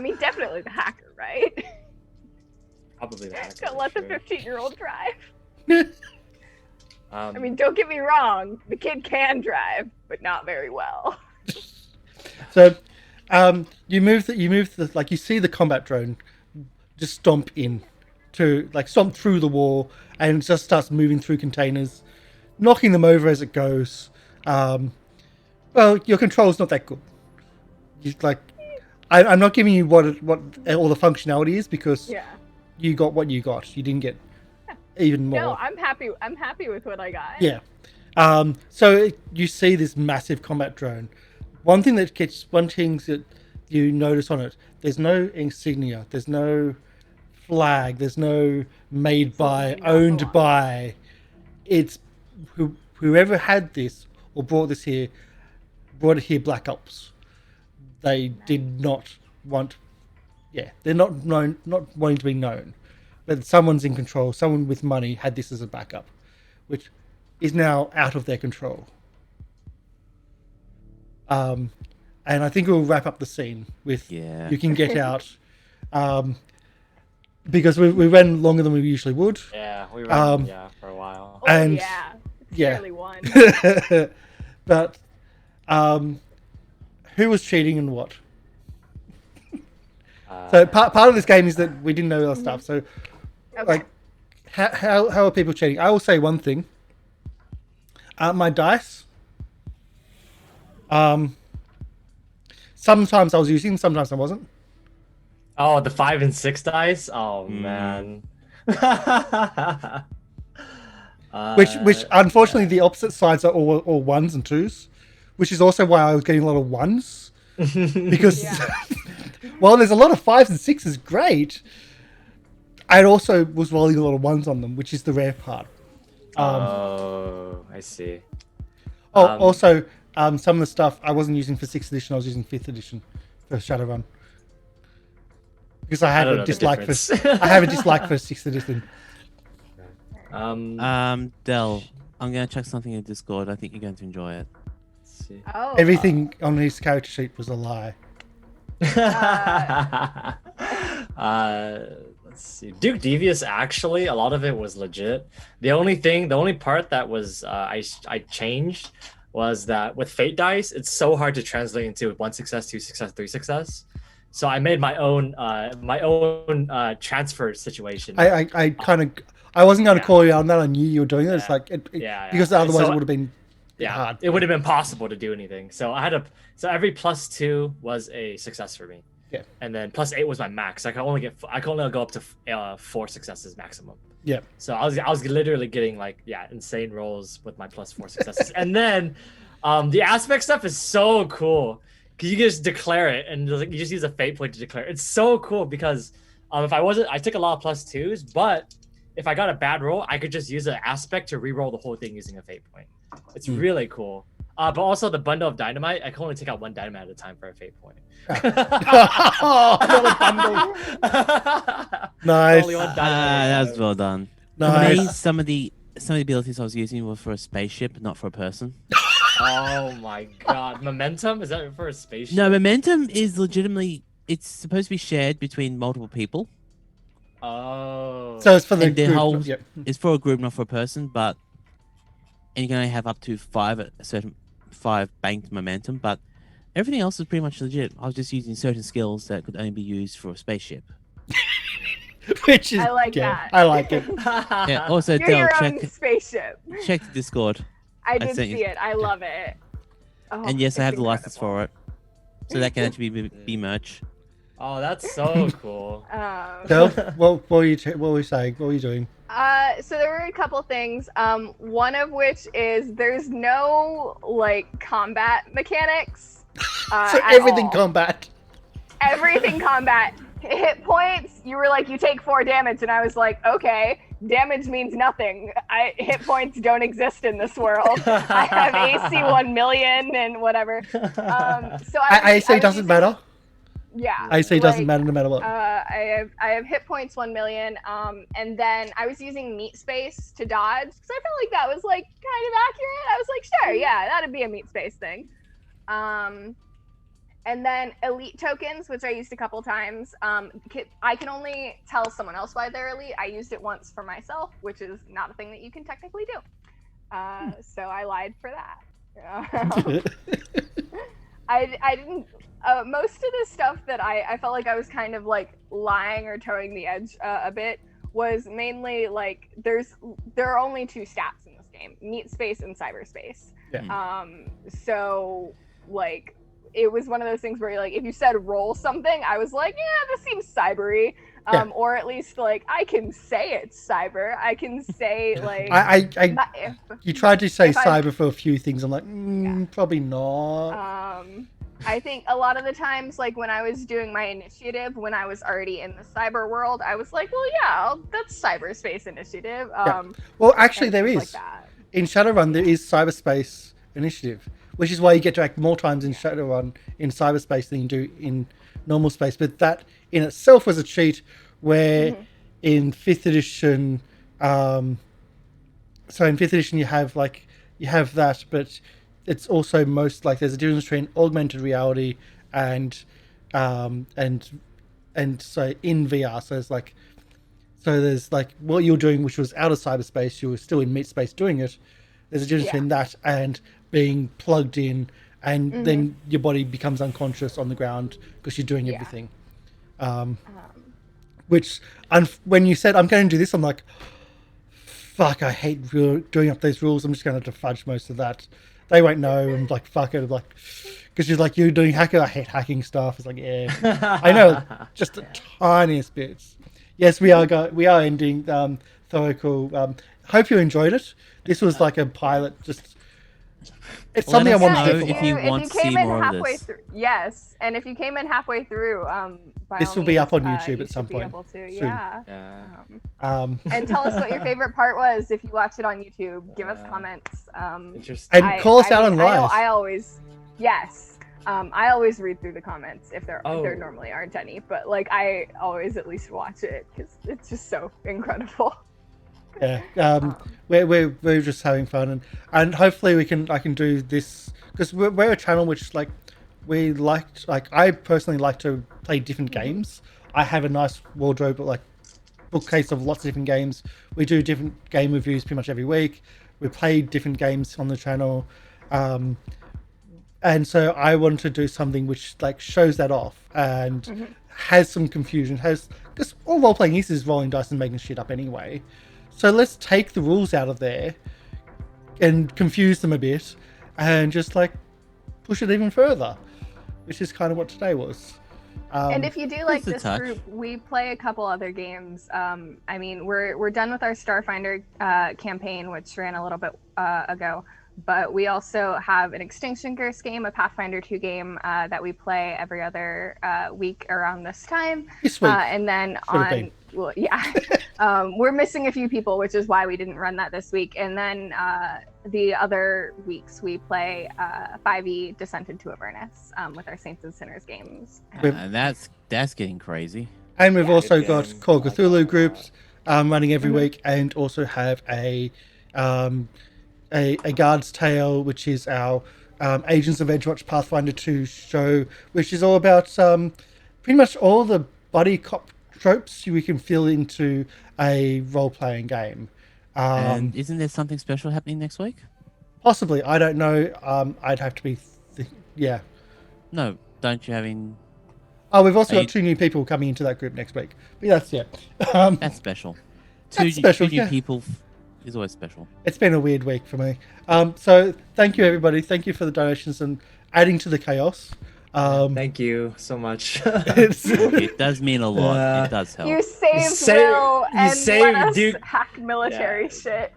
mean, definitely the hacker, right? Probably that. Don't let the 15-year-old drive. I I mean, don't get me wrong. The kid can drive, but not very well. So, you move the like you see the combat drone just stomp in to like stomp through the wall and just starts moving through containers, knocking them over as it goes. Well, your control's not that good. I'm not giving you what all the functionality is because you got what you got. You didn't get even more. No, I'm happy. I'm happy with what I got. Yeah. So you see this massive combat drone. One thing that you notice on it, there's no insignia, there's no flag, there's no made by, owned by. It's whoever had this or brought it here Black Ops. They did not want, they're not wanting to be known. But someone's in control, someone with money had this as a backup, which is now out of their control. And I think we'll wrap up the scene with you can get out. Because we ran longer than we usually would. Yeah, we ran for a while. And Barely won. But who was cheating and what? So part of this game is that we didn't know our stuff. So like how are people cheating? I will say one thing. My dice. Sometimes I was using, sometimes I wasn't. Oh, the 5 and 6 dice? Oh man. Which unfortunately the opposite sides are all ones and twos, which is also why I was getting a lot of ones. Because while there's a lot of 5s and 6s, great, I also was rolling a lot of ones on them, which is the rare part. I see. Also, some of the stuff I wasn't using for 6th edition, I was using 5th edition for Shadowrun. Because I have a dislike for 6th edition. Del, I'm going to check something in Discord. I think you're going to enjoy it. Let's see. Everything on his character sheet was a lie. Let's see. Duke Devious, actually, a lot of it was legit. The only part that was I changed was that with Fate dice, it's so hard to translate into 1 success, 2 success, 3 success. So I made my own transfer situation. I wasn't going to call you on that. I knew you were doing it. It's like because otherwise it would have been hard. It would have been possible to do anything. So so every +2 was a success for me. Yeah. And then +8 was my max. I could only go up to 4 successes maximum. Yeah. So I was literally getting insane rolls with my +4 successes. And then the aspect stuff is so cool. Because you can just declare it, and you just use a fate point to declare it. It's so cool because if I took a lot of +2s, but if I got a bad roll, I could just use an aspect to re-roll the whole thing using a fate point. It's really cool. But also the bundle of dynamite, I can only take out 1 dynamite at a time for a fate point. Another bundle. Nice. That was well done. Nice. For me, some of the abilities I was using were for a spaceship, not for a person. Oh my god. Momentum? Is that for a spaceship? No, momentum is legitimately, it's supposed to be shared between multiple people. Oh. So it's for the and group. It's for a group, not for a person, and you can only have up to 5 banked momentum, but everything else is pretty much legit. I was just using certain skills that could only be used for a spaceship. Which is I like that. I like it. Yeah, also You're Del, your own spaceship. check the Discord. I did sent see you. it. I love it. Oh, And yes, I it's have the license incredible. for it. So that can actually be merch. Oh, that's so cool. Del, what were you saying? What were you doing? So there were a couple things. One of which is there's no combat mechanics. So everything combat. Everything combat. Hit points. You were like, you take 4 damage, and I was like, okay. Damage means nothing. Hit points don't exist in this world. I have AC 1 million and whatever. So I say doesn't matter. Yeah. I say doesn't matter no matter what. I have hit points 1 million. And then I was using meat space to dodge because I felt like that was kind of accurate. I was like, sure, yeah, that'd be a meat space thing. And then elite tokens, which I used a couple times. I can only tell someone else why they're elite. I used it once for myself, which is not a thing that you can technically do. So I lied for that. I didn't. Most of the stuff that I felt like I was kind of lying or towing the edge a bit was mainly like there are only two stats in this game: meat space and cyberspace. Yeah. So like it was one of those things where like if you said roll something, I was like, yeah, this seems cybery. Or at least like I can say it's cyber. I can say like you tried to say cyber for a few things. I'm like, probably not. I think a lot of the times, like when I was doing my initiative, when I was already in the cyber world, I was like, well, yeah, that's cyberspace initiative. Well, actually, there is. Like that. In Shadowrun, there is cyberspace initiative, which is why you get to act more times in Shadowrun in cyberspace than you do in normal space. But that in itself was a cheat where in 5th edition, so in 5th edition you have that, but it's also most like there's a difference between augmented reality and so in VR. So there's like what you're doing, which was out of cyberspace, you were still in meat space doing it. There's a difference between that and being plugged in, and then your body becomes unconscious on the ground because you're doing everything. Which, when you said I'm going to do this, I'm like, fuck, I hate doing up these rules. I'm just going to have to fudge most of that. They won't know. I'm like, fuck it. I'm like, because she's like, you're doing hacker. I hate hacking stuff. It's like, yeah, I know, just the tiniest bits. Yes, we are ending Thoracle. Hope you enjoyed it. This was like a pilot. Just it's something I want to do. If you want to see more of this. Yes, and if you came in halfway through, this will be up on YouTube at some point. And tell us what your favorite part was if you watch it on YouTube. Give us comments. And call us out on live. I always read through the comments if there normally aren't any, but like I always at least watch it because it's just so incredible. Yeah, we're just having fun, and hopefully I can do this because we're a channel which I personally like to play different games. I have a nice wardrobe, like bookcase of lots of different games. We do different game reviews pretty much every week. We play different games on the channel, and so I want to do something which like shows that off and has some confusion. Because all role playing is rolling dice and making shit up anyway. So let's take the rules out of there and confuse them a bit and just like push it even further, which is kind of what today was. And if you do like this group, we play a couple other games. I mean, we're done with our Starfinder campaign, which ran a little bit ago. But we also have an Extinction Curse game, a Pathfinder 2 game that we play every other week around this time. This week. And then we're missing a few people, which is why we didn't run that this week. And then the other weeks we play 5e Descent into Avernus with our Saints and Sinners games. And that's getting crazy. And we've also got Call Cthulhu groups running every week, and also have a Guard's Tale, which is our Agents of Edgewatch Pathfinder 2 show, which is all about pretty much all the buddy cop tropes we can fill into a role-playing game. And isn't there something special happening next week? Possibly. I don't know. I'd have to be... No, don't you having... Oh, we've also got 2 new people coming into that group next week. But that's special. Two new people... is always special. It's been a weird week for me. So thank you, everybody. Thank you for the donations and adding to the chaos. Thank you so much. It does mean a lot. It does help. You saved Will and let us hack military shit.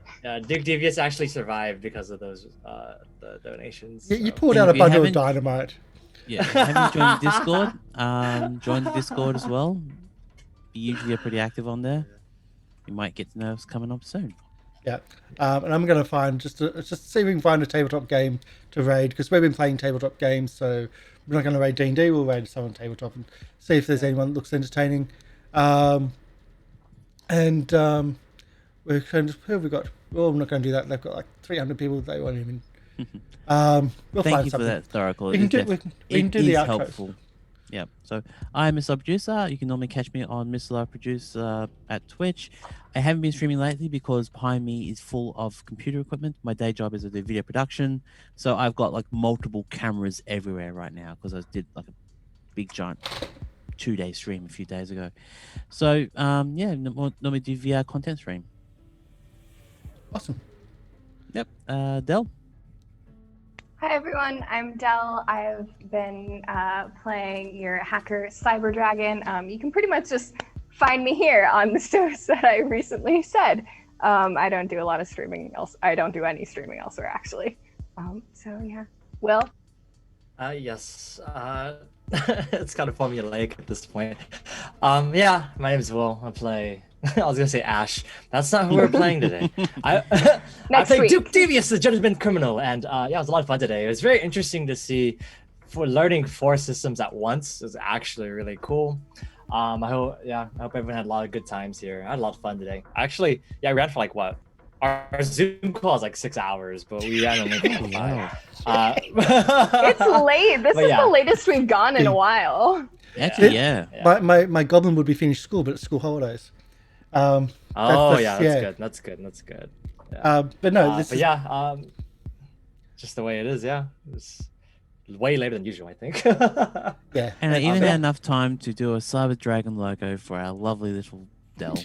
Duke Devious actually survived because of those the donations. So. You pulled out a bundle of dynamite. Yeah. Have you joined the Discord? Join the Discord as well. You usually are pretty active on there. You might get to know us coming up soon. Yeah, and I'm going to find just see if we can find a tabletop game to raid, because we've been playing tabletop games, so we're not going to raid D&D. We'll raid someone tabletop and see if there's anyone that looks entertaining. We're going to, who have we got? Oh, I'm not going to do that. They've got like 300 people. They won't even. We'll Thank find you something. for that, Thoracle. We can do the outros. Helpful. Yeah, so I'm MrLiveProducer. You can normally catch me on MrLiveProducer at Twitch. I haven't been streaming lately because behind me is full of computer equipment. My day job is I do video production, so I've got like multiple cameras everywhere right now because I did like a big giant 2-day stream a few days ago. So yeah, normally do VR content stream. Awesome. Yep. Del. Hi everyone, I'm Del. I've been playing your hacker Cyber Dragon. You can pretty much just find me here on the shows that I recently said. I don't do a lot of streaming else. I don't do any streaming elsewhere actually. So yeah, Will. Yes. It's kind of formulaic at this point. Yeah, my name is Will. I play. I was gonna say Ash. That's not who we're playing today. I played Duke Devious, the Judgment Criminal, and yeah, it was a lot of fun today. It was very interesting to see, for learning 4 systems at once. It was actually really cool. I hope everyone had a lot of good times here. I had a lot of fun today. Actually, yeah, I ran for like what? Our Zoom call is like 6 hours, but we ran only for 5. It's late. This is the latest we've gone in a while. Actually, yeah. My goblin would be finished school, but it's school holidays. That's good. That's good. Yeah. But no, just the way it is. Yeah, it's way later than usual, I think. Yeah, and I even had enough time to do a Cyber Dragon logo for our lovely little Del.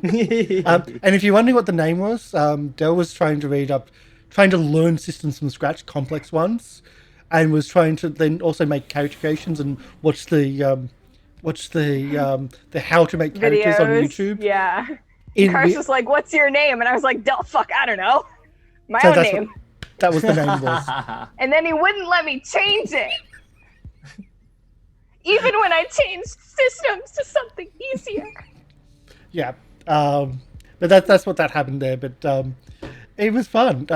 And if you're wondering what the name was, Del was trying to learn systems from scratch, complex ones, and was trying to then also make character creations and watch the how to make characters Videos, on YouTube. Yeah. Cars was like, "What's your name?" And I was like, "Del, fuck, I don't know. My own name." That was the name was. And then he wouldn't let me change it. Even when I changed systems to something easier. Yeah. But that's what that happened there. But it was fun.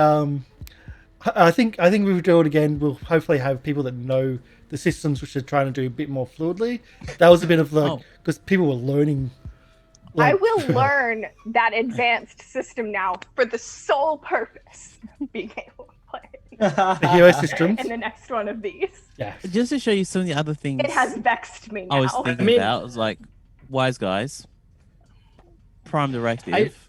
I think we will do it again. We'll hopefully have people that know the systems, which are trying to do a bit more fluidly. That was a bit of because people were learning. I will learn that advanced system now for the sole purpose of being able to play it. The hero systems. And the next one of these. Yeah. Just to show you some of the other things. It has vexed me now. I was thinking about. It was like, Wise Guys, Prime Directive.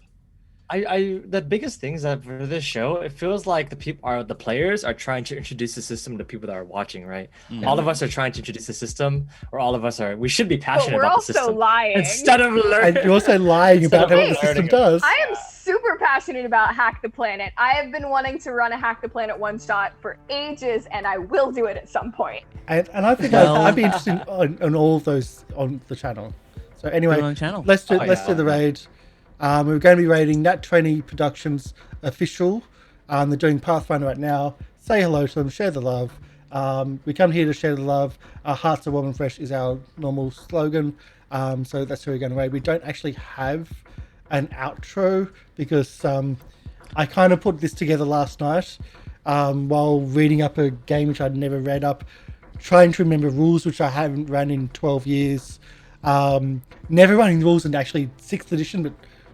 The biggest things that for this show, it feels like the players are trying to introduce the system to people that are watching, right? All of us are trying to introduce the system, or all of us we should be passionate about the system. We're also lying. Instead of learning. And you're also lying about what the system does. I am super passionate about Hack the Planet. I have been wanting to run a Hack the Planet one-shot for ages, and I will do it at some point. And I think I'd be interested in all of those on the channel. So anyway, let's do the raid. We're going to be raiding Nat 20 Productions official. They're doing Pathfinder right now. Say hello to them, share the love. We come here to share the love. Our hearts are warm and fresh is our normal slogan. So that's who we're going to raid. We don't actually have an outro because I kind of put this together last night while reading up a game which I'd never read up, trying to remember rules which I haven't run in 12 years. Never running rules in actually 6th edition, but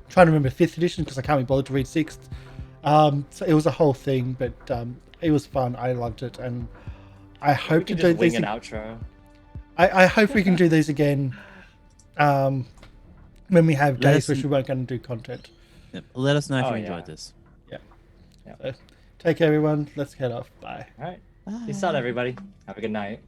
trying to remember 5th edition because I can't be bothered to read 6th. So it was a whole thing, but it was fun. I loved it, and I hope to do these. Outro. I hope we can do these again when we have days which we weren't going to do content. Yep. Let us know if you enjoyed this. Yeah. So, take care, everyone. Let's head off. Bye. All right. Peace out, everybody. Have a good night.